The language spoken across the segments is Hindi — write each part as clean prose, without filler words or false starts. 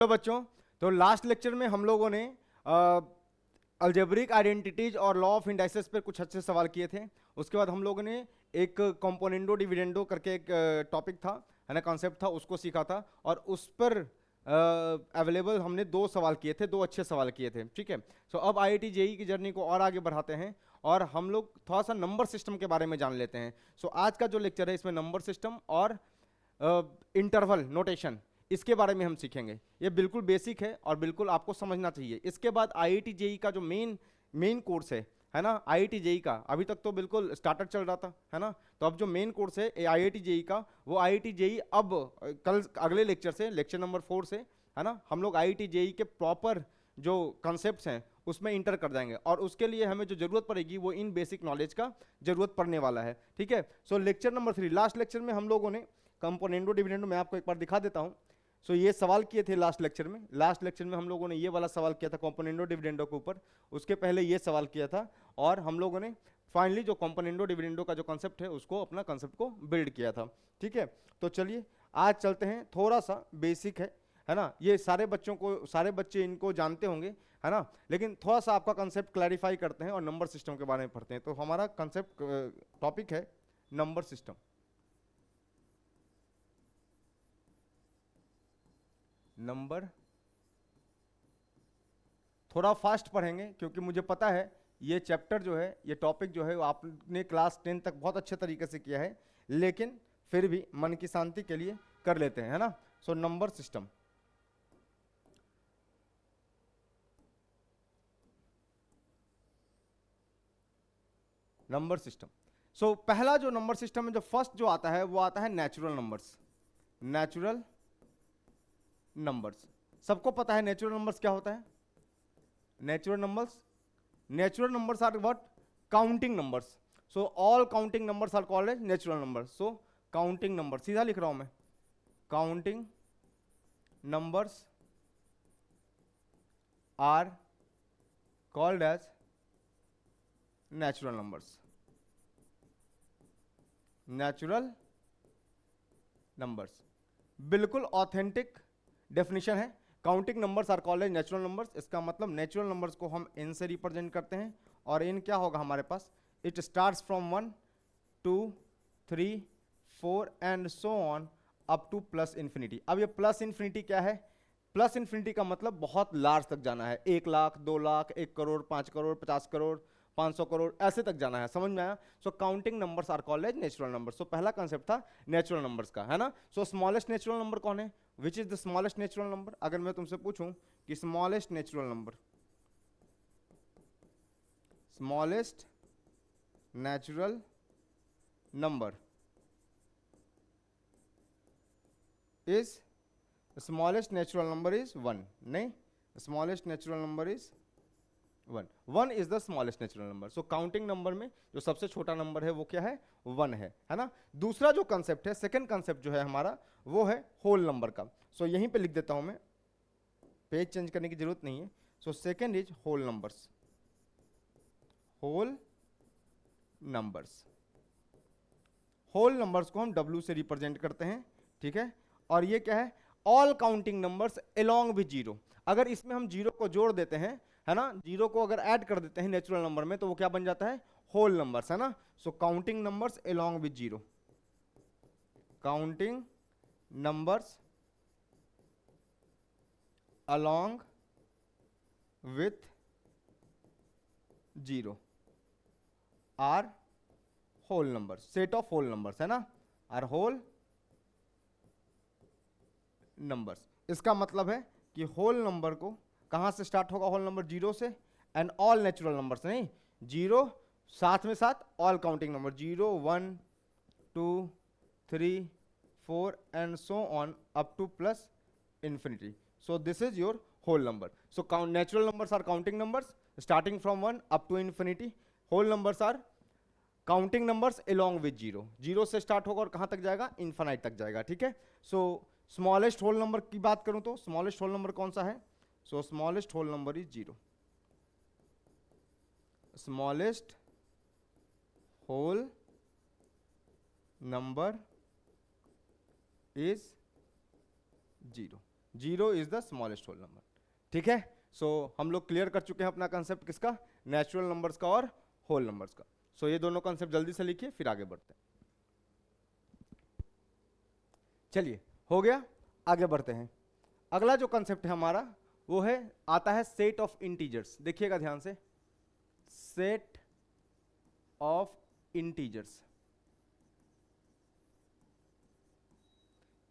तो बच्चों, तो लास्ट लेक्चर में हम लोगों ने अलजेब्रिक आइडेंटिटीज और लॉ ऑफ इंडाइसेस पर कुछ अच्छे सवाल किए थे। उसके बाद हम लोगों ने एक कंपोनेंडो डिविडेंडो करके एक टॉपिक था, है ना, कॉन्सेप्ट था, उसको सीखा था और उस पर अवेलेबल हमने 2 सवाल किए थे, 2 अच्छे सवाल किए थे। ठीक है, सो अब आईआईटी जेईई की जर्नी को और आगे बढ़ाते हैं और हम लोग थोड़ा सा नंबर सिस्टम के बारे में जान लेते हैं। सो आज का जो लेक्चर है इसमें नंबर सिस्टम और इंटरवल नोटेशन, इसके बारे में हम सीखेंगे। ये बिल्कुल बेसिक है और बिल्कुल आपको समझना चाहिए। इसके बाद आईआईटी जेईई का जो मेन कोर्स है ना, आईआईटी जेईई का अभी तक तो बिल्कुल स्टार्टर चल रहा था, है ना, तो अब जो मेन कोर्स है आईआईटी जेईई का, वो आईआईटी जेईई अब कल अगले लेक्चर से, लेक्चर नंबर 4 से, है ना, हम लोग आईआईटी जेईई के प्रॉपर जो कॉन्सेप्ट्स हैं उसमें इंटर कर जाएंगे और उसके लिए हमें जो जरूरत पड़ेगी वो इन बेसिक नॉलेज का जरूरत पड़ने वाला है। ठीक है, सो लेक्चर नंबर 3, लास्ट लेक्चर में हम लोगों ने कंपोनेंडो डिविडेंडो, मैं आपको एक बार दिखा देता हूं। सो ये सवाल किए थे लास्ट लेक्चर में। लास्ट लेक्चर में हम लोगों ने ये वाला सवाल किया था कंपोनेंडो डिविडेंडो के ऊपर, उसके पहले ये सवाल किया था और हम लोगों ने फाइनली जो कंपोनेंडो डिविडेंडो का जो कॉन्सेप्ट है उसको, अपना कॉन्सेप्ट को बिल्ड किया था। ठीक है, तो चलिए आज चलते हैं। थोड़ा सा बेसिक है ना, ये सारे बच्चों को, सारे बच्चे इनको जानते होंगे, है ना, लेकिन थोड़ा सा आपका कंसेप्ट क्लैरिफाई करते हैं और नंबर सिस्टम के बारे में पढ़ते हैं। तो हमारा कंसेप्ट टॉपिक है नंबर सिस्टम। नंबर थोड़ा फास्ट पढ़ेंगे क्योंकि मुझे पता है ये चैप्टर जो है, ये टॉपिक जो है वो आपने क्लास 10 तक बहुत अच्छे तरीके से किया है, लेकिन फिर भी मन की शांति के लिए कर लेते हैं, है ना। So number system, number system. So पहला जो नंबर सिस्टम में जो फर्स्ट जो आता है वो आता है नेचुरल नंबर्स। नेचुरल नंबर्स, सबको पता है नेचुरल नंबर्स क्या होता है। Natural numbers are what? Counting numbers. So all counting numbers are called as natural numbers. So counting number, सीधा लिख रहा हूं मैं, counting numbers are called as natural numbers. Natural numbers बिल्कुल ऑथेंटिक डेफिनेशन है। Counting numbers are called as natural numbers, इसका मतलब नेचुरल नंबर्स को हम n से रिप्रेजेंट करते हैं और n क्या होगा हमारे पास? It starts from 1 2 3 4 and so on up to plus infinity. अब ये प्लस इन्फिनिटी क्या है? प्लस इन्फिनिटी का मतलब बहुत लार्ज तक जाना है, 1 लाख 2 लाख 1 करोड़ 5 करोड़ 50 करोड़ 500 करोड़ ऐसे तक जाना है। समझ में आया? So counting numbers are called as natural numbers. So पहला कंसेप्ट था नेचुरल नंबर्स का, है ना। सो स्मॉलेस्ट नेचुरल नंबर कौन है? Which is the smallest natural number? अगर मैं तुमसे पूछूं कि smallest natural number, smallest natural number is, smallest natural number is 1, नहीं, smallest natural number is 1। 1 is the smallest natural number. So counting number में जो सबसे छोटा नंबर है वो क्या है? 1 है ना। दूसरा जो कंसेप्ट है, सेकंड कंसेप्ट जो है हमारा, वो है होल नंबर का। सो यहीं पे लिख देता हूं मैं, पेज चेंज करने की जरूरत नहीं है। So second is whole numbers. Whole numbers, whole numbers को हम W से रिप्रेजेंट करते हैं, ठीक है। और ये क्या है? All counting numbers along with zero. अगर इसमें हम जीरो को जोड़ देते हैं, है ना, जीरो को अगर ऐड कर देते हैं नेचुरल नंबर में, तो वो क्या बन जाता है? होल नंबर्स, है ना। So counting numbers along with zero, counting numbers along with zero are whole numbers, set of whole numbers, है ना, आर होल नंबर्स। इसका मतलब है कि होल नंबर को कहां से स्टार्ट होगा? होल नंबर 0 से, एंड ऑल नेचुरल नंबर्स, नहीं, 0 साथ में साथ all counting number, 0 1 2 3 4 and so on up to plus infinity. So this is your whole number. So natural numbers are counting numbers starting from 1 up to infinity. Whole numbers are counting numbers along with zero. Zero से स्टार्ट होगा और कहां तक जाएगा? इन्फिनाइट तक जाएगा, ठीक है। सो स्मॉलेस्ट होल नंबर की बात करूं तो स्मॉलेस्ट होल नंबर कौन सा है? So smallest whole number is zero. Smallest whole number is zero. Zero is the smallest whole number. ठीक है, सो हम लोग क्लियर कर चुके हैं अपना कंसेप्ट किसका, नेचुरल नंबर्स का और होल नंबर्स का। सो ये दोनों कंसेप्ट जल्दी से लिखिए फिर आगे बढ़ते हैं। चलिए हो गया, आगे बढ़ते हैं। अगला जो कंसेप्ट है हमारा वो है, आता है सेट ऑफ इंटीजर्स। देखिएगा ध्यान से, सेट ऑफ इंटीजर्स,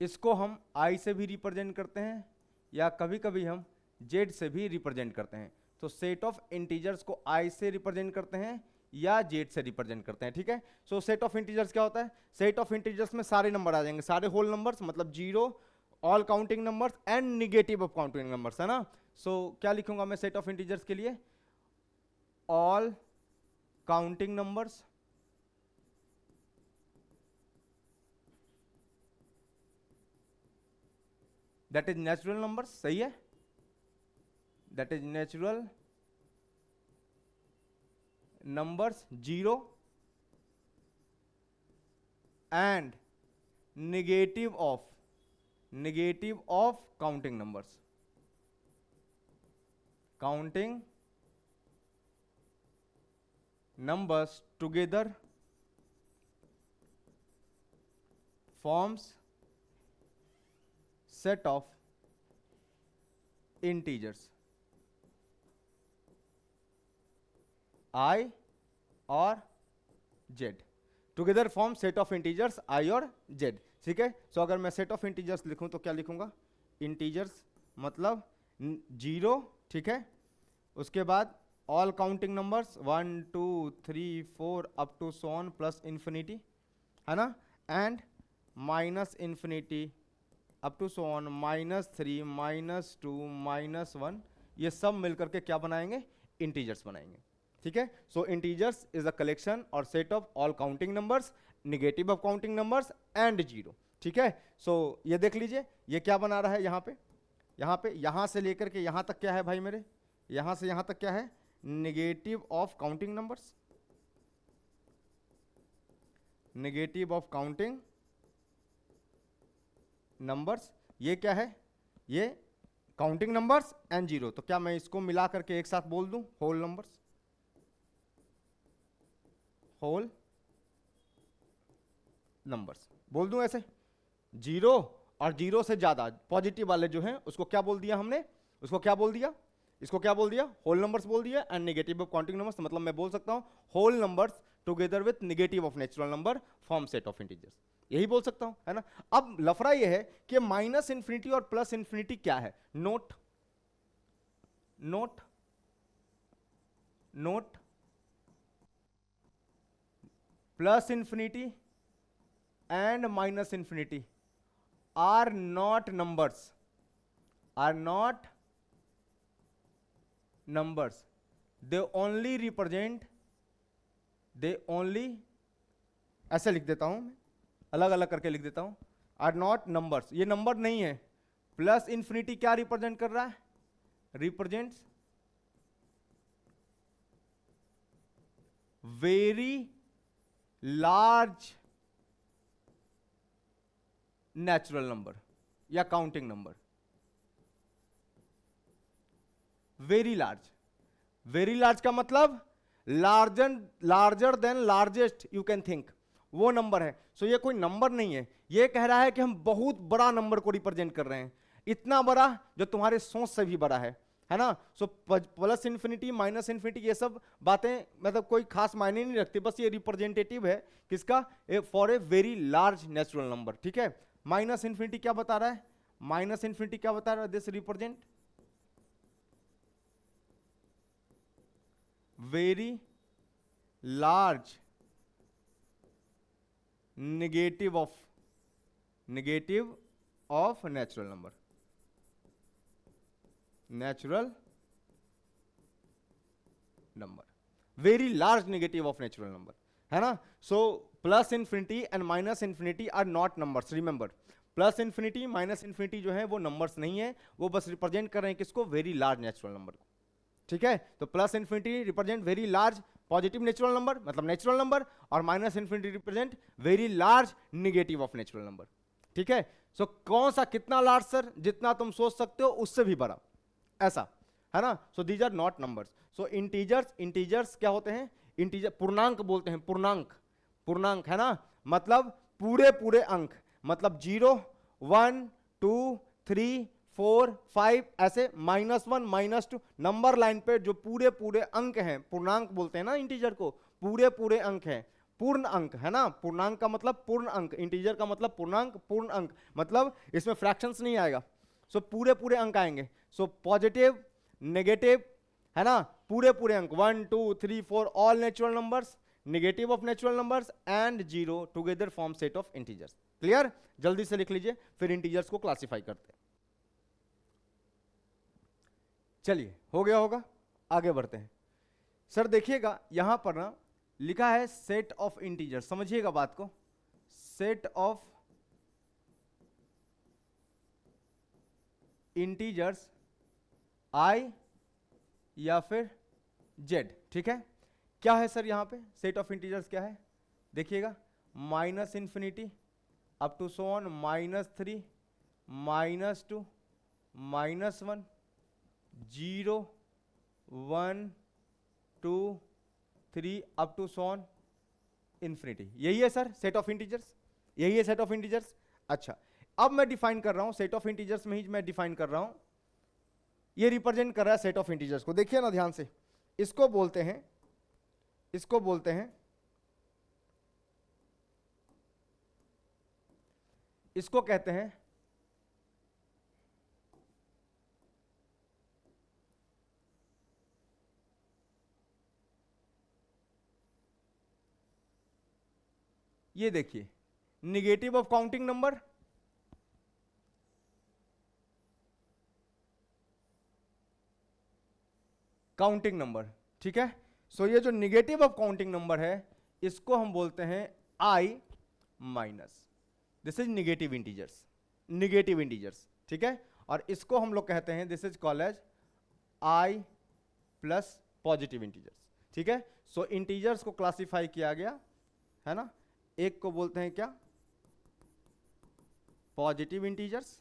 इसको हम i से भी रिप्रेजेंट करते हैं या कभी कभी हम z से भी रिप्रेजेंट करते हैं। तो सेट ऑफ इंटीजर्स को i से रिप्रेजेंट करते हैं या z से रिप्रेजेंट करते हैं। ठीक है, सो सेट ऑफ इंटीजर्स क्या होता है, सेट ऑफ इंटीजर्स में सारे नंबर आ जाएंगे, सारे होल नंबर्स, मतलब zero, all counting numbers and negative of counting numbers, है ना। सो क्या लिखूंगा मैं सेट ऑफ इंटीजर्स के लिए, all counting numbers that is natural numbers, सही है, that is natural numbers zero and negative of counting numbers, counting numbers together forms set of integers i और z, together form set of integers i और z। ठीक है, सो अगर मैं सेट ऑफ इंटीजर्स लिखूं तो क्या लिखूंगा, इंटीजर्स मतलब जीरो, ठीक है, उसके बाद all counting numbers 1 2 3 4 up to so on plus infinity, है ना, and minus infinity up to so on -3 -2 -1, ये सब मिलकर के क्या बनाएंगे, इंटीजर्स बनाएंगे। ठीक है, सो इंटीजर्स इज अ कलेक्शन और set of all counting numbers, negative of counting numbers and zero. ठीक है, सो ये देख लीजिए ये क्या बना रहा है यहाँ पे यहाँ से लेकर के यहाँ तक क्या है भाई मेरे, यहाँ से यहाँ तक क्या है, negative of counting numbers, negative of counting numbers, ये क्या है, ये काउंटिंग नंबर्स एंड जीरो। तो क्या मैं इसको मिला करके एक साथ बोल दूं, होल नंबर्स, होल नंबर्स बोल दूं ऐसे, जीरो और जीरो से ज्यादा पॉजिटिव वाले जो हैं उसको क्या बोल दिया हमने, उसको क्या बोल दिया, इसको क्या बोल दिया, होल नंबर्स बोल दिया, and negative of counting numbers, मतलब मैं बोल सकता हूं whole numbers together with negative of natural number form set of integers, यही बोल सकता हूं, है ना। अब लफड़ा यह है कि माइनस इंफिनिटी और प्लस इंफिनिटी क्या है, note note note, plus infinity and minus infinity are not numbers, are not numbers, they only represent, they only, ऐसे लिख देता हूं मैं, अलग अलग करके लिख देता हूं, आर नॉट नंबर्स, ये नंबर नहीं है। प्लस इंफिनिटी क्या रिप्रेजेंट कर रहा है, represents very large natural number या counting number, very large, very large का मतलब larger than largest you can think, वो नंबर है। सो ये कोई नंबर नहीं है, ये कह रहा है कि हम बहुत बड़ा नंबर को रिप्रेजेंट कर रहे हैं, इतना बड़ा जो तुम्हारे सोच से भी बड़ा है ना। So plus infinity minus infinity ये सब बातें मतलब कोई खास मायने नहीं रखती, बस ये रिप्रेजेंटेटिव है किसका, for a very large natural number. ठीक है, माइनस इंफिनिटी क्या बता रहा है, माइनस इंफिनिटी क्या बता रहा है, this represent very large negative of natural number, natural number, very large negative of natural number, है ना। So plus infinity and minus infinity are not numbers, remember plus infinity minus infinity जो है वो नंबर्स नहीं है, वो बस रिप्रेजेंट कर रहे हैं किसको, वेरी लार्ज नेचुरल नंबर को। ठीक है, तो plus infinity represent very large positive natural number मतलब नेचुरल नंबर, और minus infinity represent very large negative of natural number. ठीक है। सो कौन सा कितना लार्ज सर? जितना तुम सोच सकते हो उससे भी बड़ा, ऐसा है ना। So these are not numbers. So integers, integers क्या होते हैं? इंटीजर पूर्णांक बोलते हैं, पूर्णांक, पूर्णांक है ना, मतलब पूरे पूरे अंक, मतलब 0 1 2 3 4 5 ऐसे -1 -2 नंबर लाइन पे जो पूरे पूरे अंक हैं, पूर्णांक बोलते हैं ना इंटीजर को, पूरे पूरे अंक हैं, पूर्ण अंक है ना। पूर्णांक का मतलब पूर्ण अंक, इंटीजर का मतलब पूर्णांक, पूर्ण अंक मतलब इसमें फ्रैक्शंस नहीं आएगा। सो पूरे पूरे अंक आएंगे। सो पॉजिटिव, नेगेटिव है ना, पूरे पूरे अंक 1 2 3 4 all natural numbers, negative of natural numbers and 0 together form set of integers. Clear? जल्दी से लिख लीजिए, फिर इंटीजर्स को क्लासिफाई करते हैं। चलिए, हो गया होगा, आगे बढ़ते हैं। सर देखिएगा यहां पर ना लिखा है सेट ऑफ इंटीजर्स, समझिएगा बात को। सेट ऑफ इंटीजर्स आई या फिर जेड, ठीक है। क्या है सर यहां पे सेट ऑफ इंटीजर्स क्या है? देखिएगा, minus infinity up to so on -3 -2 -1 0 1 2 3 up to so on infinity. यही है सर सेट ऑफ इंटीजर्स, यही है सेट ऑफ इंटीजर्स। अच्छा, अब मैं डिफाइन कर रहा हूं, सेट ऑफ इंटीजर्स में ही मैं डिफाइन कर रहा हूं, ये रिप्रेजेंट कर रहा है सेट ऑफ इंटीजर्स को। देखिए ना ध्यान से, इसको बोलते हैं, इसको बोलते हैं, इसको कहते हैं ये देखिए negative of counting number, counting number, ठीक है। सो ये जो निगेटिव ऑफ काउंटिंग नंबर है इसको हम बोलते हैं I minus, this is negative integers, negative integers, ठीक है। और इसको हम लोग कहते हैं this is called as I plus positive integers, ठीक है। सो इंटीजर्स को क्लासिफाई किया गया है ना, एक को बोलते हैं क्या? Positive integers,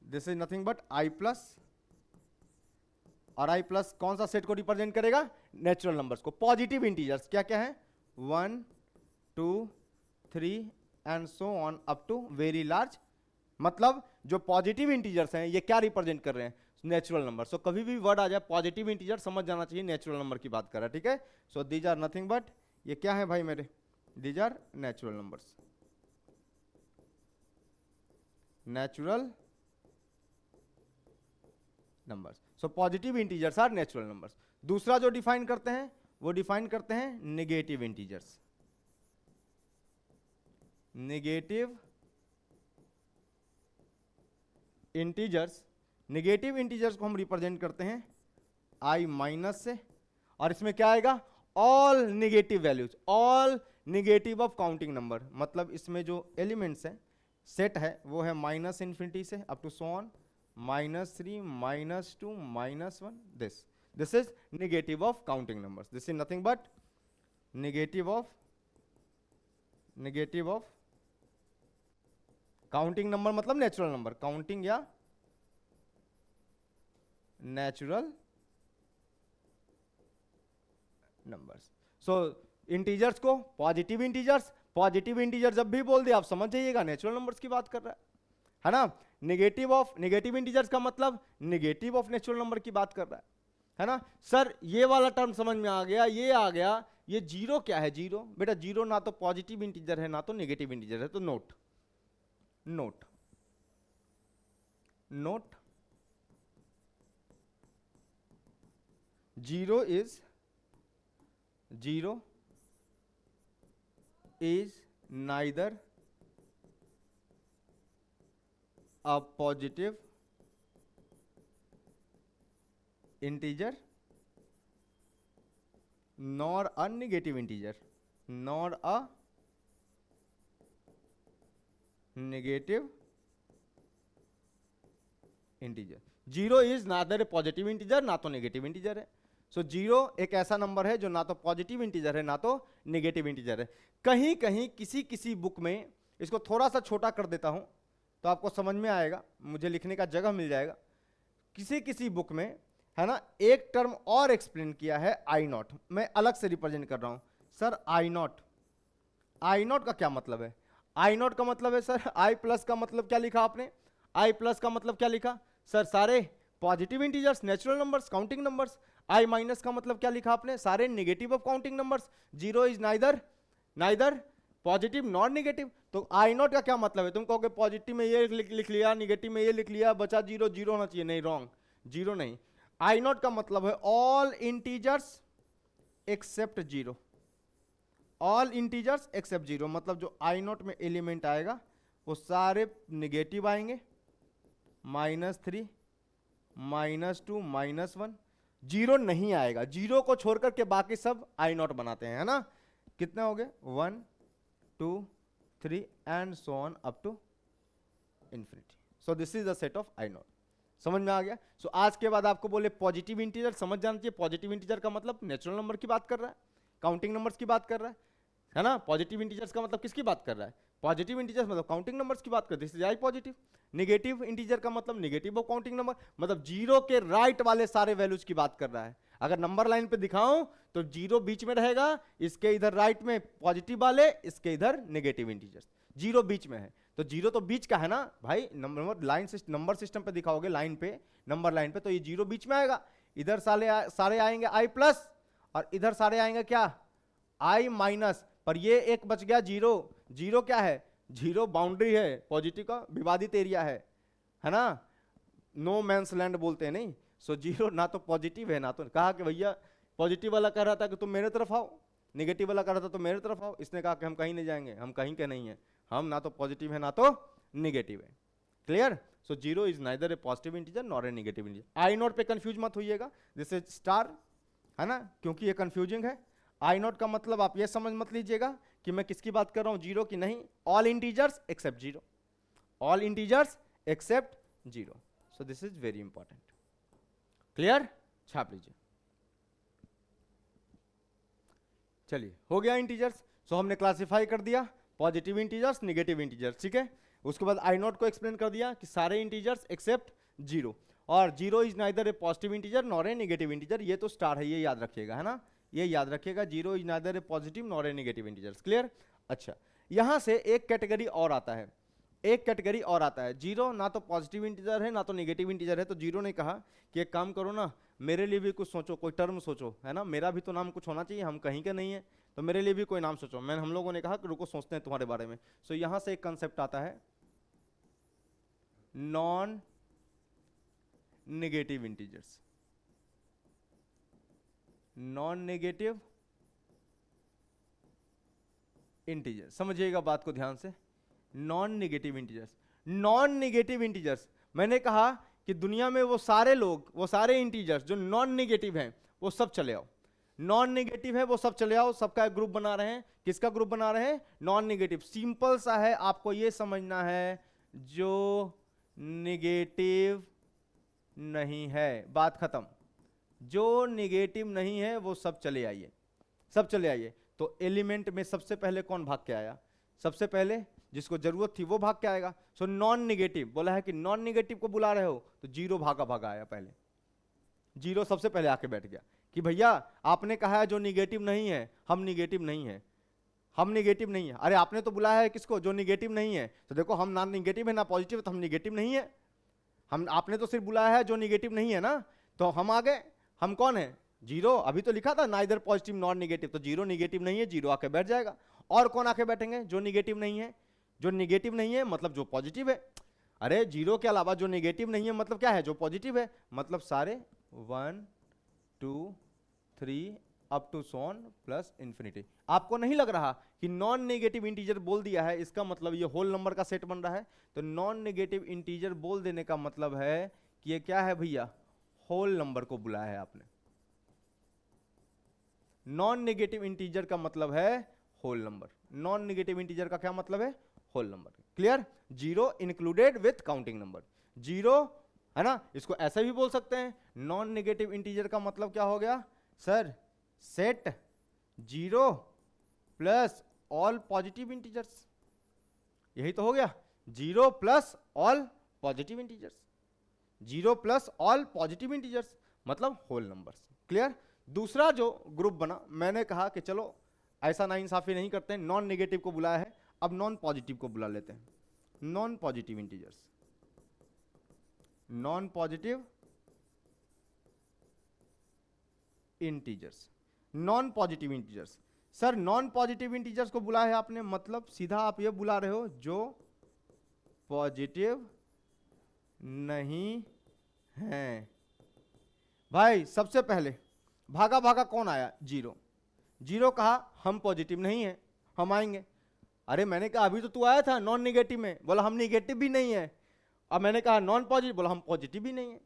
this is nothing but I plus, और आई प्लस कौन सा सेट को रिप्रेजेंट करेगा? नेचुरल नंबर्स को। पॉजिटिव इंटीजर्स क्या क्या है? 1 2 3 and so on up to very large, मतलब जो पॉजिटिव इंटीजर्स हैं ये क्या रिप्रेजेंट कर रहे हैं? Natural number. सो कभी भी वर्ड आ जाए पॉजिटिव इंटीजर समझ जाना चाहिए नेचुरल नंबर की बात कर रहा है, ठीक है। So these are nothing but, ये क्या है भाई मेरे? These are natural numbers, natural numbers. So positive integers are natural numbers. दूसरा जो डिफाइन करते हैं वो डिफाइन करते हैं negative integers, negative integers, negative integers को हम रिप्रेजेंट करते हैं आई माइनस से, और इसमें क्या आएगा? All negative values, all negative of counting number, मतलब इसमें जो एलिमेंट्स है सेट है वो है माइनस इंफिनिटी से up to so on -3 -2 -1, this is negative of counting numbers, this is nothing but negative of counting number, मतलब नेचुरल नंबर, काउंटिंग या नेचुरल नंबर्स। सो इंटीजर्स को पॉजिटिव इंटीजर्स, पॉजिटिव इंटीजर जब भी बोल दे आप समझ जाइएगा नेचुरल नंबर्स की बात कर रहा है ना। नेगेटिव इंटीजर्स का मतलब नेगेटिव ऑफ नेचुरल नंबर की बात कर रहा है ना। सर ये वाला टर्म समझ में आ गया, ये आ गया, ये जीरो क्या है? जीरो बेटा, जीरो ना तो पॉजिटिव इंटीजर है ना तो नेगेटिव इंटीजर है, तो note note note, zero is neither a positive integer nor a negative integer, nor a negative integer. Zero is neither a positive integer ना तो नेगेटिव इंटीजर है। सो जीरो एक ऐसा नंबर है जो ना तो पॉजिटिव इंटीजर है ना तो नेगेटिव इंटीजर है। कहीं कहीं किसी किसी बुक में, इसको थोड़ा सा छोटा कर देता हूं तो आपको समझ में आएगा, मुझे लिखने का जगह मिल जाएगा। किसी किसी बुक में है ना एक टर्म और एक्सप्लेन किया है आई नॉट, मैं अलग से रिप्रेजेंट कर रहा हूं। Sir I not, I not का क्या मतलब है? आई नॉट का मतलब है सर आई प्लस का मतलब क्या लिखा आपने? आई प्लस का मतलब क्या लिखा सर? सारे positive integers, natural numbers, counting numbers. I minus का मतलब क्या लिखा आपने? सारे negative of counting numbers. Zero is neither positive not negative. तो आई नॉट का क्या मतलब है? तुम कहोगे पॉजिटिव में ये लिख लिया, नेगेटिव में ये लिख लिया, बचा जीरो, जीरो होना चाहिए। नहीं, रॉन्ग, जीरो नहीं। आई नॉट का मतलब है all integers except zero, all integers except zero. मतलब जो आई नॉट में एलिमेंट आएगा वो सारे निगेटिव आएंगे, -3, -2, -1, जीरो नहीं आएगा। जीरो को छोड़कर के बाकी सब आई नॉट बनाते हैं, है ना? कितने हो गए? 1, 2, 3 and so on up to infinity. So this is the set of I naught. समझ में आ गया? सो आज के बाद आपको बोले पॉजिटिव इंटीजर, समझ जाना चाहिए पॉजिटिव इंटीजर का मतलब नेचुरल नंबर की बात कर रहा है, काउंटिंग नंबर्स की बात कर रहा है ना? पॉजिटिव इंटीजर्स का मतलब किसकी बात कर रहा है? पॉजिटिव इंटीजर्स मतलब काउंटिंग नंबर्स की बात कर, this is I positive. Negative integer का मतलब नेगेटिव ऑफ काउंटिंग नंबर, मतलब जीरो के राइट वाले सारे वैल्यूज की बात कर रहा है। अगर नंबर लाइन पे दिखाऊं तो जीरो बीच में रहेगा, इसके इधर राइट में पॉजिटिव वाले, इसके इधर नेगेटिव इंटीजर्स, जीरो बीच में है। तो जीरो तो बीच का है ना भाई, नंबर लाइन नंबर सिस्टम पे दिखाओगे लाइन पे, नंबर लाइन पे, तो ये जीरो बीच में आएगा। इधर सारे आएंगे आई प्लस और इधर सारे आएंगे क्या? आई माइनस। पर ये एक बच गया जीरो। जीरो क्या है? जीरो बाउंड्री है, पॉजिटिव का विवादित एरिया है ना? नो मैंस लैंड बोलते हैं, नहीं। सो जीरो ना तो पॉजिटिव है ना तो, कहा कि भैया पॉजिटिव वाला कह रहा था कि तुम मेरे तरफ आओ, नेगेटिव वाला कह रहा था तुम मेरे तरफ आओ, इसने कहा कि हम कहीं नहीं जाएंगे, हम कहीं के नहीं है, हम ना तो पॉजिटिव है ना तो नेगेटिव है। Clear? So zero is neither A positive integer nor a negative integer. I note पे कंफ्यूज मत होइएगा, दिस इज स्टार, है ना, क्योंकि ये कंफ्यूजिंग है। आई नोट का मतलब आप ये समझ मत लीजिएगा कि मैं किसकी बात कर रहा हूं, जीरो की नहीं, all integers except zero, all integers except zero. So this is very important. Clear? छाप लीजिए। चलिए, हो गया इंटीजर्स। सो हमने क्लासिफाई कर दिया पॉजिटिव इंटीजर्स, नेगेटिव इंटीजर्स, ठीक है। उसके बाद आई नोट को एक्सप्लेन कर दिया कि सारे इंटीजर्स एक्सेप्ट जीरो, और zero is neither A positive integer nor a negative integer. ये तो स्टार है, ये याद रखिएगा, है ना, ये याद रखिएगा, zero is neither A positive nor a negative integers. Clear? अच्छा, यहां से एक कैटेगरी और आता है, एक कैटेगरी और आता है। जीरो ना तो पॉजिटिव इंटीजर है ना तो नेगेटिव इंटीजर है, तो जीरो ने कहा कि एक काम करो ना, मेरे लिए भी कुछ सोचो, कोई टर्म सोचो, है ना, मेरा भी तो नाम कुछ होना चाहिए, हम कहीं के नहीं है, तो मेरे लिए भी कोई नाम सोचो। हम लोगों ने कहा कि रुको सोचते हैं तुम्हारे बारे में। सो यहां से एक कंसेप्ट आता है non negative integers, non negative integer. समझिएगा बात को ध्यान से, non negative integers. Non negative integers, मैंने कहा कि दुनिया में वो सारे लोग, वो सारे इंटीजर्स जो नॉन नेगेटिव हैं वो सब चले आओ, नॉन नेगेटिव है वो सब चले आओ, सबका एक ग्रुप बना रहे हैं। किसका ग्रुप बना रहे हैं? Non negative. सिंपल सा है, आपको ये समझना है जो नेगेटिव नहीं है, बात खत्म। जो नेगेटिव नहीं है वो सब चले आइए, सब चले आइए। तो एलिमेंट में सबसे पहले कौन भाग के आया? सबसे पहले जिसको जरूरत थी वो भाग के आएगा। सो नॉन निगेटिव बोला है कि नॉन निगेटिव को बुला रहे हो, तो जीरो भागा आया पहले, जीरो सबसे पहले आके बैठ गया कि भैया आपने कहा है जो निगेटिव नहीं है, हम निगेटिव नहीं है, हम निगेटिव नहीं है। अरे आपने तो बुलाया है किसको? जो निगेटिव नहीं है। तो देखो हम ना निगेटिव है ना पॉजिटिव है, तो हम निगेटिव नहीं है। हम, आपने तो सिर्फ बुलाया है जो निगेटिव नहीं है ना, तो हम आ गए। हम कौन है? जीरो। अभी तो लिखा था नाइदर पॉजिटिव नॉट निगेटिव, तो जीरो निगेटिव नहीं है, जीरो आके बैठ जाएगा। और कौन आके बैठेंगे? जो निगेटिव नहीं है। जो निगेटिव नहीं है मतलब जो पॉजिटिव है। अरे जीरो के अलावा जो निगेटिव नहीं है मतलब क्या है? जो पॉजिटिव है। मतलब सारे 1 2 3 up to so on plus infinity. आपको नहीं लग रहा कि नॉन नेगेटिव इंटीजर बोल दिया है, इसका मतलब ये होल नंबर का सेट बन रहा है? तो नॉन नेगेटिव इंटीजर बोल देने का मतलब है कि ये क्या है भैया? होल नंबर को बुलाया है आपने। नॉन नेगेटिव इंटीजर का मतलब है whole number. Non negative integer का क्या मतलब है? Whole number. Clear? Zero included with counting number. Zero है ना, इसको ऐसे भी बोल सकते हैं। नॉन नेगेटिव इंटीजर का मतलब क्या हो गया? Sir set 0 plus all positive integers, यही तो हो गया, 0 plus all positive integers, 0 plus all positive integers मतलब होल नंबर्स। क्लियर। दूसरा जो ग्रुप बना, मैंने कहा कि चलो ऐसा नाइंसाफी नहीं करते हैं, नॉन नेगेटिव को बुलाया है, अब नॉन पॉजिटिव को बुला लेते हैं। Non positive integers, non positive integers, non positive integers. Sir non positive integers को बुलाया है आपने, मतलब सीधा आप ये बुला रहे हो जो पॉजिटिव नहीं है। भाई सबसे पहले भागा भागा कौन आया? 0। 0 कहा हम पॉजिटिव नहीं है, हम आएंगे। अरे मैंने कहा अभी तो तू आया था नॉन निगेटिव में, बोला हम निगेटिव भी नहीं है। अब मैंने कहा नॉन पॉजिटिव, बोला हम पॉजिटिव भी नहीं है।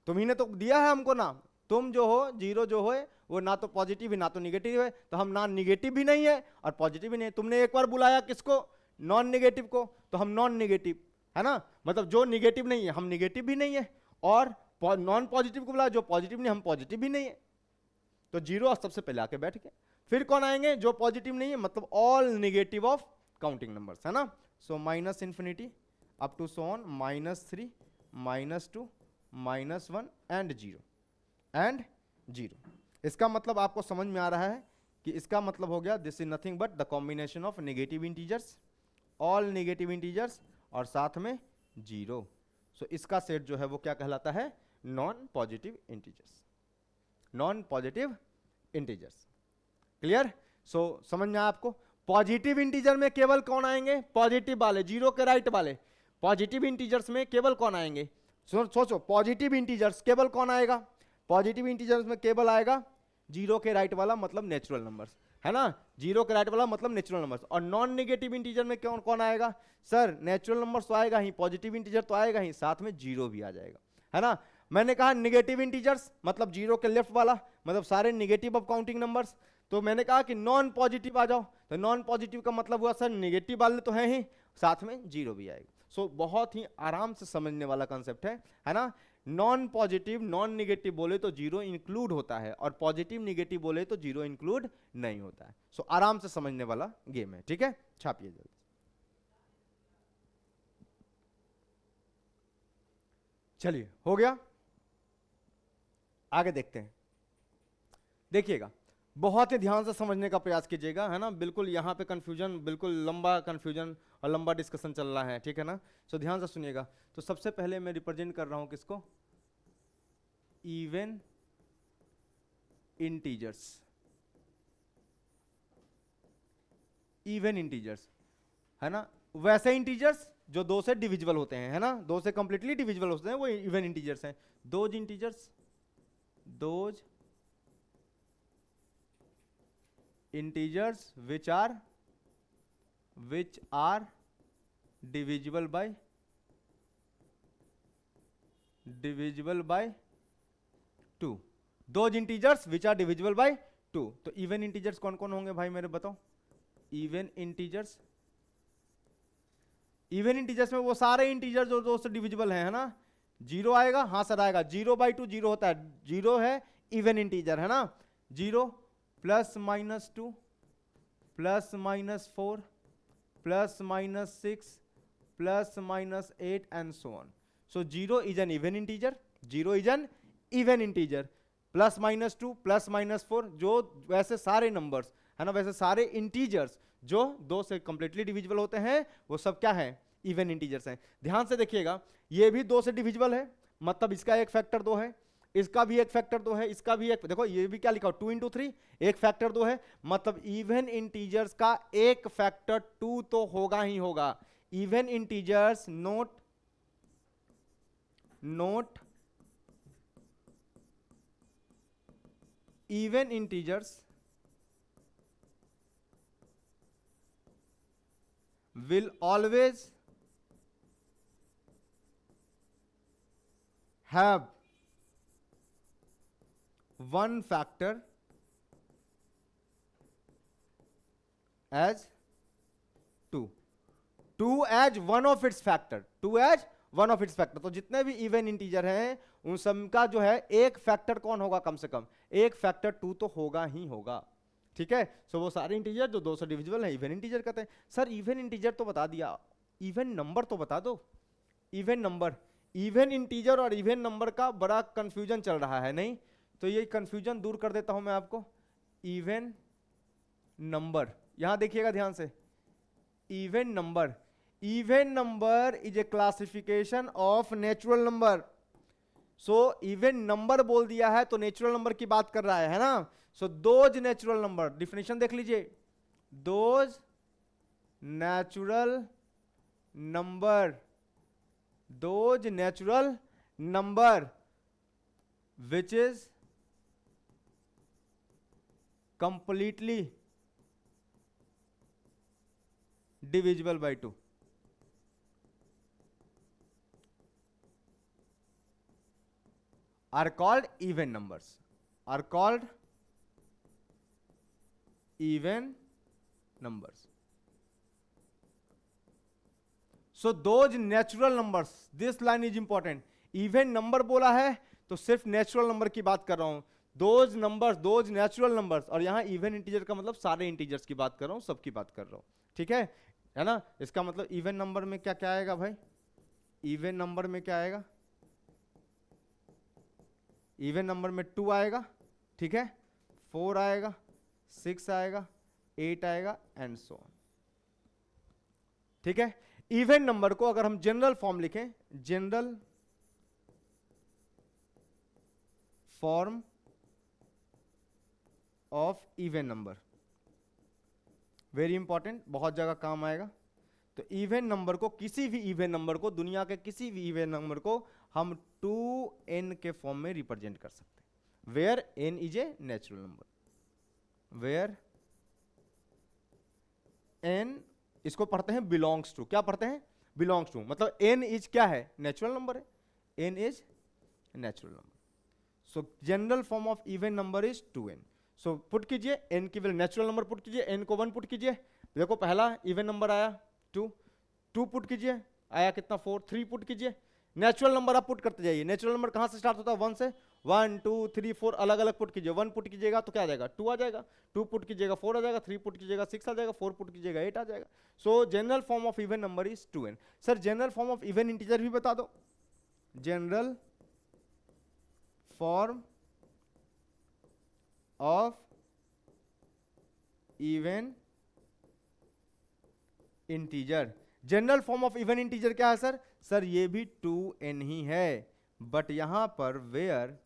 तुम्ही ने तो दिया है हमको नाम, तुम जो हो 0 जो हो वो ना तो पॉजिटिव है ना तो निगेटिव है, तो हम ना निगेटिव भी नहीं है और पॉजिटिव भी नहीं है। तुमने एक बार बुलाया किसको? नॉन निगेटिव को, तो हम नॉन निगेटिव है ना, मतलब जो निगेटिव नहीं है हम निगेटिव भी नहीं है, और नॉन पॉजिटिव को बुलाया जो पॉजिटिव नहीं हम पॉजिटिव भी नहीं है। तो 0 सबसे पहले आके बैठ गए। फिर कौन आएंगे? जो पॉजिटिव नहीं है, मतलब all negative of counting numbers, है ना। So minus infinity up to so on -3 -2 -1 and 0 इसका मतलब आपको समझ में आ रहा है कि इसका मतलब हो गया this is nothing but the combination of negative integers, all negative integers और साथ में 0। सो इसका सेट जो है वो क्या कहलाता है? Non positive integers, non positive integers. Clear. So समझ में आया आपको? पॉजिटिव इंटीजर में केवल कौन आएंगे? पॉजिटिव वाले, 0 के राइट वाले। पॉजिटिव इंटीजर्स में केवल कौन आएंगे? सोचो पॉजिटिव इंटीजर्स केवल कौन आएगा? पॉजिटिव इंटीजर्स में केवल आएगा 0 के राइट वाला, मतलब नेचुरल नंबर्स, है ना। 0 के राइट वाला मतलब नेचुरल नंबर्स। और नॉन नेगेटिव इंटीजर में कौन कौन आएगा? सर नेचुरल नंबर्स तो आएगा ही, पॉजिटिव इंटीजर तो आएगा ही, साथ में 0 भी आ जाएगा, है ना। मैंने कहा नेगेटिव इंटीजर्स मतलब 0 के लेफ्ट वाला, मतलब सारे नेगेटिव ऑफ काउंटिंग नंबर्स। तो मैंने कहा कि नॉन पॉजिटिव आ जाओ, तो नॉन पॉजिटिव का मतलब हुआ सर नेगेटिव वाले तो हैं ही, साथ में 0 भी आएगा। सो बहुत ही आराम से समझने वाला कंसेप्ट है ना। नॉन पॉजिटिव नॉन निगेटिव बोले तो 0 इंक्लूड होता है, और पॉजिटिव निगेटिव बोले तो 0 इंक्लूड नहीं होता है। सो आराम से समझने वाला गेम है, ठीक है। छापिए जल्दी। चलिए हो गया, आगे देखते हैं। देखिएगा बहुत ही ध्यान से समझने का प्रयास कीजिएगा, है ना। बिल्कुल यहाँ पे कंफ्यूजन, बिल्कुल लंबा कंफ्यूजन और लंबा डिस्कशन चल रहा है, ठीक है ना। सो ध्यान से सुनिएगा। तो सबसे पहले मैं रिप्रेजेंट कर रहा हूं किसको? इवन इंटीजर्स, इवन इंटीजर्स, है ना। वैसे इंटीजर्स जो 2 से डिविजिबल होते हैं, है ना, 2 से कंप्लीटली डिविजिबल होते हैं, वो इवन इंटीजर्स हैं। Those integers, those integers which are divisible by 2। those integers which are divisible by 2। तो इवन इंटीजर्स कौन कौन होंगे भाई मेरे बताओ? इवन इंटीजर्स, इवन इंटीजर्स में वो सारे इंटीजर जो 2 से डिविजिबल है ना। 0 आएगा, हाँ सर आएगा, 0/2 0 होता है, 0 है इवन इंटीजर, है ना। 0 plus -2 plus -4 plus -6 plus -8 and so on. So 0 is an even integer, 0 is an even integer. Plus -2 plus -4 जो वैसे सारे नंबर्स, है ना, वैसे सारे इंटीजर्स जो 2 से कंप्लीटली डिविजिबल होते हैं वो सब क्या है? इवन इंटीजर्स हैं। ध्यान से देखिएगा, ये भी 2 से डिविजिबल है, मतलब इसका एक फैक्टर 2 है, इसका भी एक फैक्टर 2 है, इसका भी एक, देखो ये भी क्या लिखा हो 2 × 3, एक फैक्टर 2 है, मतलब इवन इंटीजर्स का एक फैक्टर 2 तो होगा ही होगा। Even integers note even integers will always have one factor as 2 as one of its factor, 2 as one of its factor. तो जितने भी इवन इंटीजर हैं उन सब का जो है एक फैक्टर कौन होगा, कम से कम एक फैक्टर 2 तो होगा ही होगा। ठीक है, सो वो सारे इंटीजर जो 2 से डिविजिबल है इवन इंटीजर कहते हैं। सर इवन इंटीजर तो बता दिया, इवन नंबर तो बता दो। इवन नंबर, इवन इंटीजर और इवन नंबर का बड़ा कंफ्यूजन चल रहा है, नहीं तो ये कंफ्यूजन दूर कर देता हूं मैं आपको। इवन नंबर, यहां देखिएगा ध्यान से, even number, even number is a classification of natural number. So even number बोल दिया है तो नेचुरल नंबर की बात कर रहा है ना। So those natural number, definition देख लीजिए, those natural number, those natural number which is completely divisible bye 2 are called even numbers, are called even numbers. So those natural numbers, this line is important. even number बोला है तो सिर्फ नेचुरल नंबर की बात कर रहा हूं, those numbers, those natural numbers, और यहां इवन इंटीजर का मतलब सारे इंटीजर्स की बात कर रहा हूं, सबकी बात कर रहा हूं। ठीक है ना। इसका मतलब इवन नंबर में क्या क्या आएगा भाई, इवन नंबर में क्या आएगा, इवन नंबर में 2 आएगा, ठीक है, 4 आएगा, 6 आएगा, 8 आएगा एंड सो ऑन। ठीक है, इवन नंबर को अगर हम जनरल फॉर्म लिखें, general form of even number, very important, बहुत जगह काम आएगा। तो इवन नंबर को, किसी भी इवन नंबर को, दुनिया के किसी भी इवन नंबर को हम 2n के फॉर्म में रिप्रेजेंट कर सकते हैं, where n is a natural number, where n, इसको पढ़ते हैं बिलोंग्स टू, क्या पढ़ते हैं, बिलोंग्स टू, मतलब n इज क्या है, नेचुरल नंबर है, n is natural number. So general form of even number is 2n। सो पुट कीजिए n की वैल्यू, नेचुरल नंबर पुट कीजिए, n को 1 पुट कीजिए, देखो पहला इवन नंबर आया 2 पुट कीजिए, आया कितना 4, 3 पुट कीजिए, नेचुरल नंबर आप पुट करते जाइए। नेचुरल नंबर कहां से स्टार्ट होता है, 1 से, 1 2 3 4 अलग अलग पुट कीजिए। 1 पुट कीजिएगा तो क्या आ जाएगा, 2 आ जाएगा, 2 पुट कीजिएगा 4 आ जाएगा, 3 पुट कीजिएगा 6 आ जाएगा, 4 पुट कीजिएगा 8 आ जाएगा। सो general form of even number is 2n। Sir general form of even integer भी बता दो, general form of even integer, general form of even integer क्या है सर, सर ये भी 2n ही है, बट यहां पर वेयर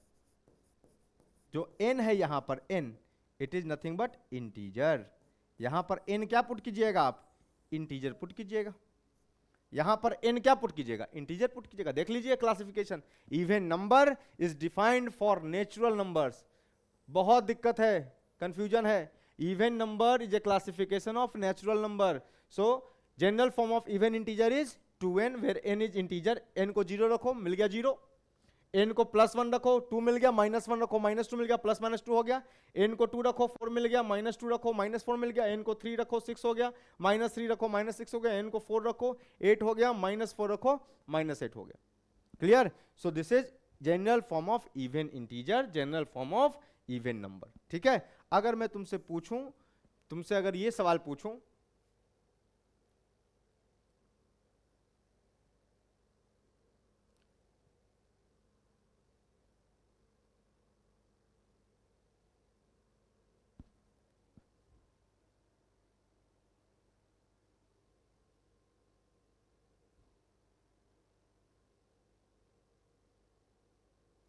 जो n है, यहां पर n it is nothing but integer. यहां पर n क्या पुट कीजिएगा आप, इंटीजर पुट कीजिएगा। यहां पर n क्या पुट कीजिएगा, इंटीजर पुट कीजिएगा। देख लीजिए classification, even number is defined for natural numbers, बहुत दिक्कत है, कंफ्यूजन है। Even number is a classification of natural number. So general form of even integer is 2n, where n is integer. n को 0 रखो, मिल गया 0, n को +1 रखो, 2 मिल गया, -1 रखो, -2 मिल गया, +-2 हो गया, n को 2 रखो, 4 मिल गया, -2 रखो, -4 मिल गया, n को 3 रखो, 6 हो गया, -3 रखो, -6 हो गया, n को 4 रखो, 8 हो गया, -4 रखो, -8 हो गया। Clear. So this is general form of even integer, general form of even number. ठीक है, अगर मैं तुमसे पूछूं, तुमसे अगर ये सवाल पूछूं,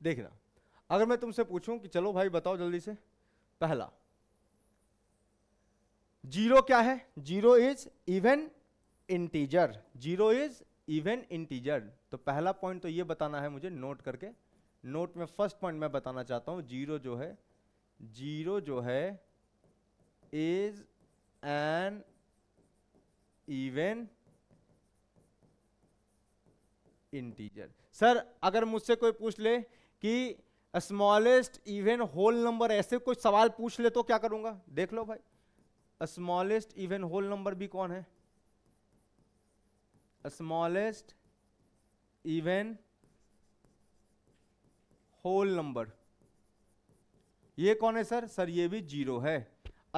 देखना, अगर मैं तुमसे पूछूं कि चलो भाई बताओ जल्दी से, पहला 0 क्या है, 0 is even integer, 0 is even integer. तो पहला पॉइंट तो ये बताना है मुझे, नोट करके, नोट में फर्स्ट पॉइंट मैं बताना चाहता हूं, 0 जो है is an even integer. Sir अगर मुझसे कोई पूछ ले कि स्मॉलेस्ट इवन होल नंबर, ऐसे कोई सवाल पूछ ले तो क्या करूंगा, देख लो भाई, स्मॉलेस्ट इवन होल नंबर भी कौन है, स्मॉलेस्ट इवन होल नंबर, ये कौन है सर? सर ये भी जीरो है।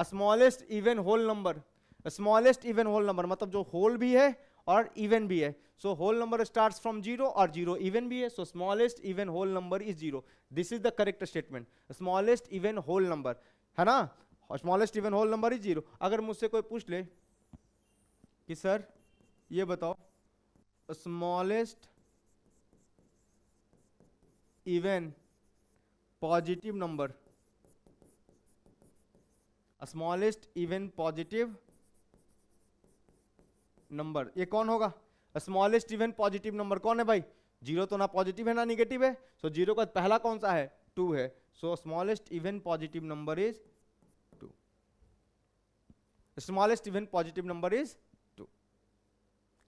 Smallest even whole number, smallest even whole number मतलब जो होल भी है और इवन भी है। सो whole number starts from zero और जीरो इवन भी है, so smallest even whole number is zero. This is the correct statement, smallest even whole number, है ना? Smallest even whole number is zero. अगर मुझसे कोई पूछ ले कि सर ये बताओ smallest even positive number, smallest even positive number, ये कौन होगा? स्मॉलेस्ट इवन पॉजिटिव नंबर कौन है भाई? जीरो तो ना पॉजिटिव है ना निगेटिव है, सो जीरो का पहला कौन सा है? टू है, so smallest even positive number is two. Smallest even positive number is two.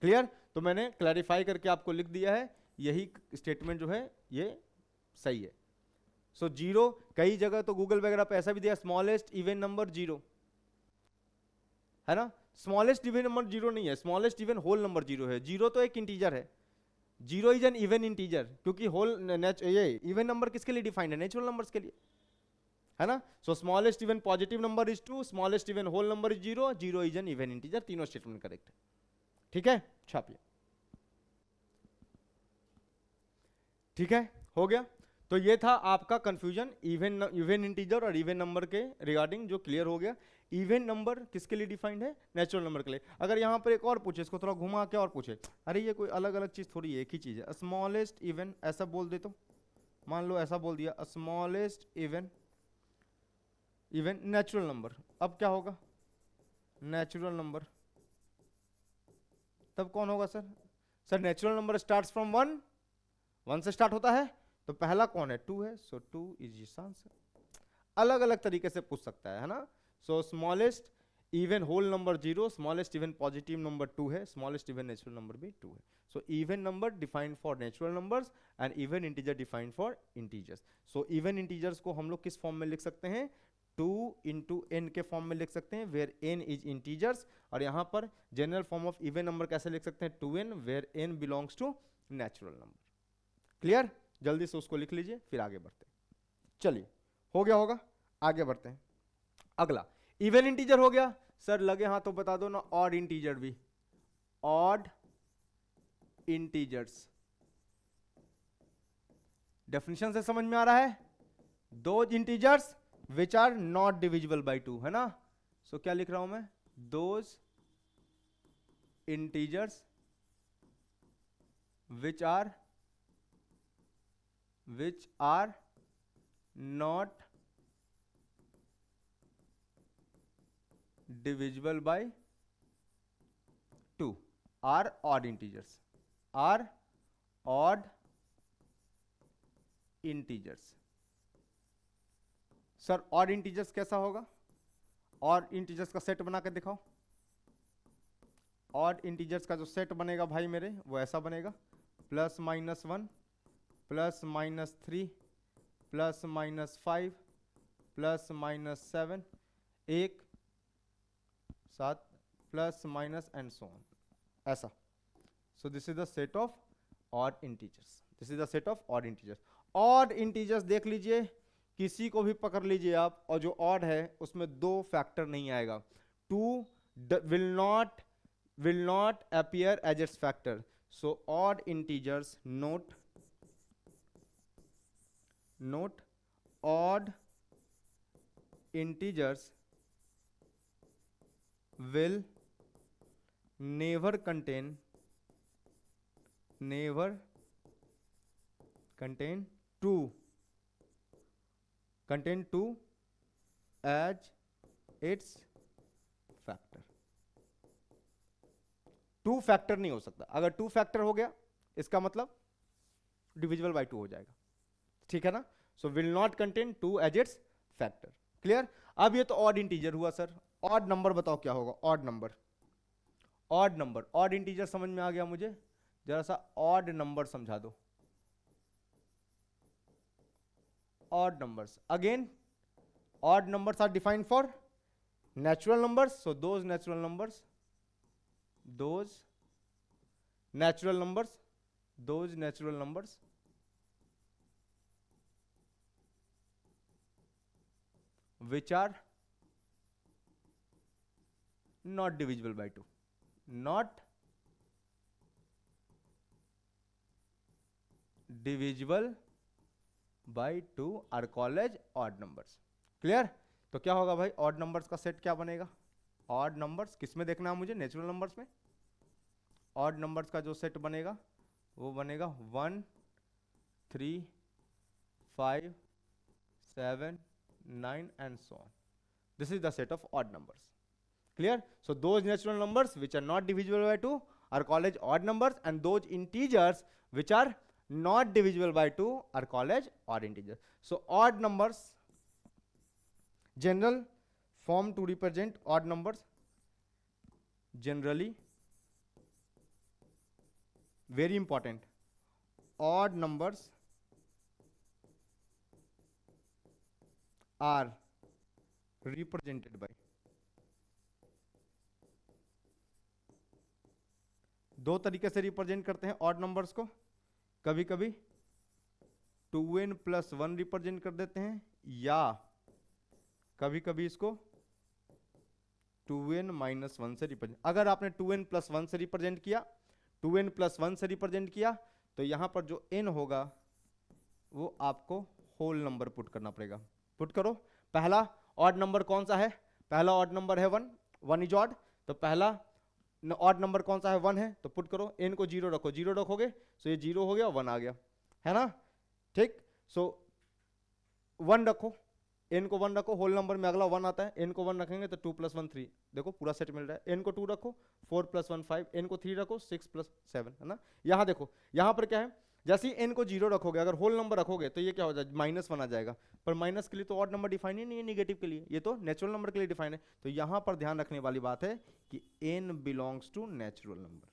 Clear? तो मैंने क्लैरिफाई करके आपको लिख दिया है, यही स्टेटमेंट जो है ये सही है। सो जीरो, कई जगह तो गूगल वगैरह पे ऐसा भी दिया स्मॉलेस्ट इवन नंबर जीरो, है ना? स्मॉलेस्ट इवन नंबर जीरो नहीं है, smallest even whole number zero है। जीरो तो एक इंटीजर है, zero is an even integer, क्योंकि होल ये इवन नंबर किसके लिए डिफाइंड है? नेचुरल नंबर्स के लिए, है ना? So smallest even positive number is two, smallest even whole number is zero, zero is an even integer. तीनों स्टेटमेंट करेक्ट है। ठीक है, छापिए। ठीक है, हो गया। तो ये था आपका कंफ्यूजन इवन इंटीजर और इवन नंबर के रिगार्डिंग, जो क्लियर हो गया। इवन नंबर किसके लिए डिफाइंड है? नेचुरल नंबर के लिए। अगर यहाँ पर एक और पूछे, इसको थोड़ा घुमा के और पूछे, अरे ये कोई अलग अलग चीज थोड़ी, एक ही चीज है। स्मॉलेस्ट इवन ऐसा बोल दे तो, मान लो ऐसा बोल दिया स्मॉलेस्ट इवन नेचुरल नंबर, अब क्या होगा? नेचुरल नंबर, तब कौन होगा sir? Sir natural number starts from one, one से स्टार्ट होता है, तो पहला कौन है? टू है, so two is is answer. अलग अलग तरीके से पूछ सकता है ना? So smallest even whole number zero, smallest even positive number two है, स्मॉलेस्ट इवन नेचुरल नंबर भी टू है। So even number defined for natural numbers and even integer defined for integers. So even integers को हम लोग किस फॉर्म में लिख सकते हैं? 2 into n के फॉर्म में लिख सकते हैं, वेयर n इज इंटीजर्स। और यहाँ पर general form of even number कैसे लिख सकते हैं? 2n, where n belongs to natural number. Clear? जल्दी से उसको लिख लीजिए, फिर आगे बढ़ते हैं। चलिए, हो गया होगा, आगे बढ़ते हैं। अगला इवन इंटीजर हो गया। सर लगे हाथ तो बता दो ना, ऑड इंटीजर भी। ऑड इंटीजर्स डेफिनेशन से समझ में आ रहा है? Those integers which are not divisible by two, है ना? सो क्या लिख रहा हूं मैं? Those integers which are not divisible by 2 are odd integers, are odd integers। Sir odd integers कैसा होगा? odd integers का सेट बना के दिखाओ। odd integers का जो सेट बनेगा भाई मेरे, वो ऐसा बनेगा, plus minus 1, plus minus 3, plus minus 5, plus minus 7, 1 7, plus minus and so on, ऐसा। So this is the set of odd integers, this is the set of odd integers. Odd integers देख लीजिए, किसी को भी पकड़ लीजिए आप, और जो ऑड है उसमें 2 फैक्टर नहीं आएगा। 2 will not appear as its factor। so odd integers note odd integers will never contain 2 as its factor। 2 factor नहीं हो सकता। अगर 2 फैक्टर हो गया, इसका मतलब डिविजिबल बाय 2 हो जाएगा। ठीक है ना? So will not contain 2 as its factor. Clear? अब ये तो ऑड इंटीजर हुआ सर। ऑड नंबर बताओ क्या होगा? ऑड नंबर, ऑड इंटीजर समझ में आ गया मुझे, जरा सा ऑड नंबर समझा दो। Odd numbers, again odd numbers are defined for natural numbers. So those those natural numbers which are not divisible by 2, not divisible by 2 are called as odd numbers. Clear? तो क्या होगा भाई, ऑड नंबर्स का सेट क्या बनेगा? ऑड नंबर्स किस में देखना है मुझे? नेचुरल नंबर्स में। ऑड नंबर्स का जो सेट बनेगा वो बनेगा 1 3 5 7 9 and so on. This is the set of odd numbers. Clear? So those natural numbers which are not divisible by 2 are called as odd numbers, and those integers which are not divisible by 2 are called as odd integers. So odd numbers, general form to represent odd numbers, generally very important, odd numbers are represented by, दो तरीके से रिप्रेजेंट करते हैं ऑड नंबर्स को। कभी कभी 2n+1 रिप्रेजेंट कर देते हैं, या कभी कभी इसको 2n-1 से रिप्रेजेंट। अगर आपने 2n+1 से रिप्रेजेंट किया, 2n+1 से रिप्रेजेंट किया, तो यहां पर जो n होगा वो आपको होल नंबर पुट करना पड़ेगा। पुट करो। पहला ऑड नंबर कौन सा है? पहला ऑड नंबर है 1, 1 इज ऑड। तो पहला ऑड नंबर कौन सा है? 1 है। तो पुट करो, n को 0 रखो, 0 रखोगे तो ये 0 हो गया, 1 आ गया, है ना? ठीक। सो 1 रखो, n को 1 रखो, होल नंबर में अगला 1 आता है, n को 1 रखेंगे तो 2 + 1 3, देखो पूरा सेट मिल रहा है। n को 2 रखो, 4 + 1 5, n को 3 रखो, 6 + 7, है ना? यहां देखो, यहां पर क्या है, जैसे ही n को 0 रखोगे, अगर होल नंबर रखोगे तो ये क्या हो जाएगा? -1 आ जाएगा। पर माइनस के लिए तो ऑड नंबर डिफाइन ही नहीं है, निगेटिव के लिए, ये तो नेचुरल नंबर के लिए डिफाइन है। तो यहां पर ध्यान रखने वाली बात है कि n belongs to natural number.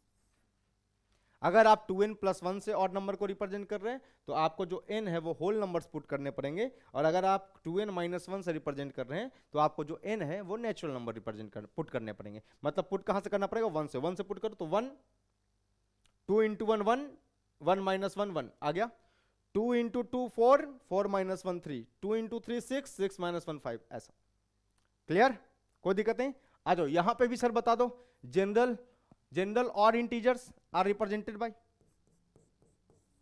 अगर आप 2n+1 से ऑड नंबर को रिप्रेजेंट कर रहे हैं तो आपको जो n है वो होल नंबर्स पुट करने पड़ेंगे, और अगर आप 2n-1 से रिप्रेजेंट कर रहे हैं तो आपको जो n है वो नेचुरल नंबर पुट करने पड़ेंगे। मतलब पुट कहां से करना पड़ेगा? 1 से। 1 से पुट करो तो 1, 2 × 1 1, 1 - 1 1 आ गया, 2 × 2 4, 4 - 1 3, 2 × 3 6, 6 - 1 5, ऐसा। क्लियर? कोई दिक्कत नहीं? आ जाओ, यहां पे भी सर बता दो, जनरल और integers are represented by,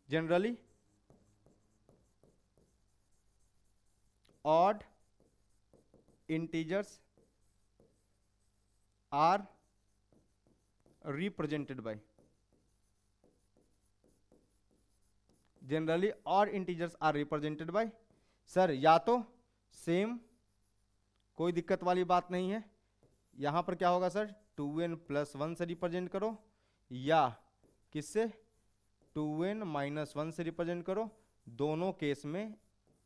generally odd integers are represented by, generally odd integers are represented by। Sir या तो सेम, कोई दिक्कत वाली बात नहीं है, यहां पर क्या होगा सर? 2n+1 से रिप्रेजेंट करो, या किससे? 2n-1 से रिप्रेजेंट करो। दोनों केस में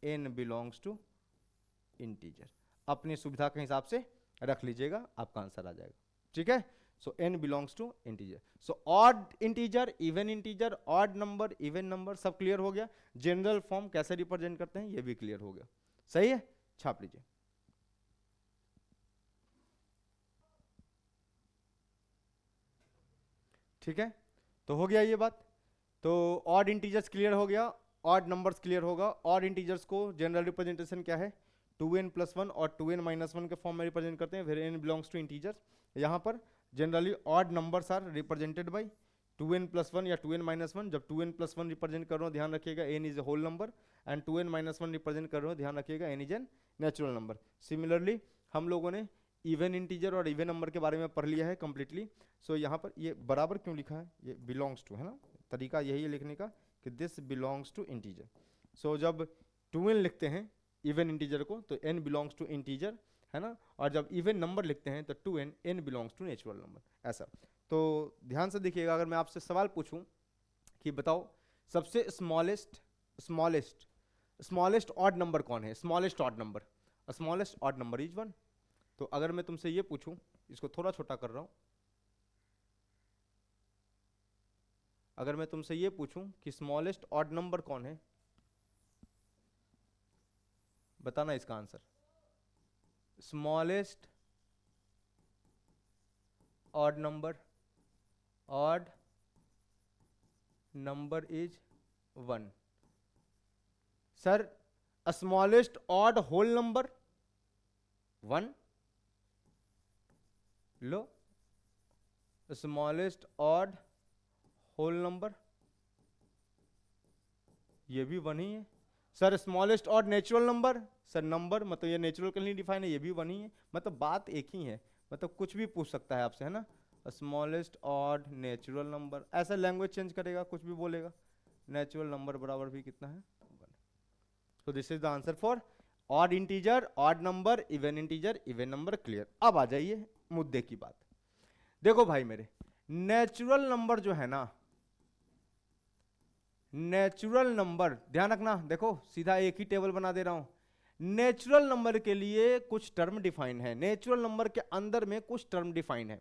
n बिलोंग्स टू इंटीजर। अपनी सुविधा के हिसाब से रख लीजिएगा, आपका आंसर आ जाएगा। ठीक है? So n belongs to integer. So odd integer, even integer, odd number, even number, सब क्लियर हो गया। जनरल फॉर्म कैसे रिप्रेजेंट करते हैं ये भी क्लियर हो गया। सही है? छाप लीजिए। ठीक है, तो हो गया ये बात। तो ऑड इंटीजर्स क्लियर हो गया, ऑड नंबर्स क्लियर होगा। ऑड इंटीजर्स को जनरल रिप्रेजेंटेशन क्या है? 2n+1 और 2n-1 के फॉर्म में रिप्रेजेंट करते हैं, where n belongs to integers. यहाँ पर generally odd numbers are represented by 2n+1 या 2n-1। जब 2n+1 रिप्रेजेंट कर रहा हूँ, ध्यान रखिएगा n is a whole number, and 2n-1 represent कर रहा हूँ, ध्यान रखिएगा n is an natural number. Similarly हम लोगों ने इवन इंटीजर और इवन नंबर के बारे में पढ़ लिया है कंप्लीटली। सो यहाँ पर ये बराबर क्यों लिखा है? ये बिलोंग्स टू है ना, तरीका यही है लिखने का कि दिस बिलोंग्स टू इंटीजर। सो जब 2n लिखते हैं इवन इंटीजर को तो n बिलोंग्स टू इंटीजर, है ना, और जब इवन नंबर लिखते हैं तो 2n, n belongs to natural number, ऐसा। तो ध्यान से देखिएगा, अगर मैं आपसे सवाल पूछूं कि बताओ सबसे स्मॉलेस्ट ऑड नंबर कौन है? Smallest odd number, smallest odd number is 1। तो अगर मैं तुमसे ये पूछूं, इसको थोड़ा छोटा कर रहा हूं, अगर मैं तुमसे ये पूछूं कि स्मॉलेस्ट ऑड नंबर कौन है, बताना इसका answer. Smallest odd number, odd number is 1. Sir, smallest odd whole number 1. Low, smallest odd whole number ये भी 1 ही है. Sir smallest odd natural number, sir number मतलब ये नेचुरल के लिए डिफाइन है, ये भी 1 ही है. मतलब बात एक ही है, मतलब कुछ भी पूछ सकता है आपसे, है ना. स्मॉलेस्ट ऑड नेचुरल नंबर, ऐसा लैंग्वेज चेंज करेगा, कुछ भी बोलेगा. नेचुरल नंबर बराबर भी कितना है 1. तो this is the answer for odd integer, odd number, even integer, even number. Clear. अब आ जाइए मुद्दे की बात. देखो भाई मेरे, नेचुरल नंबर जो है ना, नेचुरल नंबर ध्यान रखना, देखो सीधा एक ही टेबल बना दे रहा हूं. नेचुरल नंबर के लिए कुछ टर्म डिफाइन है, नेचुरल नंबर के अंदर में कुछ टर्म डिफाइन है.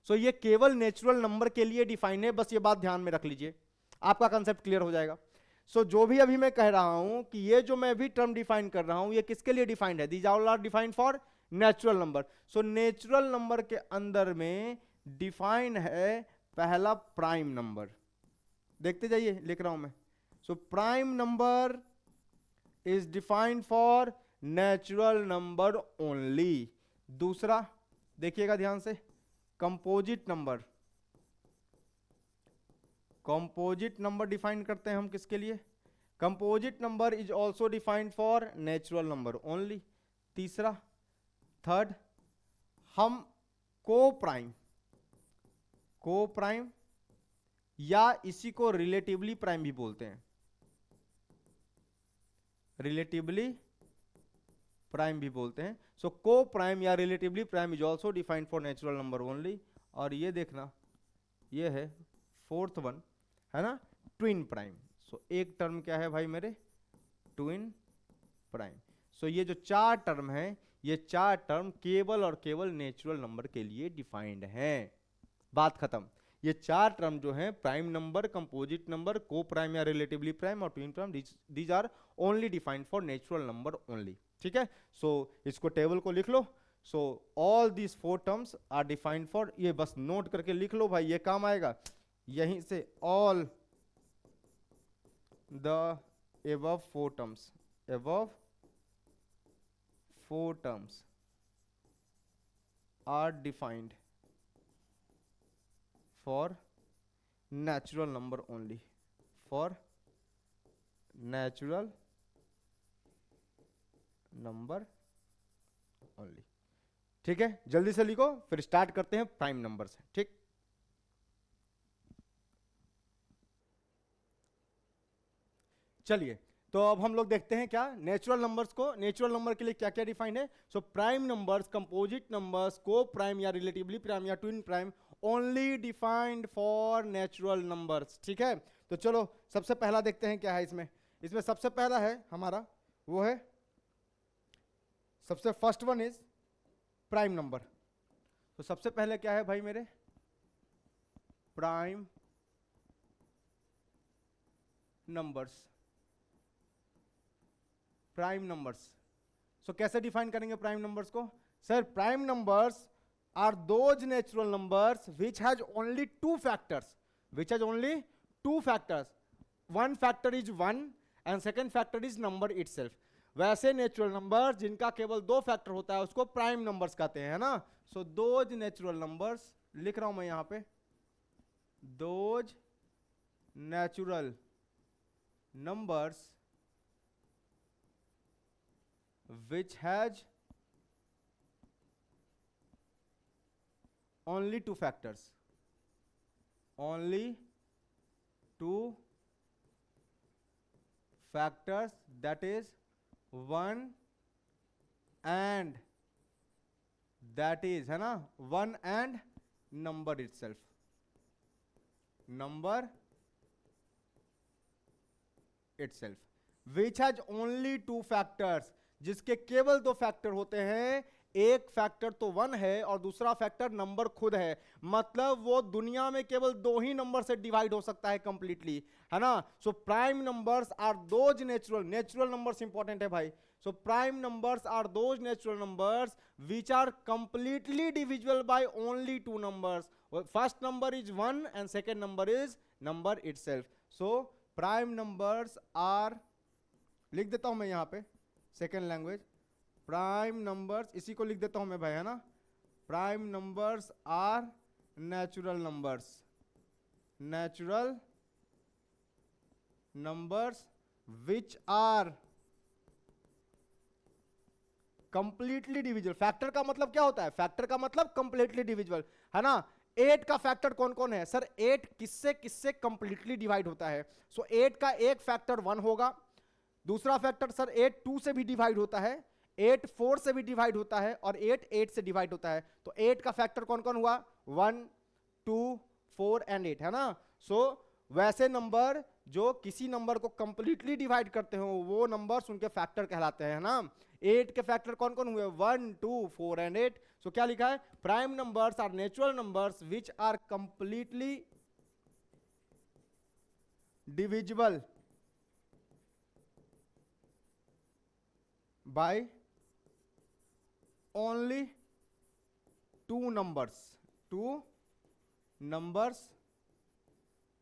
सो ये केवल नेचुरल नंबर के लिए डिफाइन है, बस ये बात ध्यान में रख लीजिए, आपका कंसेप्ट क्लियर हो जाएगा. सो जो भी अभी मैं कह रहा हूं कि ये जो मैं भी टर्म डिफाइन कर रहा हूं, ये किसके लिए डिफाइंड है? These all are defined for natural number. So natural number के अंदर में डिफाइन है पहला प्राइम नंबर. देखते जाइए, लिख रहा हूं मैं. So prime number is defined for natural number only. दूसरा देखिएगा ध्यान से, composite number. Composite number define करते हैं हम किसके लिए? Composite number is also defined for natural number only. तीसरा, थर्ड, हम को प्राइम या इसी को रिलेटिवली प्राइम भी बोलते हैं, रिलेटिवली प्राइम भी बोलते हैं. सो को प्राइम या relatively prime is also defined for natural number only. और ये देखना, ये है फोर्थ वन, है ना, ट्विन प्राइम. सो एक टर्म क्या है भाई मेरे? Twin prime. सो ये जो 4 टर्म है, ये 4 टर्म केवल और केवल नेचुरल नंबर के लिए डिफाइंड हैं. बात खत्म. ये 4 टर्म जो हैं, prime number, composite number, coprime या रिलेटिवली प्राइम और twin prime, these are only defined for natural number only. ठीक है. सो इसको टेबल को लिख लो. So all these 4 terms are defined for, ये बस नोट करके लिख लो भाई, ये काम आएगा. यहीं से all the above 4 terms, above 4 terms are defined for natural number only, for natural number only. ठीक है, जल्दी से लिखो, फिर स्टार्ट करते हैं प्राइम नंबर से. ठीक, चलिए. तो अब हम लोग देखते हैं क्या नेचुरल नंबर्स को, नेचुरल नंबर के लिए क्या क्या डिफाइंड है. सो प्राइम नंबर्स, कंपोजिट नंबर्स, को प्राइम या रिलेटिवली प्राइम या twin prime, only defined for natural numbers. ठीक है. तो चलो सबसे पहला देखते हैं क्या है इसमें. इसमें सबसे पहला है हमारा, वो है सबसे first one is prime number. तो सबसे पहले क्या है भाई मेरे? Prime numbers. Prime numbers. So कैसे डिफाइन करेंगे प्राइम नंबर्स को? Sir prime numbers are those natural numbers which has only 2 factors, which has only 2 factors. One factor is 1 and second factor is number itself. वैसे नेचुरल नंबर जिनका केवल 2 फैक्टर होता है उसको प्राइम नंबर्स कहते हैं, है ना. सो दोज नेचुरल नंबर्स, लिख रहा हूं मैं यहां पे, those natural numbers which has only 2 factors, only 2 factors, that is 1 and that is, है ना, 1 and number itself, number itself, which has only 2 factors, जिसके केवल 2 फैक्टर होते हैं. एक फैक्टर तो 1 है और दूसरा फैक्टर नंबर खुद है. मतलब वो दुनिया में केवल 2 ही नंबर से डिवाइड हो सकता है कंप्लीटली, है ना. So prime numbers are those natural numbers important है भाई. So prime numbers are those natural numbers which are completely divisible by only 2 numbers. First number is 1 and second number is number itself. So prime numbers are, लिख देता हूं मैं यहां पे सेकेंड लैंग्वेज, प्राइम नंबर्स, इसी को लिख देता हूं मैं भाई, है ना, prime numbers are natural numbers, natural numbers which are completely divisible. Factor का मतलब क्या होता है? फैक्टर का मतलब कंप्लीटली डिविजिबल, है ना। 8 का फैक्टर कौन कौन है सर? 8 किससे किससे कंप्लीटली डिवाइड होता है? सो 8 का एक फैक्टर 1 होगा, दूसरा फैक्टर सर 8 2 से भी डिवाइड होता है, 8 4 से भी डिवाइड होता है, और 8 8 से डिवाइड होता है। तो 8 का फैक्टर कौन कौन हुआ? 1 2 4 एंड 8, है ना। सो वैसे नंबर जो किसी नंबर को कंप्लीटली डिवाइड करते हो वो नंबर्स उनके फैक्टर कहलाते हैं, है ना। 8 के फैक्टर कौन कौन हुए? 1 2 4 एंड 8। सो क्या लिखा है? Prime numbers are natural numbers which are completely divisible by only two numbers,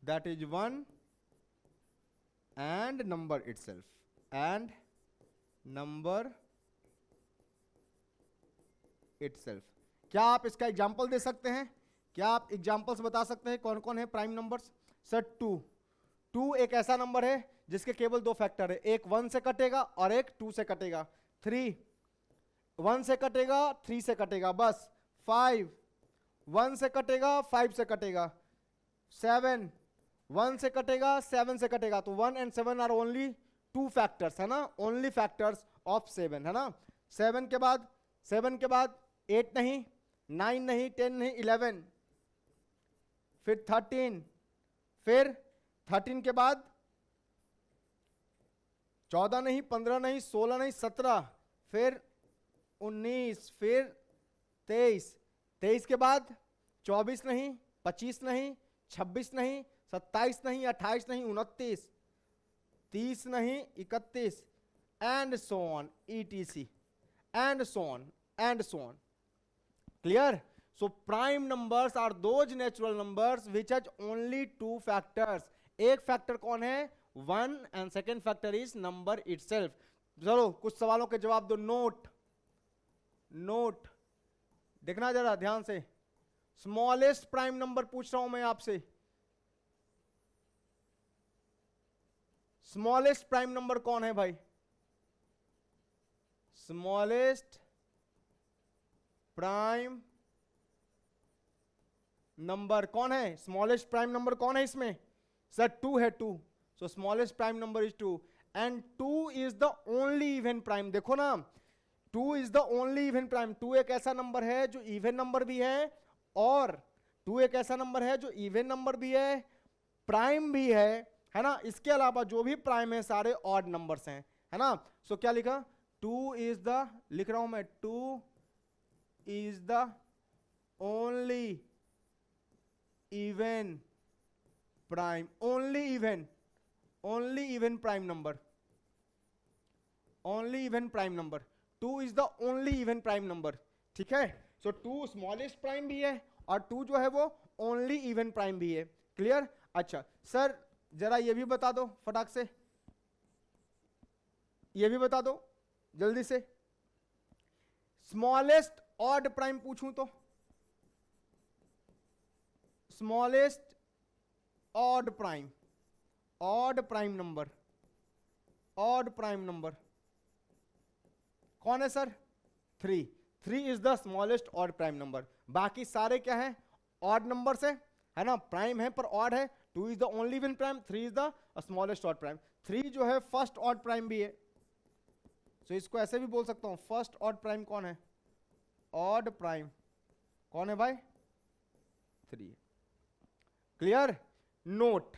that is 1 and number itself, and number itself। क्या आप इसका एग्जांपल दे सकते हैं? क्या आप एग्जांपल्स बता सकते हैं कौन कौन है प्राइम नंबर्स? सर 2 एक ऐसा नंबर है जिसके केवल दो फैक्टर है, एक 1 से कटेगा और एक 2 से कटेगा। 3 1 से कटेगा, 3 से कटेगा बस। 5 1 से कटेगा, 5 से कटेगा। 7 1 से कटेगा, 7 से कटेगा। तो 1 and 7 आर ओनली 2 फैक्टर्स, है ना, ओनली फैक्टर्स ऑफ 7, है ना। 7 के बाद 8 नहीं, 9 नहीं, 10 नहीं, 11, फिर 13, फिर 13 के बाद 14 नहीं, 15 नहीं, 16 नहीं, 17, फिर 19, फिर 23 के बाद 24 नहीं, 25 नहीं, 26 नहीं, 27 नहीं, 28 नहीं, 29, 30 नहीं, 31, and so on, etc, and so on, and so on. Clear? So prime numbers are those natural numbers which has only 2 factors. एक फैक्टर कौन है? 1, and second factor is number itself. चलो कुछ सवालों के जवाब दो। नोट देखना जरा ध्यान से। स्मॉलेस्ट प्राइम नंबर पूछ रहा हूं मैं आपसे। स्मॉलेस्ट प्राइम नंबर कौन है भाई? स्मॉलेस्ट प्राइम नंबर कौन है? स्मॉलेस्ट प्राइम नंबर कौन है इसमें? सर 2 है, 2। सो smallest prime number is 2, and 2 is the only even prime. देखो ना, 2 is the only even prime. 2 एक ऐसा नंबर है जो इवन नंबर भी है, और 2 एक ऐसा नंबर है जो इवन नंबर भी है, प्राइम भी है ना। इसके अलावा जो भी प्राइम है सारे ऑड नंबर्स हैं, है ना। सो क्या लिखा? 2 इज द, लिख रहा हूं मैं, 2 is the only even prime, only even prime number, only even prime number. 2 is the only even prime number, ठीक है। सो 2 स्मॉलेस्ट प्राइम भी है, और 2 जो है वो ओनली इवन प्राइम भी है। क्लियर? अच्छा सर जरा ये भी बता दो फटाक से, ये भी बता दो जल्दी से। स्मॉलेस्ट ऑड प्राइम पूछूं तो? Smallest odd prime, odd prime number, odd prime number कौन है sir? 3 is the smallest odd prime number. बाकी सारे क्या है? ऑड नंबर है ना, प्राइम है पर ऑड है। 2 is the only even prime, 3 is the smallest odd prime. 3 जो है फर्स्ट ऑड प्राइम भी है, सो इसको ऐसे भी बोल सकता हूं, फर्स्ट ऑड प्राइम कौन है? ऑड प्राइम कौन है भाई? 3। क्लियर? नोट,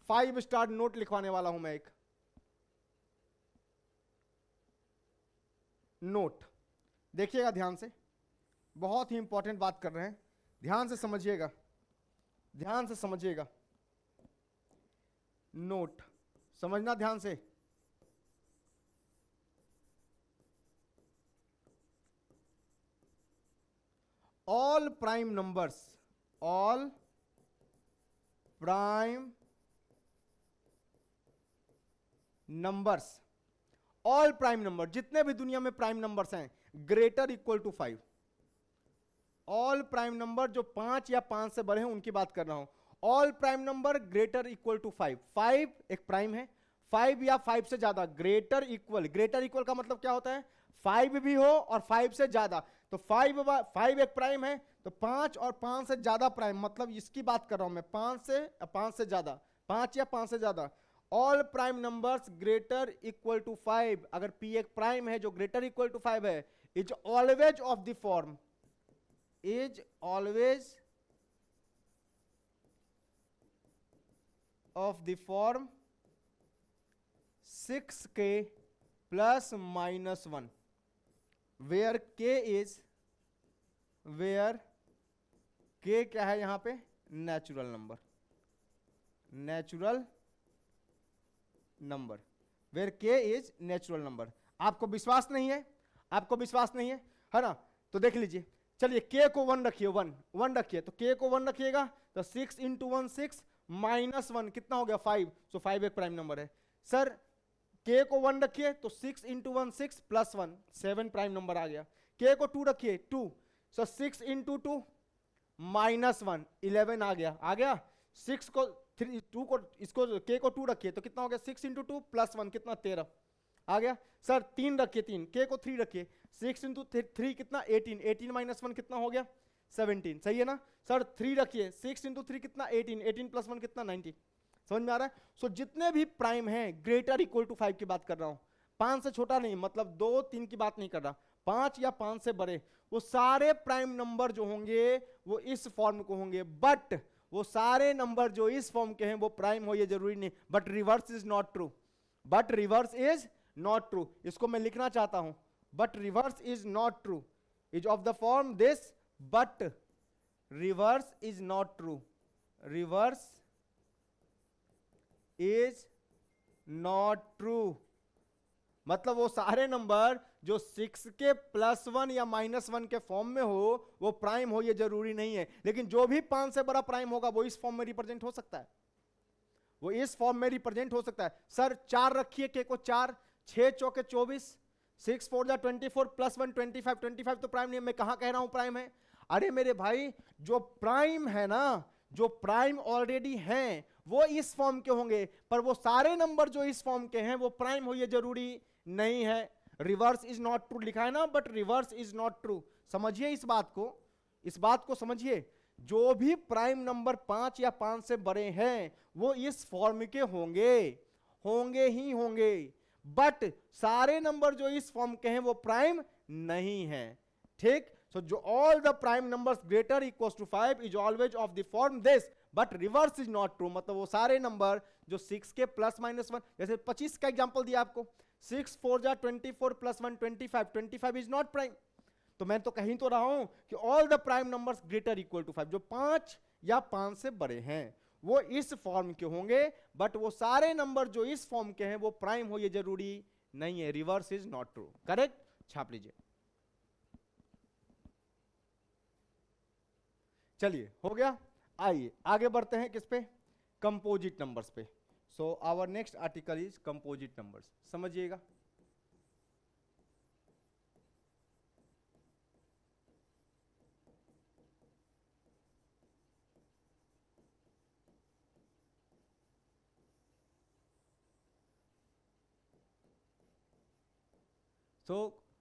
5 स्टार नोट लिखवाने वाला हूं मैं एक। नोट देखिएगा ध्यान से, बहुत ही इंपॉर्टेंट बात कर रहे हैं, ध्यान से समझिएगा, ध्यान से समझिएगा। नोट समझना ध्यान से। All prime numbers, all prime numbers, all prime number, जितने भी दुनिया में प्राइम नंबर्स हैं greater equal to 5, all prime number जो 5 या 5 से बड़े हैं उनकी बात कर रहा हूं, all prime number greater equal to 5, 5 एक प्राइम है, 5 या 5 से ज्यादा, ग्रेटर इक्वल का मतलब क्या होता है, 5 भी हो और 5 से ज्यादा, तो 5 एक प्राइम है, तो 5 और 5 से ज्यादा प्राइम, मतलब इसकी बात कर रहा हूं मैं, 5 से ज्यादा, 5 या 5 से ज्यादा, all prime numbers greater equal to 5, अगर p एक प्राइम है जो ग्रेटर इक्वल टू 5 है, is always of the form, is always of the form 6k plus minus 1, where k क्या है यहां पे, natural number, where k is natural number. आपको विश्वास नहीं है, है ना, तो देख लीजिए, चलिए k को 1 रखिए, 1 रखिए, तो k को 1 रखिएगा तो 6 इंटू 1 6 माइनस 1 कितना हो गया 5, सो 5 एक प्राइम नंबर है। सर k को 1 रखिए तो 6 इंटू 1 6 प्लस 1 7 प्राइम नंबर आ गया, k को 2 रखिए 2, सो 6 इंटू 2 माइनस 1 11 आ गया, 6 को 3 2 को इसको k को 2 रखिए तो कितना हो गया 6 इंटू 2 प्लस 1 कितना 13 आ गया। सर 3 रखिए, 3 k को 3 रखिए, 6 इंटू 3 कितना 18 माइनस 1 कितना हो गया 17, सही है ना। सर 3 रखिए, 6 इंटू 3 कितना 18 प्लस 1 कितना 19, समझ में आ रहा है। सो जितने भी प्राइम हैं ग्रेटर इक्वल टू 5 की बात कर रहा हूं, 5 से छोटा नहीं, मतलब 2 3 की बात नहीं कर रहा, 5 या 5 से बड़े, वो सारे प्राइम नंबर जो होंगे वो इस फॉर्म को होंगे, बट वो सारे नंबर जो इस फॉर्म के हैं वो प्राइम हो ये जरूरी नहीं, but reverse is not true, इसको मैं लिखना चाहता हूं, but reverse is not true, is of the form this, but reverse is not true, reverse is not true, मतलब वो सारे नंबर जो 6 के प्लस 1 या माइनस 1 के फॉर्म में हो वो प्राइम हो ये जरूरी नहीं है, लेकिन जो भी 5 से बड़ा प्राइम होगा वो इस फॉर्म में रिप्रेजेंट हो सकता है, सर 4 रखिए k को 4, 6 चौके 24, 6 4 जा 24 प्लस 1 25 तो प्राइम नहीं है, मैं कहां कह रहा हूं प्राइम है। अरे मेरे भाई जो प्राइम है ना, जो प्राइम ऑलरेडी हैं वो इस फॉर्म के होंगे, पर वो सारे नंबर जो इस फॉर्म के हैं वो प्राइम हो ये जरूरी नहीं है। रिवर्स इज नॉट ट्रू लिखा है ना, but reverse is not true, समझिए इस बात को समझिए, जो भी प्राइम नंबर 5 या 5 से बड़े हैं वो इस फॉर्म के होंगे, बट सारे नंबर जो इस फॉर्म के हैं वो प्राइम नहीं है, ठीक। सो जो all the prime numbers greater equals to 5 is always of the form this, but reverse is not true, मतलब वो सारे नंबर जो 6 के प्लस माइनस 1, जैसे 25 का एग्जांपल दिया आपको, 6 4 जा 24 प्लस 1 25 इज नॉट प्राइम, तो मैं तो कहीं तो रहा हूं कि all the prime numbers greater equal to 5, जो 5 या 5 से बड़े हैं वो इस फॉर्म के होंगे, बट वो सारे नंबर जो इस फॉर्म के हैं वो प्राइम हो ये जरूरी नहीं है, reverse is not true, correct, छाप लीजिए। चलिए हो गया, आइए आगे बढ़ते हैं किस पे, कंपोजिट नंबर्स पे। So our next article is composite numbers, समझिएगा।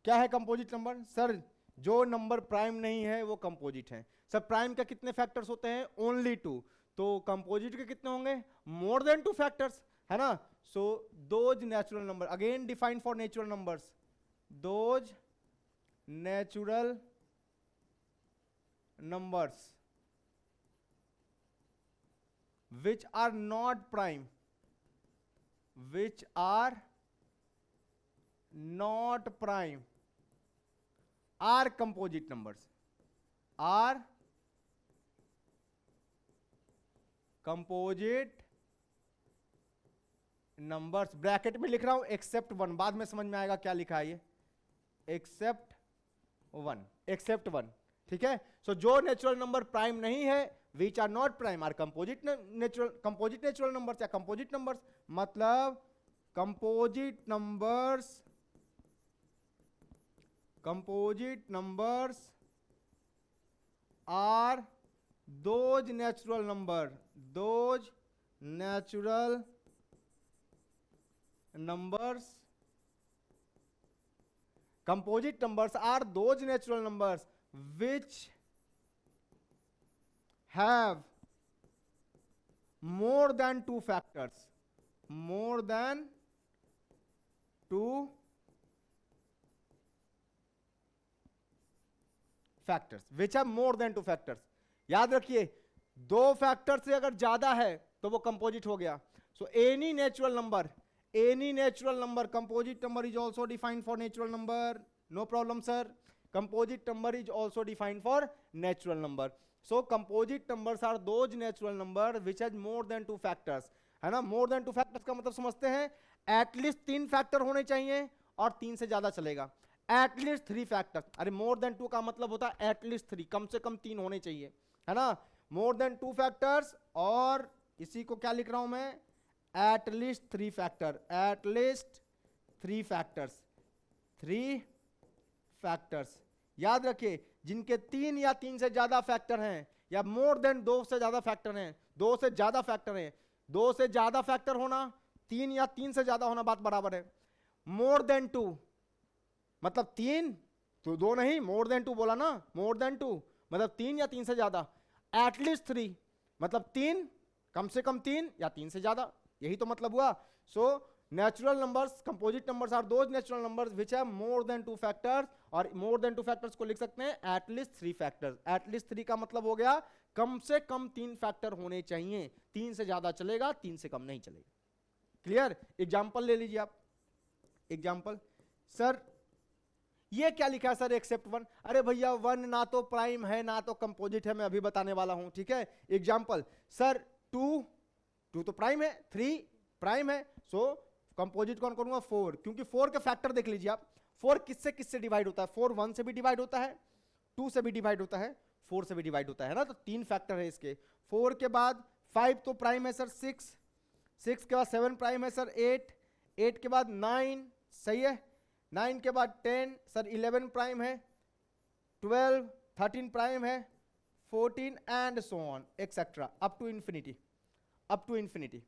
क्या है कंपोजिट नंबर, सर जो नंबर प्राइम नहीं है वो कंपोजिट है। सर प्राइम का कितने फैक्टर्स होते हैं, ओनली 2, तो कंपोजिट के कितने होंगे, मोर देन 2 फैक्टर्स, है ना। So those natural number, again define for natural numbers, those natural numbers which are not prime, which are not prime are composite numbers, are composite numbers, bracket में लिख रहा हूं एक्सेप्ट 1, बाद में समझ में आएगा क्या लिखा है ये, एक्सेप्ट 1, ठीक है। सो जो नेचुरल नंबर प्राइम नहीं है, which are not prime are composite natural numbers या composite numbers, मतलब composite numbers are those natural numbers composite numbers are those natural numbers which have more than two factors which have more than two factors. याद रखिए, दो फैक्टर से अगर ज्यादा है तो वो कंपोजिट हो गया. So any natural number composite number is also defined for natural number. No problem, sir. Composite number is also defined for natural number. So composite numbers are those natural number which has more than two factors. है ना, more than two factors का मतलब समझते हैं, एटलीस्ट 3 फैक्टर होने चाहिए और 3 से ज्यादा चलेगा. At least 3 factor. अरे मोर देन 2 का मतलब होता है एटलीस्ट 3, कम से कम 3 होने चाहिए, है ना. मोर देन 2 फैक्टर्स, और इसी को क्या लिख रहा हूं मैं, एटलीस्ट 3 फैक्टर. At least 3 factors. याद रखिए, जिनके 3 या 3 से ज्यादा फैक्टर हैं, या मोर देन 2 से ज्यादा फैक्टर हैं, 2 से ज्यादा फैक्टर हैं, 2 से ज्यादा फैक्टर होना, 3 या 3 से ज्यादा होना, बात बराबर है. मोर देन 2 मतलब 3 तो 2 नहीं, मोर देन 2 बोला ना, मोर देन 2 मतलब 3 या 3 से ज्यादा. एटलीस्ट 3 मतलब 3, कम से कम 3 या 3 से ज्यादा, यही तो मतलब हुआ. So natural numbers, composite numbers are those natural numbers which have more than 2 factors. और मोर देन 2 फैक्टर्स को लिख सकते हैं एटलीस्ट 3 फैक्टर्स. एटलीस्ट 3 का मतलब हो गया कम से कम 3 फैक्टर होने चाहिए. 3 से ज्यादा चलेगा, 3 से कम नहीं चलेगा. क्लियर. एग्जाम्पल ले लीजिए आप. एग्जाम्पल, सर ये क्या लिखा है सर, एक्सेप्ट 1. अरे भैया 1 ना तो प्राइम है ना तो कंपोजिट है, मैं अभी बताने वाला हूं. ठीक है. एग्जाम्पल, सर 2 तो प्राइम है, 3 प्राइम है, सो कंपोजिट कौन करूंगा, 4. क्योंकि 4 के फैक्टर देख लीजिए आप. 4 किससे डिवाइड होता है, 4 1 से भी डिवाइड होता है, 2 से भी डिवाइड होता है, 4 से भी डिवाइड होता है ना. तो 3 फैक्टर है इसके. 4 के बाद 5 तो प्राइम है सर, 6 के बाद 7 प्राइम है सर, 8 के बाद 9, सही है. 9 के बाद 10 सर, 11 प्राइम है, 12 13 प्राइम है, 14 and so on etcetera up to infinity.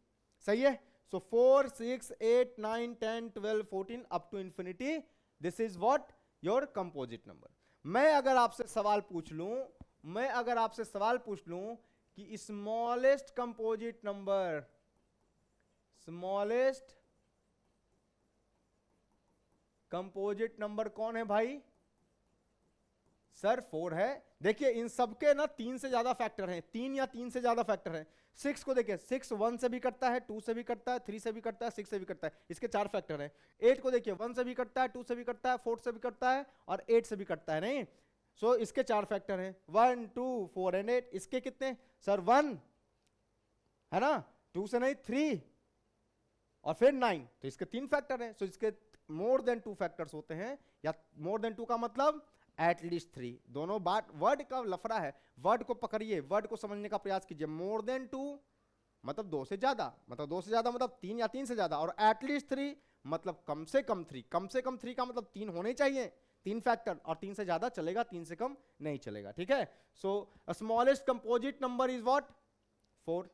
सही है. So 4 6 8 9 10 12 14 up to infinity. This is what your composite number. मैं अगर आपसे सवाल पूछ लूं कि स्मॉलेस्ट कंपोजिट नंबर कौन है भाई, सर 4 है. देखिए इन सबके ना 3 से ज्यादा फैक्टर हैं, 3 या 3 से ज्यादा फैक्टर हैं. 6 को देखिए, 6 1 से भी कटता है, 2 से भी कटता है, 3 से भी कटता है, 6 से भी कटता है, इसके 4 फैक्टर हैं. 8 को देखिए, 1 से भी कटता है, 2 से भी कटता है, 4 से भी कटता है और 8 से भी कटता है. नहीं, सो इसके 4 फैक्टर हैं, 1 2 4 एंड 8. इसके कितने सर, 1 है ना, 2 से नहीं 3 और फिर 9, तो इसके 3 फैक्टर हैं. सो इसके मोर देन 2 फैक्टर्स होते हैं, या मोर देन 2 का मतलब एटलीस्ट 3. दोनों बात, वर्ड का लफड़ा है, वर्ड को पकड़िए, वर्ड को समझने का प्रयास कीजिए. मोर देन 2 मतलब 2 से ज्यादा, मतलब 3 या 3 से ज्यादा, और एटलीस्ट 3 मतलब कम से कम 3. कम से कम 3 का मतलब 3 होने चाहिए, 3 फैक्टर, और 3 से ज्यादा चलेगा, 3 से कम नहीं चलेगा. ठीक है. So smallest composite number is what, 4.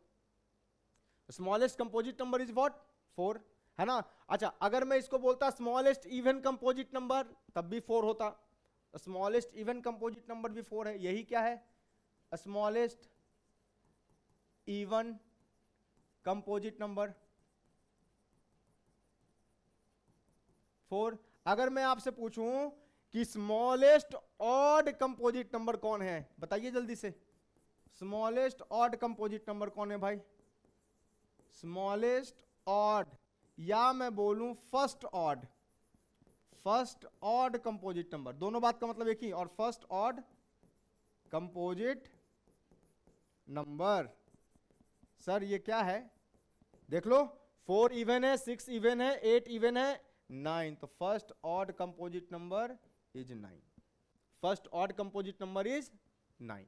Smallest composite number is what, 4, है ना. अच्छा, अगर मैं इसको बोलता स्मॉलेस्ट इवन कंपोजिट नंबर, तब भी 4 होता. स्मॉलेस्ट इवन कंपोजिट नंबर भी 4 है. यही क्या है, स्मॉलेस्ट इवन कंपोजिट नंबर 4. अगर मैं आपसे पूछूं कि स्मॉलेस्ट ऑड कंपोजिट नंबर कौन है, बताइए जल्दी से. स्मॉलेस्ट ऑड कंपोजिट नंबर कौन है भाई, स्मॉलेस्ट ऑड, या मैं बोलूं फर्स्ट ऑड कंपोजिट नंबर, दोनों बात का मतलब एक ही. और first odd composite number, sir ये क्या है, देख लो, 4 इवन है, 6 इवन है, 8 इवन है, 9. तो first odd composite number is 9. First odd composite number is 9.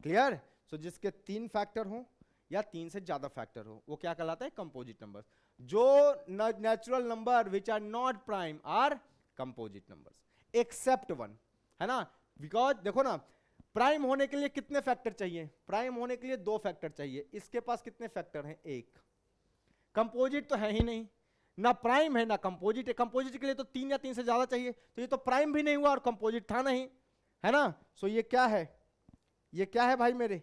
Clear. So जिसके 3 फैक्टर हो, या 3 से ज्यादा फैक्टर हो, वो क्या कहलाता है? Composite number. जो natural number which are not prime are composite numbers, except one, है ना। बिकॉज देखो ना, प्राइम होने के लिए कितने फैक्टर चाहिए? प्राइम होने के लिए 2 फैक्टर चाहिए, इसके पास कितने फैक्टर हैं? 1। कंपोजिट तो है ही नहीं, ना प्राइम है ना कंपोजिट है। कंपोजिट के लिए तो 3 या 3 से ज्यादा चाहिए, तो ये तो प्राइम भी नहीं हुआ और कंपोजिट था नहीं, है ना। सो ये क्या है? ये क्या है भाई मेरे?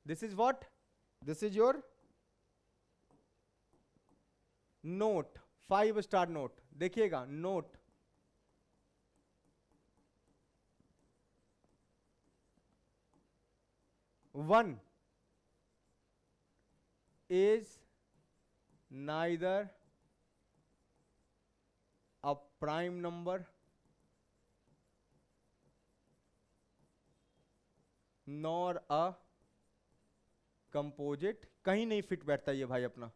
This is what? This is your note, 5 star note. देखिएगा, note 1 is neither a prime number nor a composite। कहीं नहीं फिट बैठता ये भाई अपना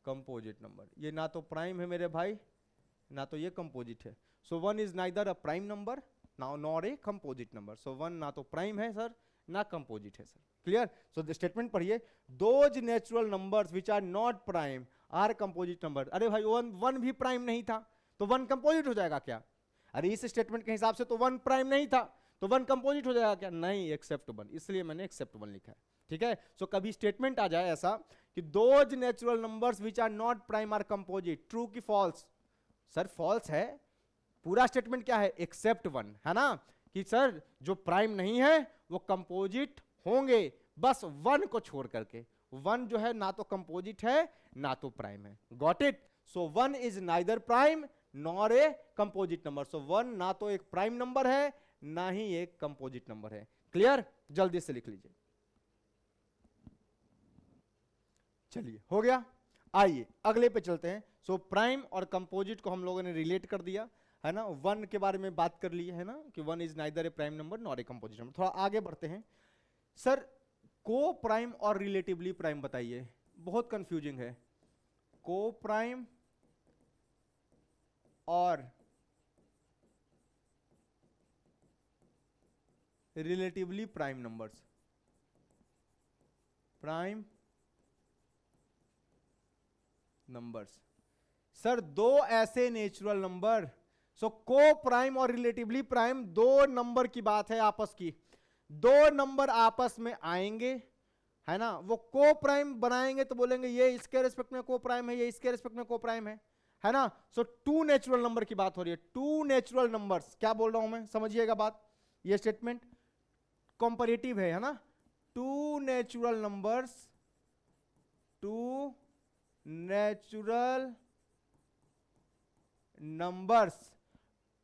कंपोजिट नंबर। ये ना तो प्राइम है मेरे भाई, ना तो ये कंपोजिट है। So 1 is neither a prime number now nor a composite number. So 1 ना तो प्राइम है सर, ना कंपोजिट है sir. Clear? So the statement पढ़िए, those natural numbers which are not prime are composite number. अरे भाई 1 भी प्राइम नहीं था तो 1 कंपोजिट हो जाएगा क्या? अरे इस स्टेटमेंट के हिसाब से तो 1 प्राइम नहीं था तो 1 कंपोजिट हो जाएगा क्या? नहीं, एक्सेप्ट 1, इसलिए मैंने एक्सेप्ट 1 लिखा है। ठीक है। सो कभी स्टेटमेंट आ जाए ऐसा कि those natural numbers which are not prime are composite, true की फॉल्स? सर फॉल्स है। पूरा स्टेटमेंट क्या है? एक्सेप्ट 1, है ना, कि सर जो प्राइम नहीं है वो कंपोजिट होंगे, बस 1 को छोड़ करके। 1 जो है ना तो कंपोजिट है ना तो प्राइम है। Got it? So 1 is neither prime nor a composite number. So 1 ना तो एक प्राइम नंबर है ना ही एक कंपोजिट नंबर है। क्लियर? जल्दी से लिख लीजिए। चलिए, हो गया। आइए अगले पे चलते हैं। सो प्राइम और कंपोजिट को हम लोगों ने रिलेट कर दिया, है ना। 1 के बारे में बात कर ली है ना, कि 1 is neither A prime number not a composite number. थोड़ा आगे बढ़ते हैं। सर को प्राइम और रिलेटिवली प्राइम बताइए, बहुत कंफ्यूजिंग है। को प्राइम और relatively prime numbers, prime numbers. Sir दो ऐसे नेचुरल नंबर, सो को प्राइम और रिलेटिवली प्राइम, दो नंबर की बात है आपस की। दो नंबर आपस में आएंगे, है ना, वो को प्राइम बनाएंगे तो बोलेंगे ये इसके रिस्पेक्ट में को प्राइम है, ये इसके रिस्पेक्ट में को प्राइम है ना। सो 2 नेचुरल नंबर की बात हो रही है। 2 नेचुरल नंबर्स, क्या बोल रहा हूं मैं, समझिएगा बात। ये स्टेटमेंट कंपैरेटिव है ना। 2 natural numbers, 2 natural numbers,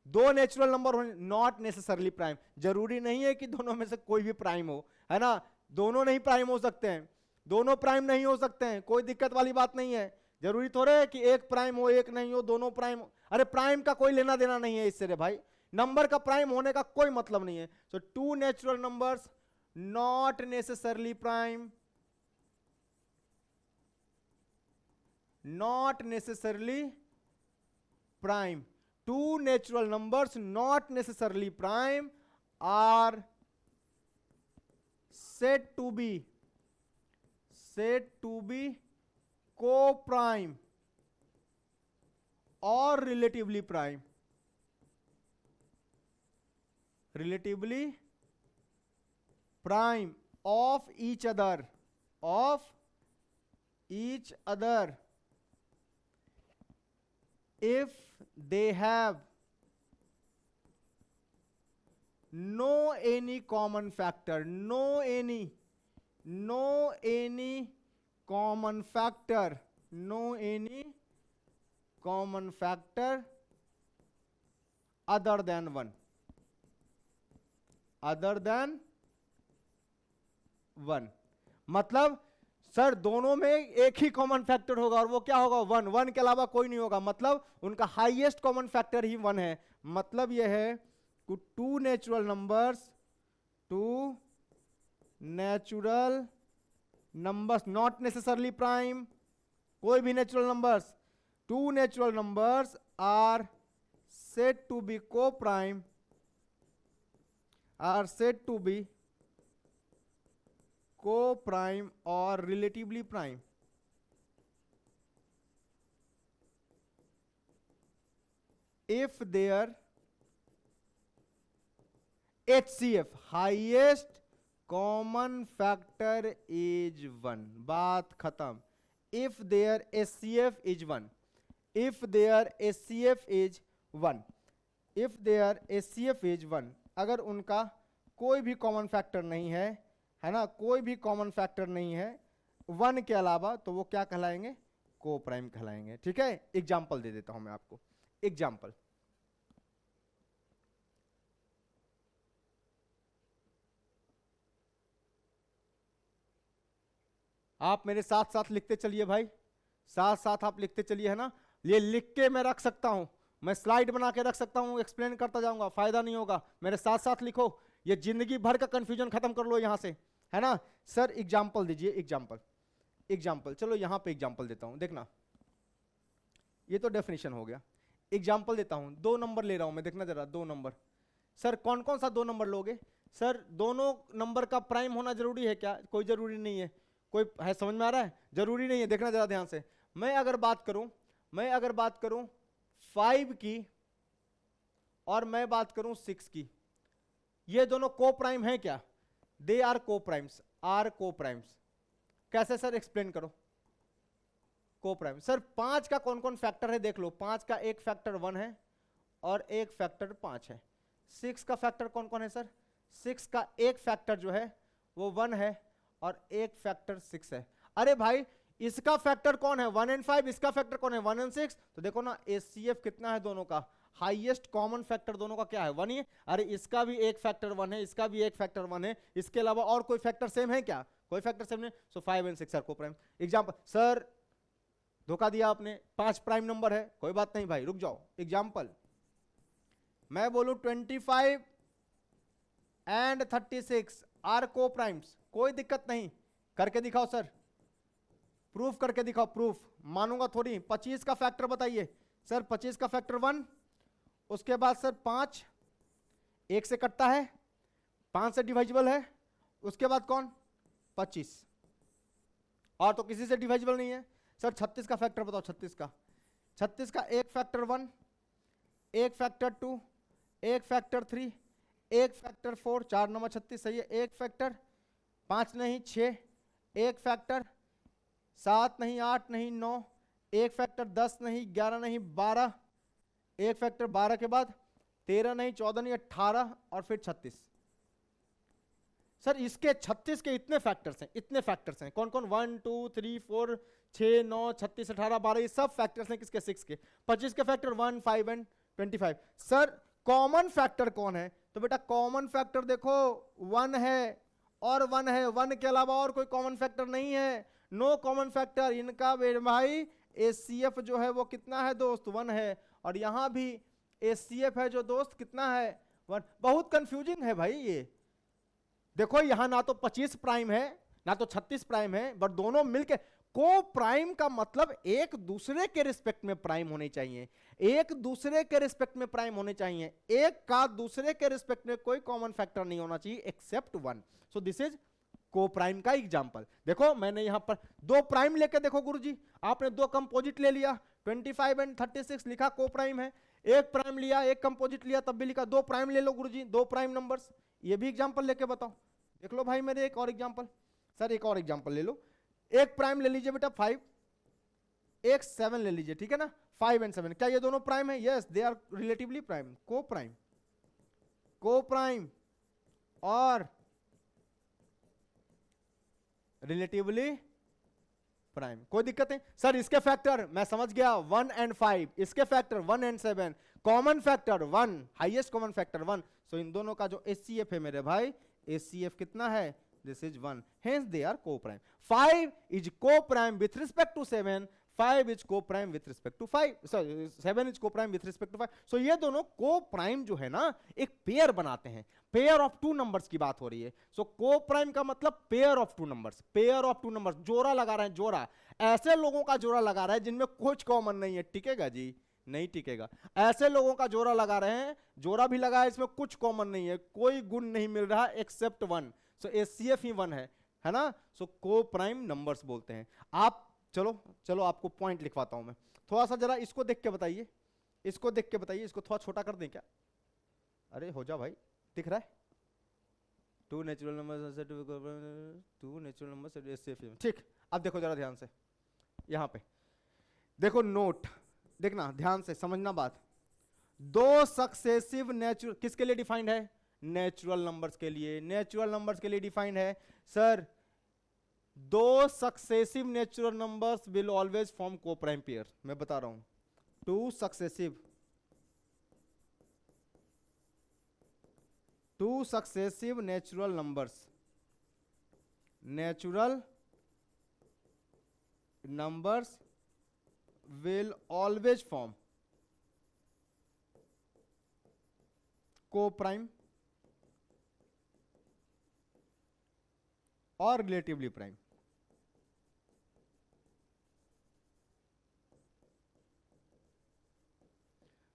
2 natural number होने, नॉट नेसेसरली प्राइम। जरूरी नहीं है कि दोनों में से कोई भी प्राइम हो, है ना। दोनों नहीं प्राइम हो सकते हैं, दोनों प्राइम नहीं हो सकते हैं, कोई दिक्कत वाली बात नहीं है। जरूरी थोड़े है कि एक प्राइम हो एक नहीं हो, दोनों प्राइम हो। अरे प्राइम का कोई लेना देना नहीं है इससे रे भाई, नंबर का प्राइम होने का कोई मतलब नहीं है। सो 2 natural numbers not necessarily prime, not necessarily prime. 2 natural numbers not necessarily prime are said to be co-prime or relatively prime. Relatively prime of each other, if they have no any common factor, no any common factor other than 1, मतलब सर दोनों में एक ही कॉमन फैक्टर होगा और वो क्या होगा? 1। 1 के अलावा कोई नहीं होगा, मतलब उनका हाईएस्ट कॉमन फैक्टर ही 1 है। मतलब ये है कि 2 natural numbers not necessarily prime, कोई भी natural numbers, 2 natural numbers are said to be coprime, coprime और relatively prime, if their HCF highest common factor is 1, बात खत्म। if their HCF is 1, if their HCF is 1, if their HCF is 1, अगर उनका कोई भी कॉमन फैक्टर नहीं है ना, कोई भी कॉमन फैक्टर नहीं है 1 के अलावा, तो वो क्या कहलाएंगे? को प्राइम कहलाएंगे। ठीक है, एग्जाम्पल दे देता हूं मैं आपको। एग्जाम्पल, आप मेरे साथ साथ लिखते चलिए भाई, साथ साथ आप लिखते चलिए, है ना। ये लिख के मैं रख सकता हूं, मैं स्लाइड बना के रख सकता हूं, एक्सप्लेन करता जाऊंगा, फायदा नहीं होगा। मेरे साथ साथ लिखो, ये जिंदगी भर का कंफ्यूजन खत्म कर लो यहां से, है ना। सर एग्जाम्पल दीजिए, एग्जाम्पल, एग्जाम्पल। चलो यहां पे एग्जाम्पल देता हूं, देखना। ये तो डेफिनेशन हो गया। एग्जाम्पल देता हूं, 2 नंबर ले रहा हूं मैं, देखना जरा। 2 नंबर, सर कौन कौन सा 2 नंबर लोगे? सर दोनों नंबर का प्राइम होना जरूरी है क्या? कोई जरूरी नहीं है। कोई है, समझ में आ रहा है? जरूरी नहीं है, देखना जरा ध्यान से। मैं अगर बात करूं 5 की और मैं बात करूं 6 की, ये दोनों को प्राइम है क्या? दे आर को प्राइम्स, आर को प्राइम्स। कैसे सर, एक्सप्लेन करो। को प्राइम, सर 5 का कौन कौन फैक्टर है देख लो। 5 का एक फैक्टर 1 है और एक फैक्टर 5 है। 6 का फैक्टर कौन कौन है सर? 6 का एक फैक्टर जो है वो 1 है और एक फैक्टर 6 है। अरे भाई इसका फैक्टर कौन है? 1 और 5। इसका फैक्टर कौन है? 1 और 6। तो देखो ना, HCF कितना है दोनों का? हाईएस्ट कॉमन फैक्टर दोनों का क्या है? 1 ही है। अरे इसका भी एक फैक्टर 1 है, इसका भी एक फैक्टर 1 है, इसके अलावा और कोई फैक्टर सेम है क्या? कोई फैक्टर सेम नहीं। सो 5 और 6 आर को प्राइम। एग्जाम्पल, सर धोखा दिया आपने, 5 प्राइम नंबर है। कोई बात नहीं भाई, रुक जाओ। एग्जाम्पल, मैं बोलूं 25 एंड 36 आर को प्राइम्स, कोई दिक्कत नहीं। करके दिखाओ सर, प्रूफ करके दिखाओ, प्रूफ मानूंगा थोड़ी। 25 का फैक्टर बताइए सर। 25 का फैक्टर 1, उसके बाद सर 5 1 से कटता है, 5 से डिवाइजिबल है, उसके बाद कौन? 25, और तो किसी से डिवाइजिबल नहीं है। सर 36 का फैक्टर बताओ। 36 का एक फैक्टर 1, एक फैक्टर 2, एक फैक्टर 3, एक फैक्टर 4, 4 9 36, सही है। एक फैक्टर 5 नहीं 6, एक फैक्टर 7 नहीं 8 नहीं 9, एक फैक्टर 10 नहीं 11 नहीं 12, एक फैक्टर 12 के बाद 13 नहीं 14 नहीं 18 और फिर 36। सर इसके 36 के इतने फैक्टर्स हैं, कौन कौन? 1 2 3 4 6 9 36 18 12, ये सब फैक्टर्स हैं किसके? 6 के। 25 के factor 1 5 and 25। Sir common factor कौन है? तो बेटा कॉमन फैक्टर देखो 1 है और 1 है, 1 के अलावा और कोई कॉमन फैक्टर नहीं है। No common factor. इनका भाई HCF जो है वो कितना है दोस्त? 1 है। और यहां भी HCF है जो दोस्त कितना है? 1। बहुत कंफ्यूजिंग है भाई ये। देखो यहां ना तो 25 प्राइम है ना तो 36 प्राइम है, बट दोनों मिलके को प्राइम का मतलब एक दूसरे के रिस्पेक्ट में प्राइम होने चाहिए, एक दूसरे के रिस्पेक्ट में प्राइम होने चाहिए। एक का दूसरे के रिस्पेक्ट में कोई कॉमन फैक्टर नहीं होना चाहिए एक्सेप्ट 1। सो दिस इज को प्राइम का एग्जांपल। देखो मैंने यहां पर 2 प्राइम लेके देखो गुरुजी, आपने 2 कंपोजिट ले लिया, 25 एंड 36 लिखा को प्राइम है। एक प्राइम लिया, एक कंपोजिट लिया, तब भी लिखा। 2 प्राइम ले लो गुरुजी, 2 प्राइम नंबर्स। ये भी एग्जांपल लेके बताओ। देख लो भाई मेरे एक और एग्जांपल। सर एक और एग्जांपल ले लो। एक प्राइम ले लीजिए बेटा 5, एक 7 ले लीजिए, ठीक है ना। 5 एंड 7 क्या ये दोनों प्राइम है? Yes, they are relatively prime. Coprime और रिलेटिवली प्राइम, कोई दिक्कत नहीं। सर इसके फैक्टर मैं समझ गया 1 एंड 5, इसके factor 1 and 7, common factor 1, highest common factor 1। सो इन दोनों का जो HCF है मेरे भाई, HCF कितना है? This is 1. Hence they are co-prime. 5 is co-prime with respect to 7. 5 is co-prime with respect to 5. Sorry, 7 is co-prime with respect to 5. So ये दोनों co-prime जो है ना एक पेयर बनाते हैं। पेयर ऑफ 2 नंबर्स की बात हो रही है। सो co-prime का मतलब pair of 2 numbers, pair of 2 numbers. जोड़ा लगा रहे हैं, जोड़ा। ऐसे लोगों का जोड़ा लगा रहा है जिनमें कुछ कॉमन नहीं है, टिकेगा जी? नहीं टिकेगा। ऐसे लोगों का जोड़ा लगा रहे हैं, जोड़ा भी लगा है, इसमें कुछ कॉमन नहीं है, कोई गुण नहीं मिल रहा एक्सेप्ट 1। सो HCF ही 1 है है ना। सो को प्राइम नंबर्स बोलते हैं। आप चलो चलो आपको पॉइंट लिखवाता हूं मैं। थोड़ा सा जरा इसको देख के बताइए, इसको देख के बताइए, इसको थोड़ा छोटा कर दें क्या? अरे हो जा भाई, दिख रहा है? टू नेचुरल नंबर, ठीक। अब देखो जरा ध्यान से, यहां पे देखो नोट, देखना ध्यान से, समझना बात। दो सक्सेसिव नेचुरल किसके लिए डिफाइंड है? नेचुरल नंबर्स के लिए। नेचुरल नंबर्स के लिए डिफाइंड है सर, दो successive natural numbers will always form coprime pair. मैं बता रहा हूं, two successive natural numbers will always form co-prime और relatively prime.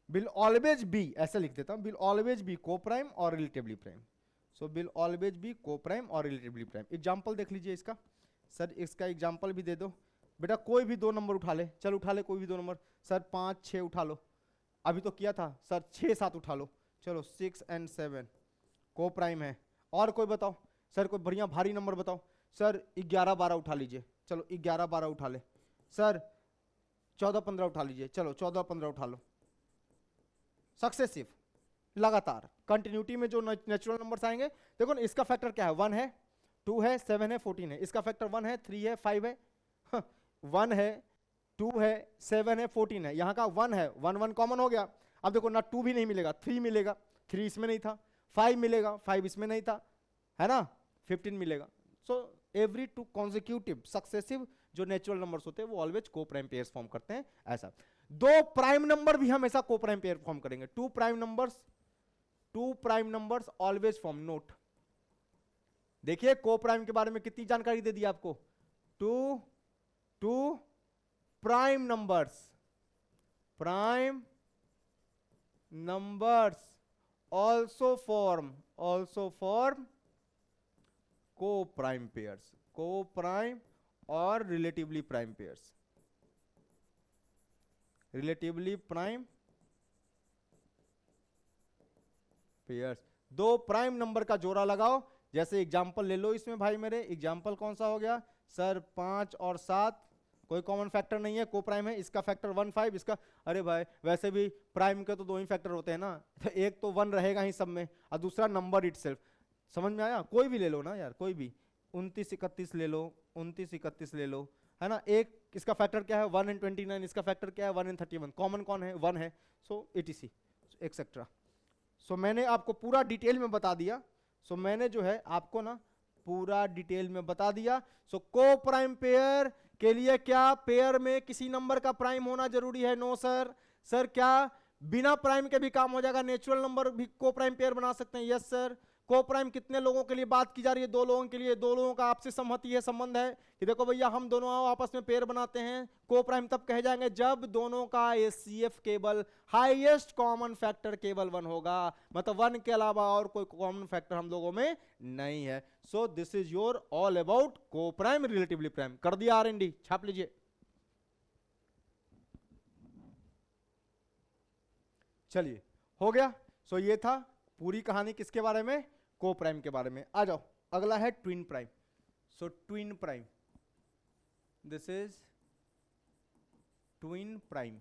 will always be, ऐसा लिख देता हूं, will always be co-prime और relatively prime. So will always be co-prime और रिलेटिवली प्राइम। एग्जांपल देख लीजिए इसका। सर इसका एग्जांपल भी दे दो बेटा, कोई भी दो नंबर उठा ले, चल उठा ले कोई भी दो नंबर। सर 5 6 उठा लो, अभी तो किया था। सर 6 7 उठा लो, चलो 6 और 7 को प्राइम है। और कोई बताओ सर, कोई बढ़िया भारी नंबर बताओ। सर 11 12 उठा लीजिए, चलो 11 12 उठा ले। सर 14 15 उठा लीजिए, चलो 14 15 उठा लो। सक्सेसिव, लगातार कंटिन्यूटी में जो नेचुरल नंबर्स आएंगे, देखो ना इसका फैक्टर क्या है, 1 है, 2 है, 7 है, 14 है। इसका फैक्टर 1 है, 3 है, 5 है, 1 है, 2 है, 7 है, 14 है। यहां का 1 है, 1 1 कॉमन हो गया। अब देखो ना 2 भी नहीं मिलेगा, 3 मिलेगा, 3 इसमें नहीं था, 5 मिलेगा, 5 इसमें नहीं था, है ना, 15 मिलेगा। So every two consecutive successive जो नेचुरल नंबर्स होते हैं वो ऑलवेज को प्राइम पेयर्स फॉर्म करते हैं। ऐसा दो प्राइम नंबर भी हमेशा को प्राइम पेयर फॉर्म करेंगे। Two prime numbers always form. Note देखिए को प्राइम के बारे में कितनी जानकारी दे दी आपको। Two prime numbers also form coprime pairs, coprime और relatively prime pairs. Relatively prime pairs, दो प्राइम नंबर का जोड़ा लगाओ। जैसे एग्जांपल ले लो इसमें भाई मेरे, एग्जांपल कौन सा हो गया सर, 5 और 7 कोई कॉमन फैक्टर नहीं है, को प्राइम है। इसका फैक्टर 1 5, इसका, अरे भाई वैसे भी प्राइम के तो दो ही फैक्टर होते हैं ना, तो एक तो 1 रहेगा ही सब में और दूसरा नंबर इटसेल्फ। समझ में आया? कोई भी ले लो ना यार, कोई भी 29 31 ले लो, 29 31 ले लो, है ना। एक इसका फैक्टर क्या है 1 and 29, इसका फैक्टर क्या है 1 and 31, कॉमन कौन है 1 है। सो etc एक्सेट्रा। सो मैंने आपको पूरा डिटेल में बता दिया। सो मैंने जो है आपको ना पूरा डिटेल में बता दिया। सो को प्राइम पेयर के लिए क्या पेयर में किसी नंबर का प्राइम होना जरूरी है? No sir. सर क्या बिना प्राइम के भी काम हो जाएगा? नेचुरल नंबर भी को प्राइम पेयर बना सकते हैं? Yes sir. को प्राइम कितने लोगों के लिए बात की जा रही है? 2 लोगों के लिए। 2 लोगों का आपसे सहमति है, संबंध है कि देखो भैया हम दोनों आपस में पेयर बनाते हैं। को प्राइम तब कहे जाएंगे जब दोनों का एचसीएफ केवल हाईएस्ट कॉमन फैक्टर केवल 1 होगा, मतलब 1 के अलावा और कोई कॉमन फैक्टर हम लोगों में नहीं है। सो this is your all about को प्राइम रिलेटिवली प्राइम। कर दिया आरएनडी, छाप लीजिए। चलिए हो गया। सो ये था पूरी कहानी किसके बारे में? को प्राइम के बारे में। आ जाओ अगला है twin prime. So twin prime, this is twin prime.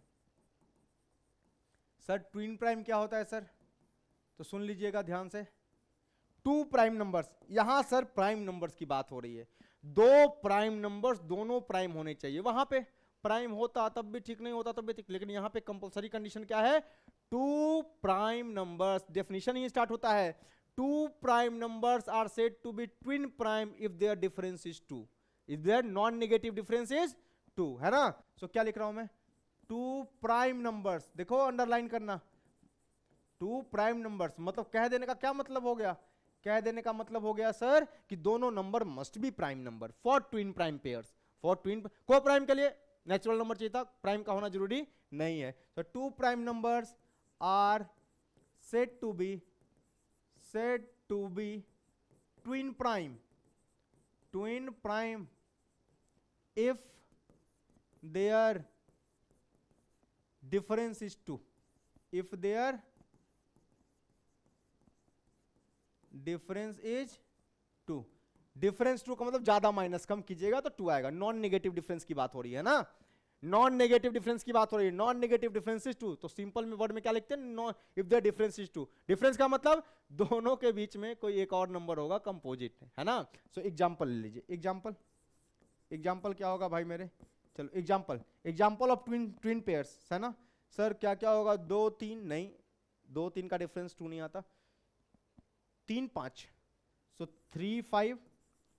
Sir twin prime क्या होता है सर? तो सुन लीजिएगा ध्यान से। 2 प्राइम नंबर्स, यहां सर प्राइम नंबर्स की बात हो रही है। 2 प्राइम नंबर्स दोनों प्राइम होने चाहिए। वहां पे प्राइम होता तब भी ठीक, नहीं होता तब भी ठीक, लेकिन यहां पे कंपलसरी कंडीशन क्या है? 2 प्राइम नंबर्स, डेफिनेशन ही स्टार्ट होता है 2 prime numbers are said to be twin prime if their difference is 2, if their non negative difference is 2, है ना। सो क्या लिख रहा हूं मैं? 2 प्राइम नंबर्स, देखो अंडरलाइन करना। 2 प्राइम नंबर्स मतलब कह देने का क्या मतलब हो गया? कह देने का मतलब हो गया सर कि दोनों number must be prime number for twin prime pairs. For twin को प्राइम के लिए नेचुरल नंबर चाहिए था, प्राइम का होना जरूरी नहीं है। तो 2 prime numbers are said to be twin prime twin prime if their difference is 2, if their difference is 2, difference 2 का मतलब ज्यादा माइनस कम कीजिएगा तो 2 आएगा। नॉन नेगेटिव डिफरेंस की बात हो रही है ना, नॉन नेगेटिव डिफरेंस की बात हो रही है। नॉन नेगेटिव डिफरेंस इज 2, तो सिंपल में वर्ड में क्या लिखते हैं, if the difference is 2। Difference का मतलब दोनों के बीच में कोई एक और नंबर होगा कंपोजिट, है ना। सो एग्जांपल ले लीजिए, एग्जांपल क्या होगा भाई मेरे, चलो एग्जांपल ऑफ ट्विन पेयर्स, है ना। सर क्या क्या होगा, 2 3, नहीं 2 3 का डिफरेंस 2 नहीं आता, 3 5, सो 3 5।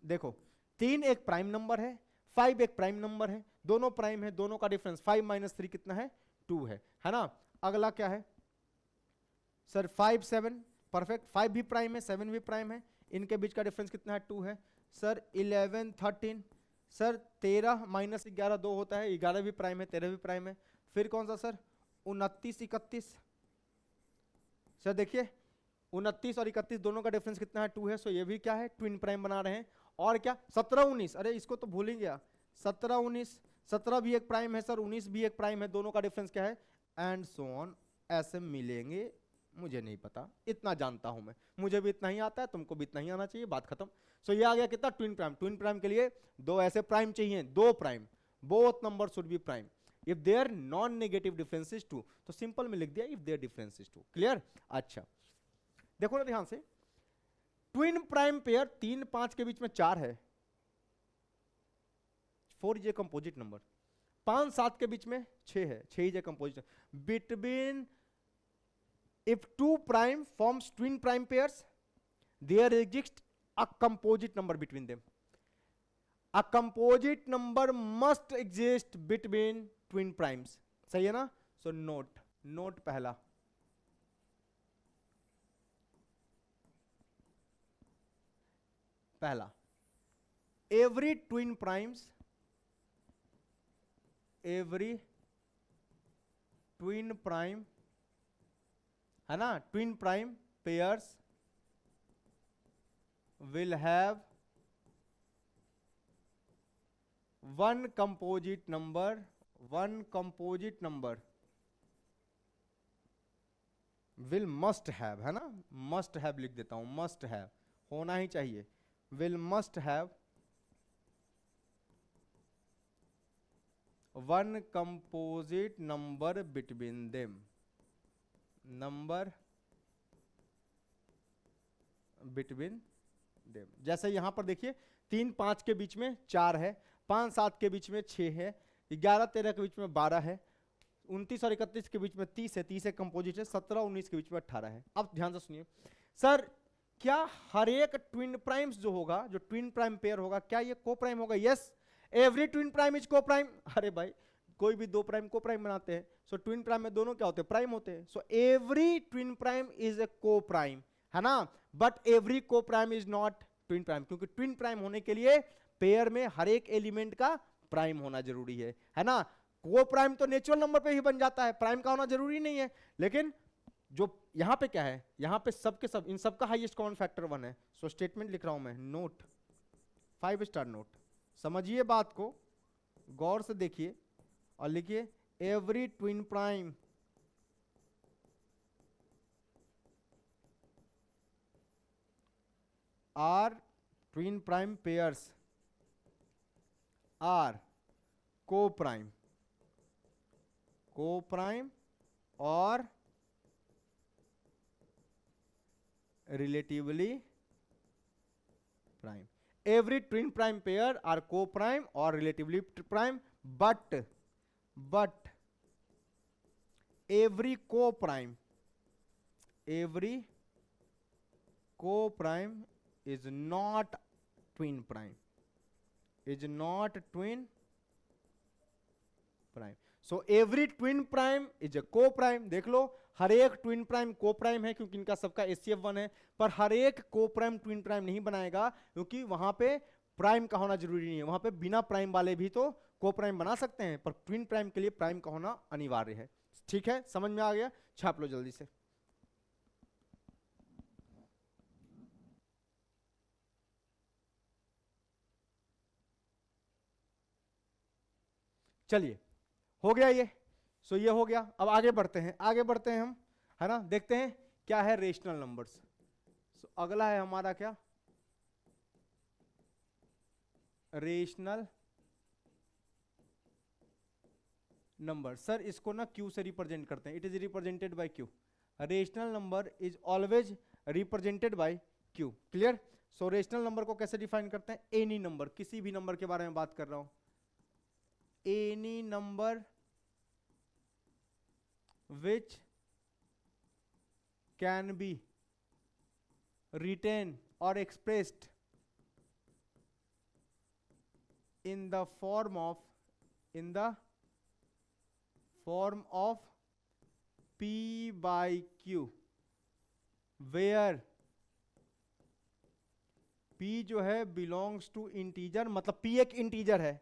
देखो 3 एक प्राइम नंबर है, 5 एक प्राइम नंबर है, दोनों प्राइम है, दोनों का डिफरेंस 5 - 3 कितना है, 2 है ना। अगला क्या है सर, 5 7, परफेक्ट, 5 भी प्राइम है, 7 भी प्राइम है, इनके बीच का डिफरेंस कितना है, 2 है। सर 11 13, सर 13 - 11 2 होता है, 11 भी प्राइम है, 13 भी प्राइम है। फिर कौन सा सर, 29 31, सर देखिए 29 और 31 दोनों का डिफरेंस कितना है, 2 है। सो ये भी क्या है, ट्विन प्राइम बना रहे हैं। और क्या 17 19, अरे इसको तो भूल ही गया, 17 19, 17 भी एक प्राइम है सर, 19 भी एक प्राइम है, दोनों का डिफरेंस क्या है, एंड सो ऑन। ऐसे मिलेंगे, मुझे नहीं पता, इतना जानता हूं मैं, मुझे भी इतना ही आता है, तुमको भी इतना ही आना चाहिए, बात खत्म। सो ये आ गया कितना, ट्विन प्राइम। ट्विन प्राइम के लिए दो ऐसे प्राइम चाहिए, दो prime, both number should be prime if their non negative difference is 2। तो सिंपल में लिख दिया if their difference is 2। Clear. अच्छा देखो ना ध्यान से, ट्विन प्राइम पेयर 3 5 के बीच में 4 है, 4 इज ए कंपोजिट नंबर। 5 7 के बीच में 6 है, 6 is a composite. Between if 2 prime forms twin prime pairs, there exist a composite number between them. A composite number must exist between twin primes, सही है ना। सो नोट पहला, every twin primes, every twin prime, है ना, twin prime pairs will have one composite number will must have, है ना, मस्ट हैव लिख देता हूं, मस्ट हैव होना ही चाहिए, will must have one composite number between them, number between them. जैसे यहां पर देखिए 3 5 के बीच में 4 है, 5 7 के बीच में 6 है, 11 13 के बीच में 12 है, 29 और 31 के बीच में 30 है, 30 एक कंपोजिट है, 17 19 के बीच में 18 है। अब ध्यान से सुनिए सर, क्या हर एक ट्विन प्राइम्स जो होगा, जो ट्विन प्राइम पेयर होगा, क्या ये को प्राइम होगा? Yes, every twin prime is को प्राइम। अरे भाई कोई भी दो प्राइम को प्राइम बनाते हैं, सो ट्विन प्राइम में दोनों क्या होते हैं, प्राइम होते हैं। So every twin prime is a को प्राइम, है ना, बट एवरी को prime is not twin prime, क्योंकि ट्विन प्राइम होने के लिए पेयर में हर एक एलिमेंट का प्राइम होना जरूरी है ना। को प्राइम तो नेचुरल नंबर पे ही बन जाता है, प्राइम का होना जरूरी नहीं है। लेकिन जो यहां पे क्या है, यहां पे सबके सब, इन सबका हाईएस्ट कॉमन फैक्टर 1 है। सो स्टेटमेंट लिख रहा हूं मैं, नोट 5 स्टार नोट, समझिए बात को, गौर से देखिए और लिखिए, every twin prime are twin prime pairs are coprime और relatively prime. Every twin prime pair are coprime और relatively prime, but every coprime is not twin prime, so every twin prime is a co-prime। देख लो, हर एक ट्विन प्राइम को प्राइम है क्योंकि इनका सबका HCF 1 है, पर हर एक को प्राइम ट्विन प्राइम नहीं बनाएगा, क्योंकि वहां पे प्राइम का होना जरूरी नहीं है। वहां पे बिना प्राइम वाले भी तो को प्राइम बना सकते हैं, पर ट्विन प्राइम के लिए प्राइम का होना अनिवार्य है। ठीक है, समझ में आ गया, छाप लो जल्दी से। चलिए हो गया ये, सो ये हो गया। अब आगे बढ़ते हैं, आगे बढ़ते हैं हम, है ना, देखते हैं क्या है रेशनल नंबर्स। सो अगला है हमारा क्या, रेशनल नंबर। सर इसको ना क्यू से रिप्रेजेंट करते हैं, it is represented by Q. Rational number is always represented by Q, clear. So rational number को कैसे डिफाइन करते हैं, एनी नंबर, किसी भी नंबर के बारे में बात कर रहा हूं, any number which can be written or expressed in the form of p by q, where p जो है belongs to integer, मतलब p एक integer है,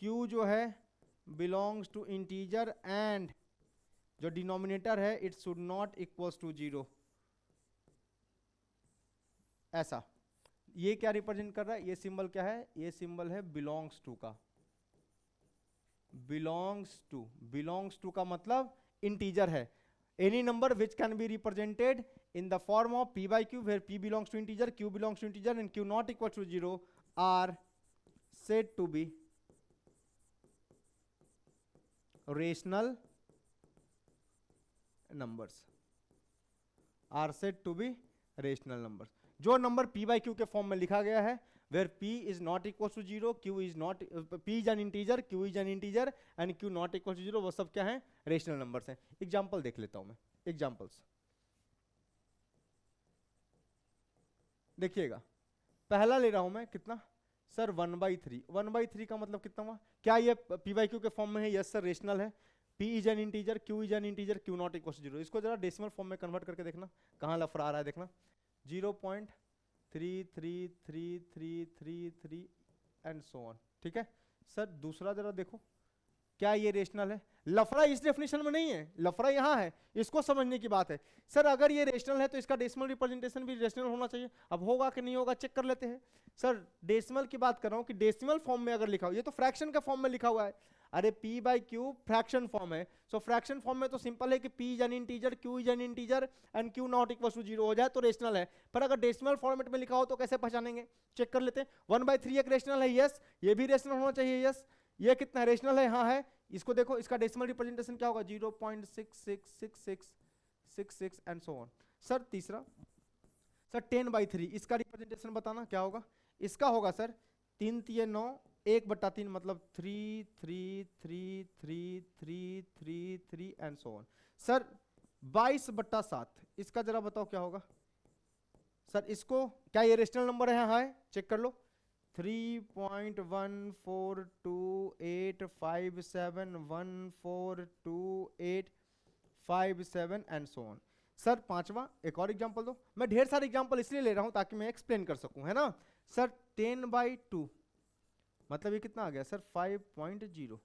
q जो है belongs to integer and जो डिनोमिनेटर है it should not equals to 0। ऐसा, ये क्या रिप्रेजेंट कर रहा है, ये सिंबल क्या है, ये सिंबल है बिलोंग्स टू का। बिलोंग्स टू का मतलब इंटीजर है। Any number which can be represented in the form of p by q, where p belongs to integer, q belongs to integer and q not equal to 0 are said to be rational numbers, are said to be rational numbers. जो नंबर p बाई क्यू के फॉर्म में लिखा गया है, where p is not equal to 0, q is not, p is an integer, q is an integer and q not equal to 0, वो सब क्या है, रेशनल नंबर्स हैं। एग्जांपल देख लेता हूं मैं, एग्जांपल्स देखिएगा। पहला ले रहा हूं मैं, कितना सर 1/3। 1/3 का मतलब कितना हुआ, क्या ये p बाई क्यू के फॉर्म में है, यस सर रेशनल है। p is an integer, q is an integer, q not equal to 0। इसको जरा डेसिमल फॉर्म में कन्वर्ट करके देखना कहां लफड़ा आ रहा है, देखना 0.33333 एंड सो ऑन, ठीक है। सर दूसरा जरा देखो, क्या ये रेशनल है, लफड़ा इस डेफिनेशन में नहीं है, लफड़ा यहां है, इसको समझने की बात है। सर अगर ये रेशनल है तो इसका डेसिमल रिप्रेजेंटेशन भी रेशनल होना चाहिए। अब होगा कि नहीं होगा चेक कर लेते हैं। सर डेसिमल की बात कर रहा हूं कि डेसिमल फॉर्म में अगर लिखा हो, ये तो फ्रैक्शन का फॉर्म में लिखा हुआ है, अरे p by Q fraction form है। सो फ्रैक्शन फॉर्म में तो सिंपल है कि p is an integer, q is an integer and q not equal to 0 हो जाए तो रेशनल है। पर अगर डेसिमल फॉर्मेट में लिखा हो तो कैसे पहचानेंगे, चेक कर लेते हैं। 1/3 एक रेशनल है, यस, ये भी रेशनल होना चाहिए, यस। ये कितना रेशनल है, हाँ है। इसको देखो, इसका डेसिमल रिप्रेजेंटेशन क्या होगा, 0.666666 एंड सो ऑन। सर तीसरा, सर 10/3, इसका रिप्रेजेंटेशन बताना क्या होगा। इसका होगा सर 3 3 9, 1/3 मतलब 3 3 3 3 3 3 3 एंड सो ऑन। सर 22/7, इसका जरा बताओ क्या होगा। सर इसको, क्या ये रेशनल नंबर है, हाँ है, चेक कर लो। 3.14287142857 एंड सो ऑन। सर पांचवा, एक और एग्जांपल दो। मैं ढेर सारे एग्जांपल इसलिए ले रहा हूं ताकि मैं एक्सप्लेन कर सकूं, है ना। सर 10/2 मतलब ये कितना आ गया सर 5.0।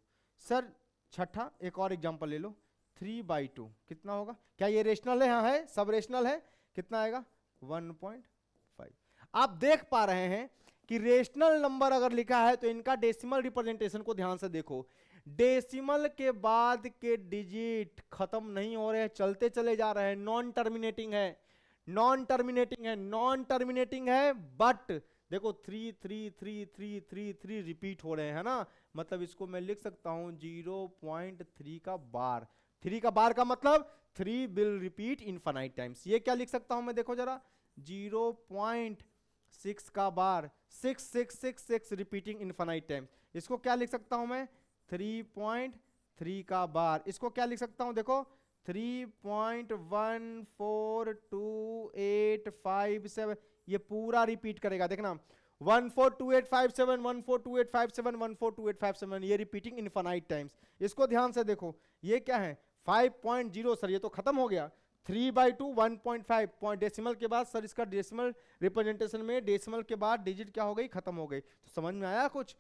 सर छठा एक और एग्जांपल ले लो, 3/2 कितना होगा, क्या ये रेशनल है, हाँ है, सब रेशनल है, कितना आएगा 1.5। आप देख पा रहे हैं कि रेशनल नंबर अगर लिखा है तो इनका डेसिमल रिप्रेजेंटेशन को ध्यान से देखो। डेसिमल के बाद के डिजिट खत्म नहीं हो रहे हैं, चलते चले जा रहे हैं, नॉन टर्मिनेटिंग है, नॉन टर्मिनेटिंग है, नॉन टर्मिनेटिंग है, बट देखो 3 3 3 3 3 3 रिपीट हो रहे हैं, है ना। मतलब इसको मैं लिख सकता हूं 0.3 का बार। 3 का बार का मतलब 3 विल रिपीट इनफाइनाइट टाइम्स। ये क्या लिख सकता हूं मैं, देखो जरा 0.6 का बार, 6666 रिपीटिंग इनफाइनाइट टाइम्स। इसको क्या लिख सकता हूं मैं 3.3 का बार। इसको क्या लिख सकता हूं, देखो 3.142857, ये पूरा रिपीट करेगा, देखना 142857 142857 142857, ये रिपीटिंग इनफाइनाइट टाइम्स। इसको ध्यान से देखो, ये क्या है 5.0। सर ये तो खत्म हो गया, 3/2 1.5 पॉइंट डेसिमल के बाद। सर इसका डेसिमल रिप्रेजेंटेशन में डेसिमल के बाद डिजिट क्या हो गई, खत्म हो गई। तो समझ में आया कुछ।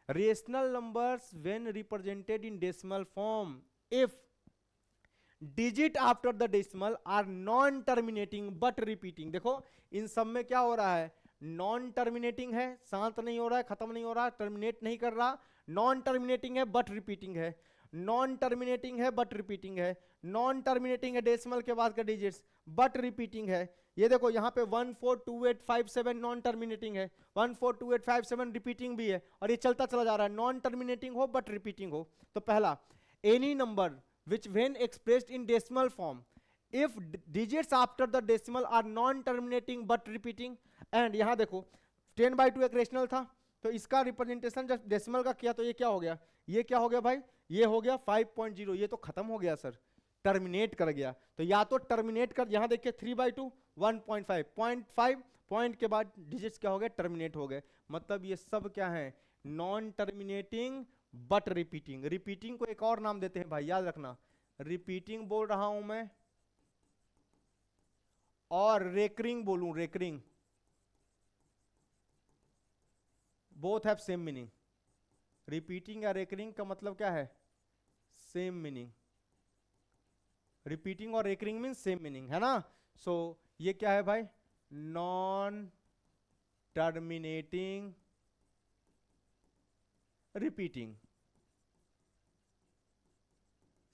Rational numbers when represented in decimal form, if digit after the decimal are non terminating but repeating. देखो इन सब में क्या हो रहा है, नॉन टर्मिनेटिंग है, शांत नहीं हो रहा है, खत्म नहीं हो रहा, टर्मिनेट नहीं कर रहा, नॉन टर्मिनेटिंग है बट रिपीटिंग है, नॉन टर्मिनेटिंग है बट रिपीटिंग है, नॉन टर्मिनेटिंग है डेसिमल के बाद का डिजिट्स बट रिपीटिंग है। ये देखो यहाँ पे 142857 नॉन टर्मिनेटिंग है, 142857 रिपीटिंग भी है, और ये चलता चला जा रहा है, नॉन टर्मिनेटिंग हो बट रिपीटिंग हो। तो पहला, any number which when expressed in decimal form if digits after the decimal are non terminating but repeating, and यहां देखो 10/2 एक रेशनल था, तो इसका रिप्रेजेंटेशन जब डेसिमल का किया तो ये क्या हो गया, ये क्या हो गया भाई, ये हो गया 5.0, ये तो खत्म हो गया सर, टर्मिनेट कर गया। तो या तो टर्मिनेट कर, यहां देखिए 3/2 1.5 0.5 पॉइंट के बाद डिजिट्स क्या हो गए, टर्मिनेट हो गए। मतलब ये सब क्या है, non terminating but repeating. Repeating को एक और नाम देते हैं भाई, याद रखना, रिपीटिंग बोल रहा हूं मैं और रेकरिंग बोलूं, recurring, both have same meaning. Repeating या रेकरिंग का मतलब क्या है, सेम मीनिंग। रिपीटिंग और रेकरिंग मीन सेम मीनिंग है ना। सो ये क्या है भाई, नॉन टर्मिनेटिंग रिपीटिंग,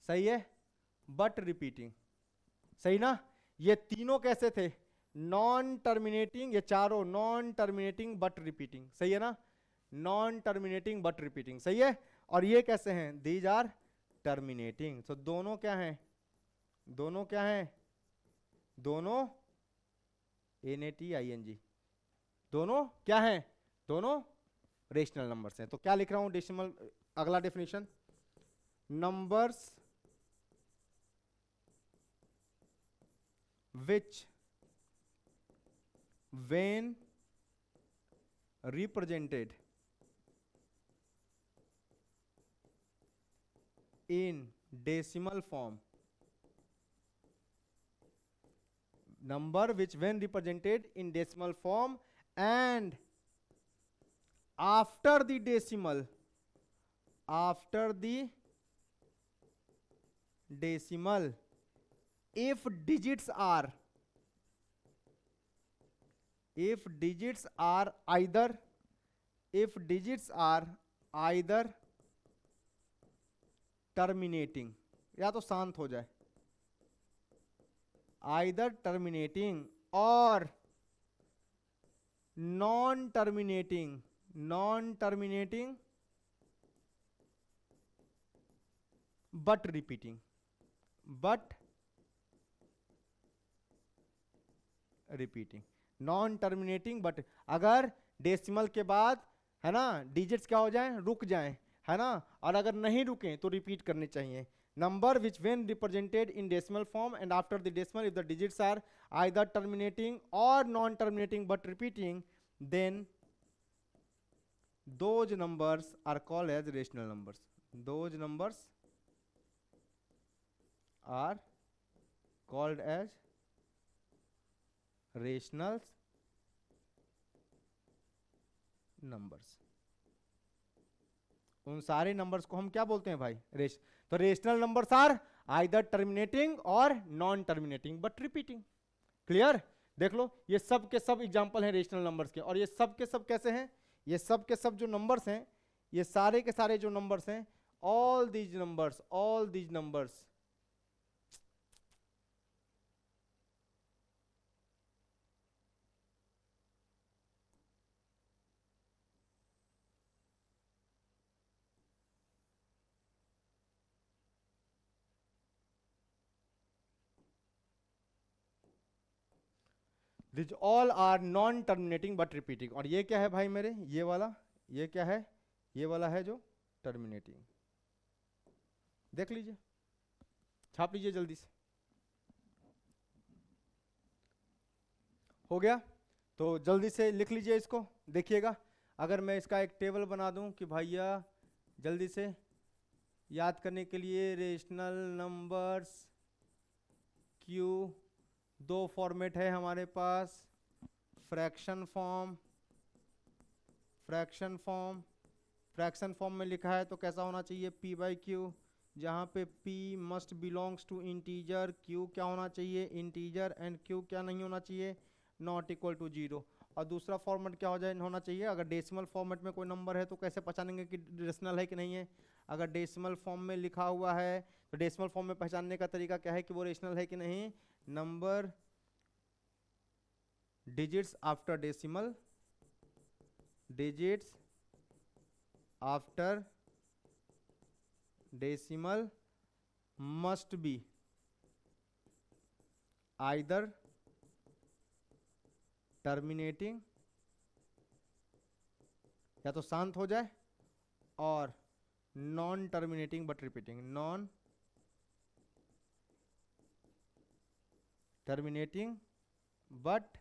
सही है, बट रिपीटिंग, सही ना। ये तीनों कैसे थे, नॉन टर्मिनेटिंग, ये चारों नॉन टर्मिनेटिंग बट रिपीटिंग, सही है ना, नॉन टर्मिनेटिंग बट रिपीटिंग, सही है। और ये कैसे हैं, दीज आर टर्मिनेटिंग। तो दोनों क्या हैं, दोनों क्या हैं, दोनों NATING, दोनों क्या हैं, दोनों रेशनल नंबर्स हैं। तो क्या लिख रहा हूं डेसिमल, अगला definition, numbers which when represented in decimal form, number which when represented in decimal form and after the decimal, after the decimal, if digits are either, if digits are either terminating, या तो शांत हो जाए, either terminating और non terminating, non terminating but repeating, but repeating, non terminating but, अगर डेसिमल के बाद है ना डिजिट्स क्या हो जाएं, रुक जाएं, है ना, और अगर नहीं रुकें तो रिपीट करने चाहिए। Number which when represented in decimal form and after the decimal if the digits are either terminating or non terminating but repeating, then those numbers are called as rational numbers, those numbers are called as rational numbers. उन सारे नंबर्स को हम क्या बोलते हैं भाई, तो rational numbers are either terminating or non terminating but repeating. Clear, देख लो ये सब के सब एग्जांपल हैं रेशनल नंबर्स के, और ये सब के सब कैसे हैं, ये सब के सब जो नंबर्स हैं, ये सारे के सारे जो नंबर्स हैं, all these numbers, all these numbers this all are non terminating but repeating. और ये क्या है भाई मेरे, ये वाला, ये क्या है, ये वाला है जो टर्मिनेटिंग। देख लीजिए, छाप लीजिए जल्दी से, हो गया। तो जल्दी से लिख लीजिए इसको, देखिएगा। अगर मैं इसका एक टेबल बना दूं कि भैया जल्दी से याद करने के लिए, रेशनल नंबर्स क्यू, दो फॉर्मेट है हमारे पास, fraction form, fraction form, fraction form में लिखा है तो कैसा होना चाहिए, p/q, जहाँ पे p must belongs to integer, q क्या होना चाहिए इंटीजर, एंड q क्या नहीं होना चाहिए, नॉट इक्वल टू 0। और दूसरा फॉर्मेट क्या हो जाए होना चाहिए, अगर डेसिमल फॉर्मेट में कोई नंबर है तो कैसे पहचानेंगे कि रेशनल है कि नहीं है। अगर डेसिमल फॉर्म में लिखा हुआ है तो डेसिमल फॉर्म में पहचानने का तरीका क्या है कि वो रेशनल है कि नहीं, number digits after decimal, digits after decimal must be either terminating, या तो शांत हो जाए, और non terminating but repeating, non terminating but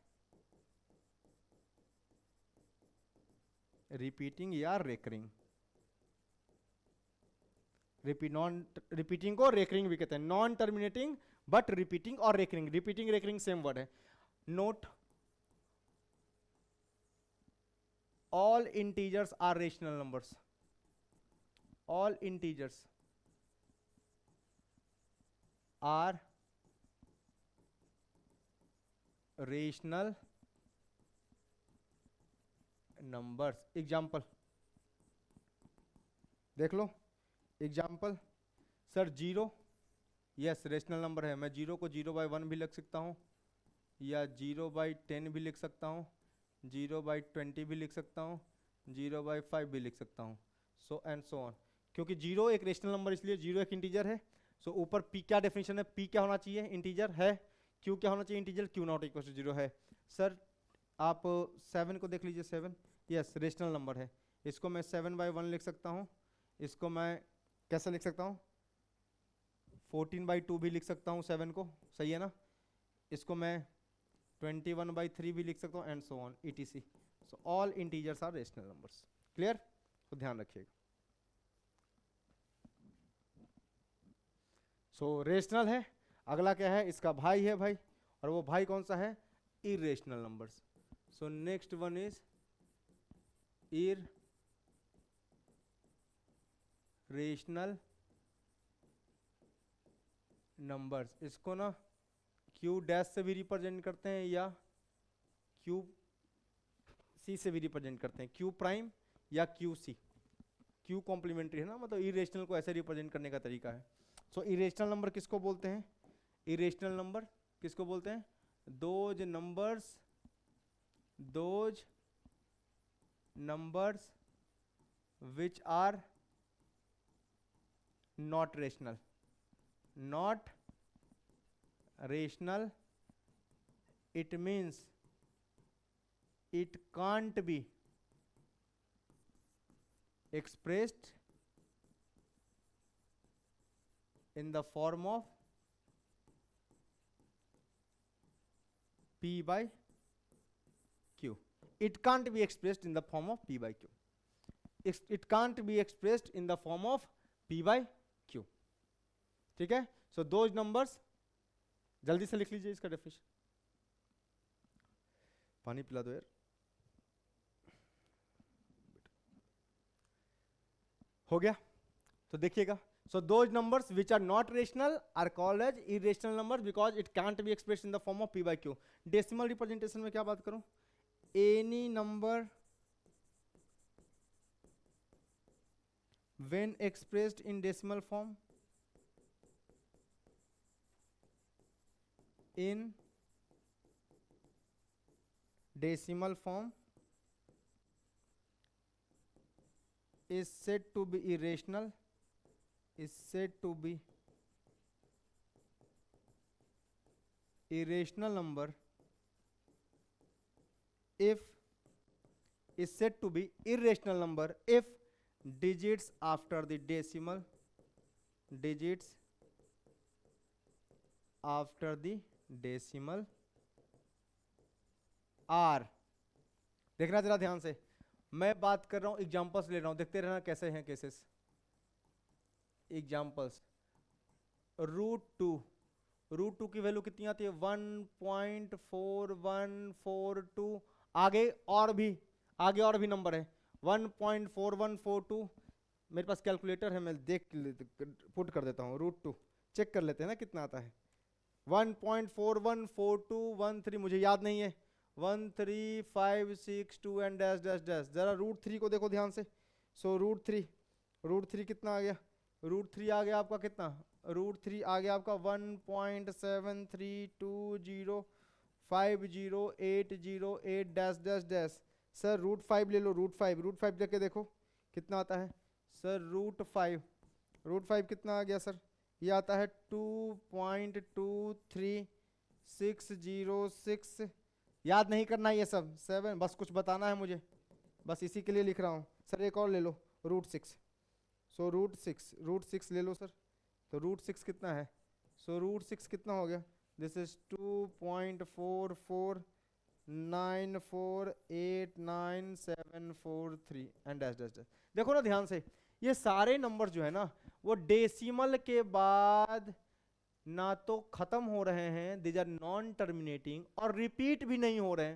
repeating या रेकरिंग। रिपीटिंग को रेकरिंग भी कहते हैं, नॉन टर्मिनेटिंग बट रिपीटिंग और recurring, repeating recurring same word है। Note, all integers are rational numbers, all integers are rational numbers। Example देख लो, example sir 0, yes rational number है, मैं 0 को 0/1 भी लिख सकता हूँ, या 0/10 भी लिख सकता हूँ, 0/20 भी लिख सकता हूँ, 0/5 भी लिख सकता हूँ, सो एंड सो ऑन। क्योंकि 0 एक रेशनल नंबर इसलिए 0 एक इंटीजर है। सो ऊपर p क्या डेफिनेशन है, p क्या होना चाहिए, इंटीजर है, q क्या होना चाहिए, integer, q not equal to 0 है। सर आप 7 को देख लीजिए, 7 यस रेशनल नंबर है, इसको मैं 7/1 लिख सकता हूँ, इसको मैं कैसे लिख सकता हूँ 14/2 भी लिख सकता हूँ 7 को, सही है ना, इसको मैं 21/3 भी लिख सकता हूँ and so on etc। So all integers are rational numbers. Clear, तो ध्यान रखिएगा। सो रेशनल है, अगला क्या है, इसका भाई है भाई, और वो भाई कौन सा है, irrational numbers. So next one is irrational numbers. इसको ना क्यू डैश से भी रिप्रेजेंट करते हैं या क्यू सी से भी रिप्रेजेंट करते हैं, क्यू प्राइम या क्यू सी, क्यू कॉम्प्लीमेंट्री है ना, मतलब इरेशनल को ऐसे रिप्रेजेंट करने का तरीका है। सो इरेशनल नंबर किसको बोलते हैं, इरेशनल नंबर किसको बोलते हैं, those numbers which are not rational, not rational, it means it can't be expressed in the form of p by q, it can't be expressed in the form of p by q, it can't be expressed in the form of p by q। ठीक है, सो दोज नंबर्स, जल्दी से लिख लीजिए इसका डेफिनेशन, पानी पिला दो यार, हो गया। तो देखिएगा, so those numbers which are not rational are called as irrational numbers because it can't be expressed in the form of p by q। Decimal representation में क्या बात करूं, any number when expressed in decimal form in decimal form is said to be irrational, is said to be irrational number if, is said to be irrational number if digits after the decimal, digits after the decimal are. देखना जरा ध्यान से, मैं बात कर रहा हूं एग्जांपल्स ले रहा हूं, देखते रहना कैसे हैं केसेस। एग्जांपल्स, रूट टू की वैल्यू कितनी आती है 1.4142, आगे और भी नंबर है 1.4142। मेरे पास कैलकुलेटर है, मैं पुट कर देता हूं, रूट टू चेक कर लेते हैं ना कितना आता है, 1.414213 मुझे याद नहीं है, 13562 एंड डैश डैश डैश। जरा रूट थ्री को देखो ध्यान से। सो रूट थ्री कितना आ गया? रूट थ्री आ गया आपका कितना? रूट थ्री आ गया आपका 1.73205080 dash dash dash. Sir root five ले लो, रूट फाइव लेके देखो कितना आता है। सर रूट फाइव कितना आ गया सर? ये आता है 2.23606। याद नहीं करना ये सब 7, बस कुछ बताना है मुझे, बस इसी के लिए लिख रहा हूँ। सर एक और ले लो, root six. So root six ले लो सर। तो रूट सिक्स कितना है? सो रूट सिक्स कितना हो गया? This is 2.4494897743 and dash dash dash. देखो ना ध्यान से, ये सारे नंबर जो है ना वो डेसिमल के बाद ना तो खत्म हो रहे हैं, दीज आर नॉन टर्मिनेटिंग, और रिपीट भी नहीं हो रहे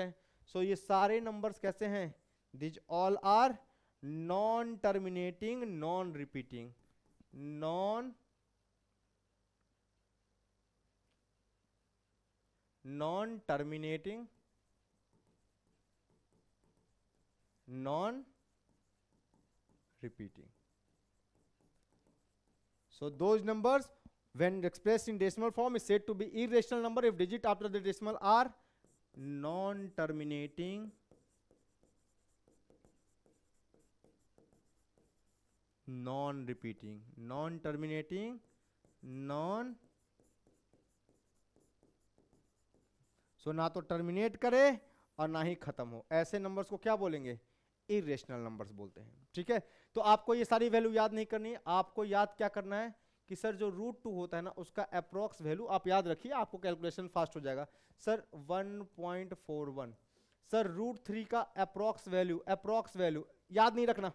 हैं, सो ये सारे नंबर्स कैसे हैं? These all are non terminating, non repeating, non terminating, non repeating. So those numbers when expressed in decimal form is said to be irrational number if digit after the decimal are non-terminating, non-repeating, non-terminating, non, so ना तो टर्मिनेट करे और ना ही खत्म हो, ऐसे नंबर्स को क्या बोलेंगे? इरेशनल नंबर्स बोलते हैं। ठीक है, तो आपको ये सारी वैल्यू याद नहीं करनी है, आपको याद क्या करना है कि सर जो रूट टू होता है ना उसका अप्रोक्स वैल्यू आप याद रखिए, आपको कैलकुलेशन फास्ट हो जाएगा। सर 1.41, सर रूट थ्री का अप्रोक्स वैल्यू याद नहीं रखना,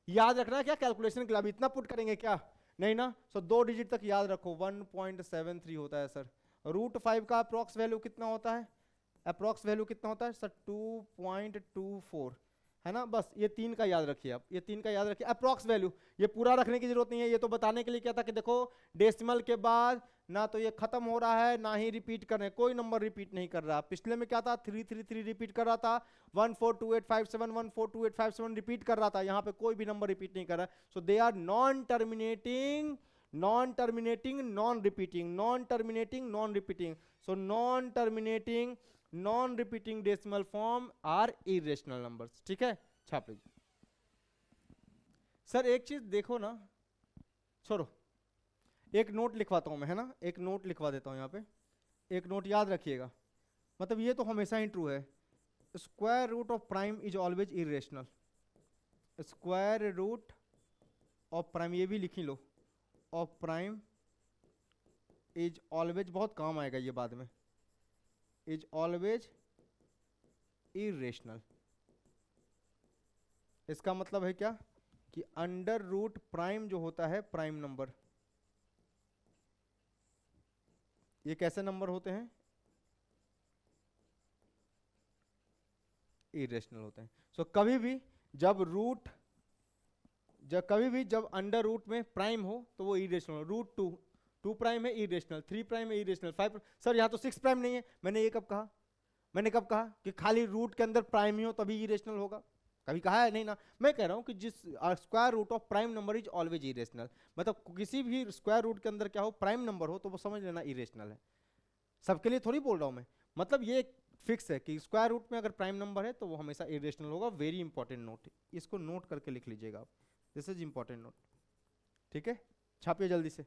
याद रखना क्या कैलकुलेशन के लिए? इतना पुट करेंगे क्या? नहीं ना। सो 2 डिजिट तक याद रखो, 1.73 होता है सर। रूट फाइव का अप्रोक्स वैल्यू कितना होता है? अप्रोक्स वैल्यू कितना होता है सर? 2.24 है ना। बस ये 3 का याद रखिए आप, ये 3 का याद रखिए अप्रोक्स वैल्यू। ये पूरा रखने की जरूरत नहीं है, ये तो बताने के लिए क्या था कि देखो डेसिमल के बाद ना तो ये खत्म हो रहा है ना ही रिपीट कर रहे हैं, कोई नंबर रिपीट नहीं कर रहा। पिछले में क्या था? 333 रिपीट कर रहा था, 142857 142857 रिपीट कर रहा था, यहाँ पे कोई भी नंबर रिपीट नहीं कर रहा है। So they are non terminating, non repeating, so non terminating, non repeating decimal form are irrational numbers. ठीक है, छाप लीजिए। सर एक चीज देखो ना, छोड़ो, एक नोट लिखवाता हूं मैं, है ना, एक नोट लिखवा देता हूं यहाँ पे, एक नोट याद रखिएगा, मतलब ये तो हमेशा ही ट्रू है। Square root of prime is always irrational, square root of prime, ये भी लिख ही लो, ऑफ प्राइम इज ऑलवेज, बहुत काम आएगा ये बाद में, इज ऑलवेज इरेशनल। इसका मतलब है क्या कि अंडर रूट प्राइम जो होता है, प्राइम नंबर, ये कैसे नंबर होते हैं? इरेशनल होते हैं। सो कभी भी जब जब अंडर रूट में प्राइम हो तो वो इरेशनल। रूट टू प्राइम है इरेशनल, 3 प्राइम है इरेशनल, 5 सर यहाँ तो 6 प्राइम नहीं है, मैंने कब कहा कि खाली रूट के अंदर प्राइम ही हो तभी इरेशनल होगा? कभी कहा है? नहीं ना। मैं कह रहा हूं कि जिस square root of prime number is always irrational, मतलब किसी भी स्क्वायर रूट के अंदर क्या हो, प्राइम नंबर हो तो वो समझ लेना इरेशनल है। सबके लिए थोड़ी बोल रहा हूं मैं, मतलब ये फिक्स है कि स्क्वायर रूट में अगर प्राइम नंबर है तो वो हमेशा इरेशनल होगा। वेरी इंपॉर्टेंट नोट, इसको नोट करके लिख लीजिएगा आप, दिस इज इंपॉर्टेंट नोट। ठीक है, छापिए जल्दी से,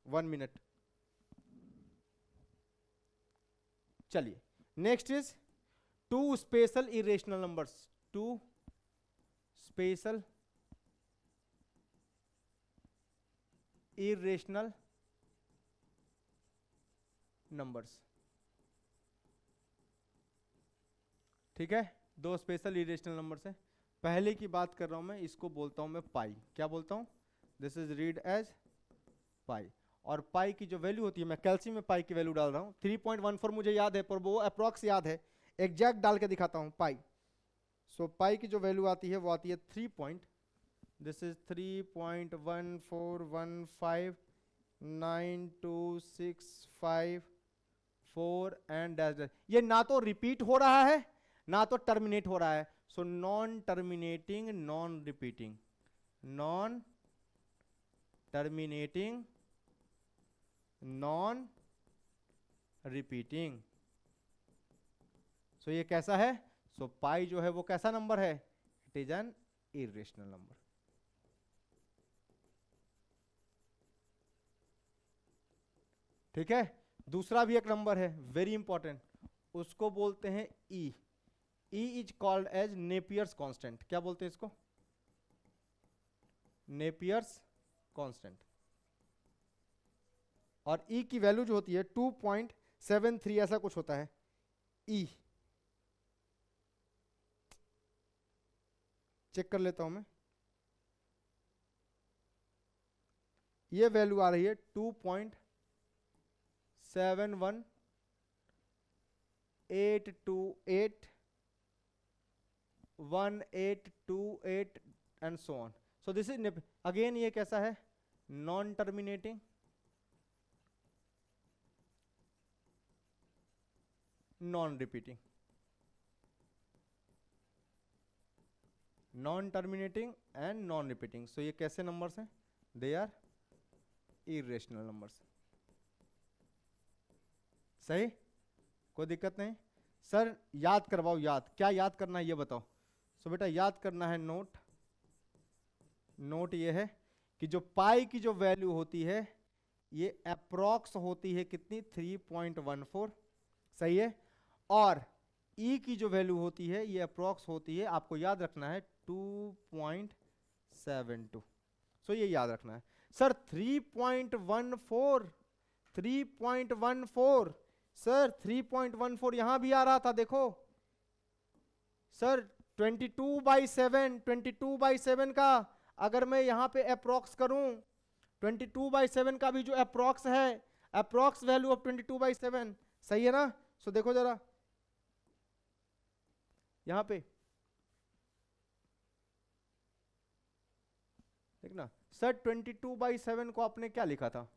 1 मिनट। चलिए next is 2 special irrational numbers, 2 special irrational numbers. ठीक है, 2 स्पेशल इरेशनल नंबर्स है। पहले की बात कर रहा हूं मैं, इसको बोलता हूं मैं पाई। क्या बोलता हूं? दिस इज रीड एज पाई। और पाई की जो वैल्यू होती है, मैं कैल्शियम में पाई की वैल्यू डाल रहा हूं, 3.14 मुझे याद है, पर वो अप्रॉक्स याद है, एग्जैक्ट डाल के दिखाता हूं पाई। सो पाई की जो वैल्यू आती है वो आती है 3.14159265 4 एंड डैश डैश। ये ना तो रिपीट हो रहा है ना तो टर्मिनेट हो रहा है, so non terminating non repeating, non terminating non repeating. So ये कैसा है? सो पाई जो है वो कैसा नंबर है? It is an irrational number. ठीक है, दूसरा भी एक नंबर है वेरी इंपॉर्टेंट, उसको बोलते हैं e. E is called as Napier's constant. क्या बोलते हैं इसको? Napier's constant. और ई की वैल्यू जो होती है 2.73 ऐसा कुछ होता है ई। चेक कर लेता हूं मैं, ये वैल्यू आ रही है 2.71828 and so on. So this is again ये कैसा है? Non terminating non repeating, non terminating and non repeating. So ये कैसे नंबर्स हैं? They are irrational numbers. सही, कोई दिक्कत नहीं। सर याद करवाओ, याद क्या याद करना है ये बताओ। सो बेटा याद करना है नोट, नोट ये है कि जो पाई की जो वैल्यू होती है ये अप्रोक्स होती है कितनी? 3.14। सही है। और ई की जो वैल्यू होती है ये अप्रोक्स होती है, आपको याद रखना है 2.72। सो ये याद रखना है। सर 3.14, 3.14 सर 3.14 यहां भी आ रहा था देखो सर। 22/7, 22/7 का अगर मैं यहां पे अप्रोक्स करूं, 22/7 का भी जो अप्रोक्स है, अप्रोक्स वैल्यू ऑफ 22/7, सही है ना? सो देखो जरा यहां पे देखना सर 22/7 को आपने क्या लिखा था?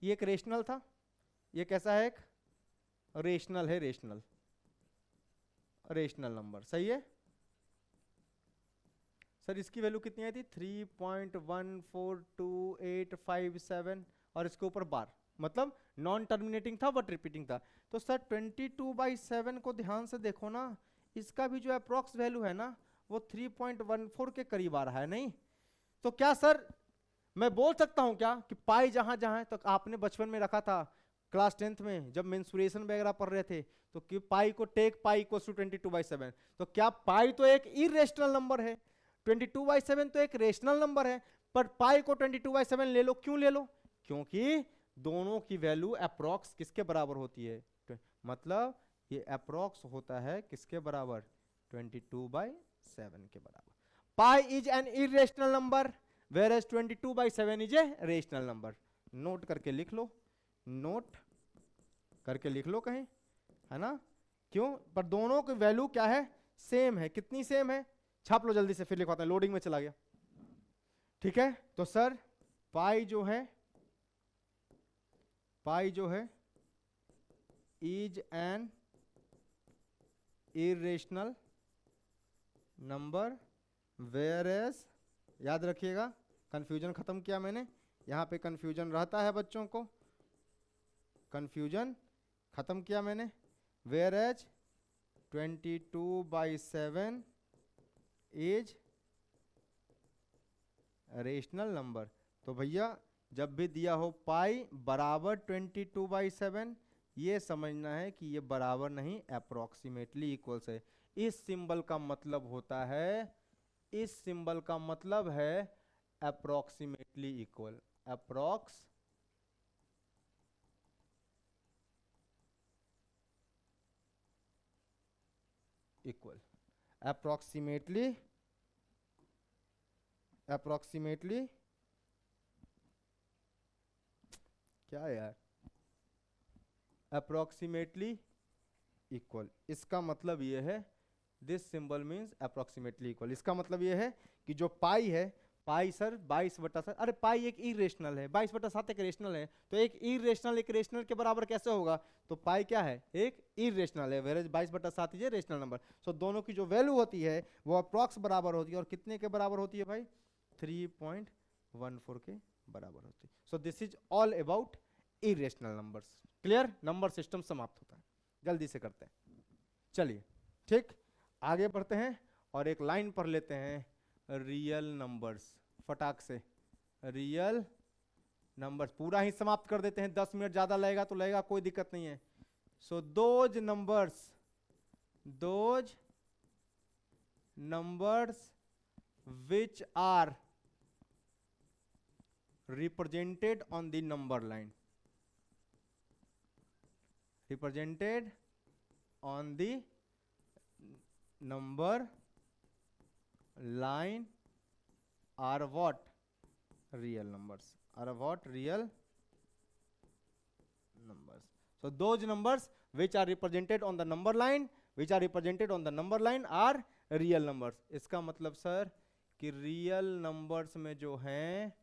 ये एक रेशनल था, ये कैसा है? एक रेशनल है, रेशनल, रेशनल नंबर। सही है सर। इसकी वैल्यू कितनी आई थी? 3.142857 और इसके ऊपर बार, मतलब नॉन टर्मिनेटिंग था बट रिपीटिंग था। तो सर 22/7 को ध्यान से देखो ना, इसका भी जो अप्रोक्स वैल्यू है ना वो 3.14 के करीब आ रहा है, नहीं? तो क्या सर मैं बोल सकता हूं क्या कि पाई जहां जहां है, तो आपने बचपन में रखा था क्लास 10th में जब मेंसुरेशन वगैरह पढ़ रहे थे, तो कि पाई को टेक पाई इक्वल्स टू 22/7। तो क्या पाई तो एक इरेशनल नंबर है, 22/7 तो एक रेशनल नंबर है, पर पाई को 22/7 ले लो। क्यों ले लो? क्योंकि दोनों की वैल्यू अप्रोक्स किसके बराबर होती है? मतलब ये अप्रोक्स होता है किसके बराबर? 22/7 के बराबर। Pi is an irrational number whereas 22/7 is a rational number. Note करके लिख लो, नोट करके लिख लो कहीं, है ना? क्यों? पर दोनों की वैल्यू क्या है? सेम है। कितनी सेम है? छाप लो जल्दी से, फिर लिखवाते हैं, लोडिंग में चला गया। ठीक है, तो सर पाई जो है, पाई जो है is an irrational number whereas, याद रखिएगा कंफ्यूजन खत्म किया मैंने, यहां पे कंफ्यूजन रहता है बच्चों को, कंफ्यूजन खत्म किया मैंने। whereas 22/7 is rational number. तो भैया जब भी दिया हो पाई बराबर 22/7, ये समझना है कि ये बराबर नहीं, अप्रोक्सीमेटली इक्वल्स है। इस सिंबल का मतलब होता है, इस सिंबल का मतलब है approximately equal, approx equal, approximately, approximately क्या यार, अप्रोक्सीमेटली इक्वल। इसका मतलब ये है, this symbol means approximately equal. इसका मतलब ये है कि जो पाई है, पाई सर 22/7, अरे पाई एक इरेशनल है, 22/7 एक रेशनल है, तो एक इरेशनल एक रेशनल के बराबर कैसे होगा? तो पाई क्या है? एक इरेशनल है, वेरेज 22/7 इज रेशनल नंबर। सो दोनों की जो वैल्यू होती है वो अप्रॉक्स बराबर होती है, और कितने के बराबर होती है भाई? 3.14 के बराबर होती है। सो this is all about irrational numbers. Clear? Number system समाप्त होता है। जल्दी से करते हैं, चलिए ठीक, आगे बढ़ते हैं और एक लाइन पढ़ लेते हैं, रियल नंबर्स, फटाक से रियल नंबर्स पूरा ही समाप्त कर देते हैं। 10 मिनट ज्यादा लगेगा तो लगेगा, कोई दिक्कत नहीं है। So those numbers which are represented on the number line, represented on the number line are what? Real numbers. Are what? Real numbers. So those numbers which are represented on the number line, which are represented on the number line are real numbers. इसका मतलब सर कि रियल नंबर्स में जो हैं,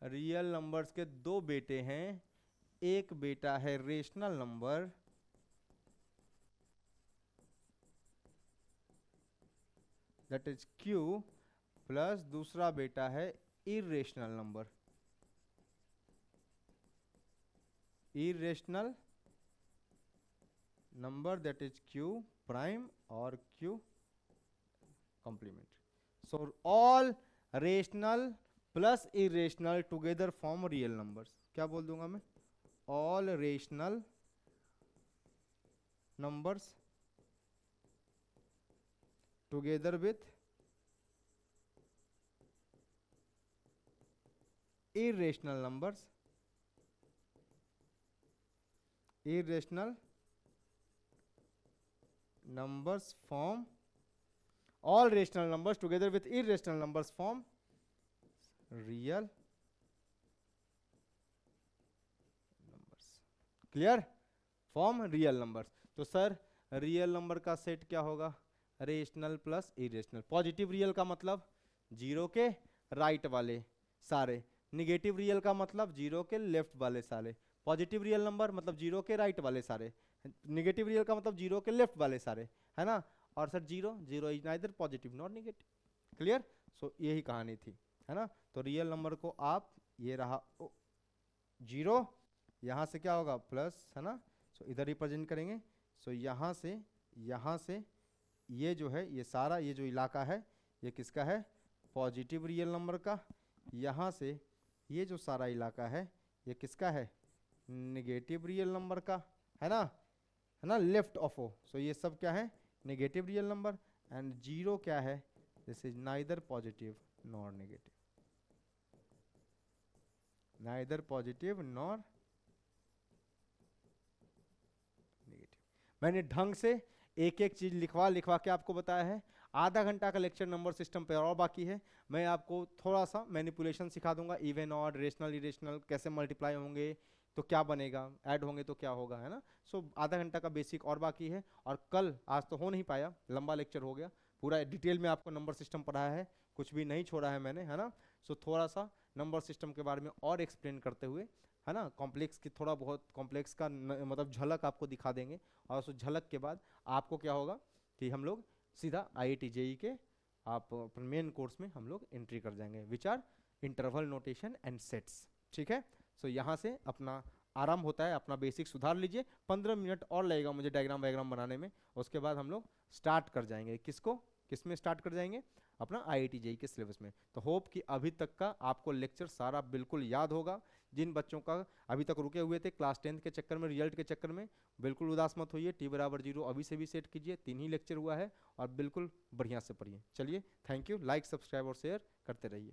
रियल नंबर्स के दो बेटे हैं, एक बेटा है rational number, that is Q, plus दूसरा बेटा है irrational number, irrational number that is Q prime और Q complement. So all rational plus irrational together form real numbers. क्या बोल दूंगा मैं? All rational numbers together with irrational numbers, irrational numbers form, all rational numbers together with irrational numbers form real numbers. Clear? Form real numbers. तो सर रियल नंबर का सेट क्या होगा? Rational plus irrational. Positive real का मतलब जीरो के राइट वाले सारे, निगेटिव रियल का मतलब जीरो के लेफ्ट वाले सारे, पॉजिटिव रियल नंबर मतलब जीरो के राइट वाले सारे, निगेटिव रियल का मतलब जीरो के लेफ्ट वाले सारे, है ना? और sir zero is neither positive not negative. Clear? So यही कहानी थी, है ना? तो रियल नंबर को आप, ये रहा जीरो, यहाँ से क्या होगा? प्लस, है ना? सो इधर रिप्रेजेंट करेंगे। सो यहाँ से ये जो है, ये सारा ये जो इलाका है, ये किसका है? पॉजिटिव रियल नंबर का। यहाँ से ये जो सारा इलाका है, ये किसका है? नेगेटिव रियल नंबर का, है ना? है ना? Left of O. सो ये सब क्या है? Negative real number. And zero क्या है? This is neither positive nor negative, neither positive nor negative. मैंने ढंग से एक एक चीज लिखवा के आपको बताया है। आधा घंटा का लेक्चर नंबर सिस्टम पे और बाकी है। मैं आपको थोड़ा सा मैनिपुलेशन सिखा दूंगा, इवन ऑड, रेशनल इरेशनल कैसे मल्टीप्लाई होंगे तो क्या बनेगा, ऐड होंगे तो क्या होगा, है ना? सो आधा घंटा का बेसिक और बाकी है। और कल, आज तो हो नहीं पाया, लंबा लेक्चर हो गया, पूरा डिटेल में आपको नंबर सिस्टम पढ़ाया है, कुछ भी नहीं छोड़ा है मैंने, है ना? सो थोड़ा सा नंबर सिस्टम के बारे में और एक्सप्लेन करते हुए, है ना, कॉम्प्लेक्स की थोड़ा बहुत कॉम्प्लेक्स का मतलब झलक आपको दिखा देंगे। और उस झलक के बाद आपको क्या होगा कि हम लोग सीधा IIT JEE के आप अपने मेन कोर्स में हम लोग एंट्री कर जाएंगे, which R interval notation and sets. ठीक है? सो यहाँ से अपना आराम होता है, अपना बेसिक सुधार लीजिए। 15 मिनट और लगेगा मुझे डायग्राम वायग्राम बनाने में, उसके बाद हम लोग स्टार्ट कर जाएंगे। किस में स्टार्ट कर जाएंगे? अपना IIT JEE के सिलेबस में। तो होप कि अभी तक का आपको लेक्चर सारा बिल्कुल याद होगा। जिन बच्चों का अभी तक रुके हुए थे क्लास 10 के चक्कर में, रिजल्ट के चक्कर में, बिल्कुल उदास मत होइए। T=0 अभी से भी सेट कीजिए, 3 ही लेक्चर हुआ है और बिल्कुल बढ़िया से पढ़िए। चलिए, थैंक यू। लाइक, सब्सक्राइब और शेयर करते रहिए।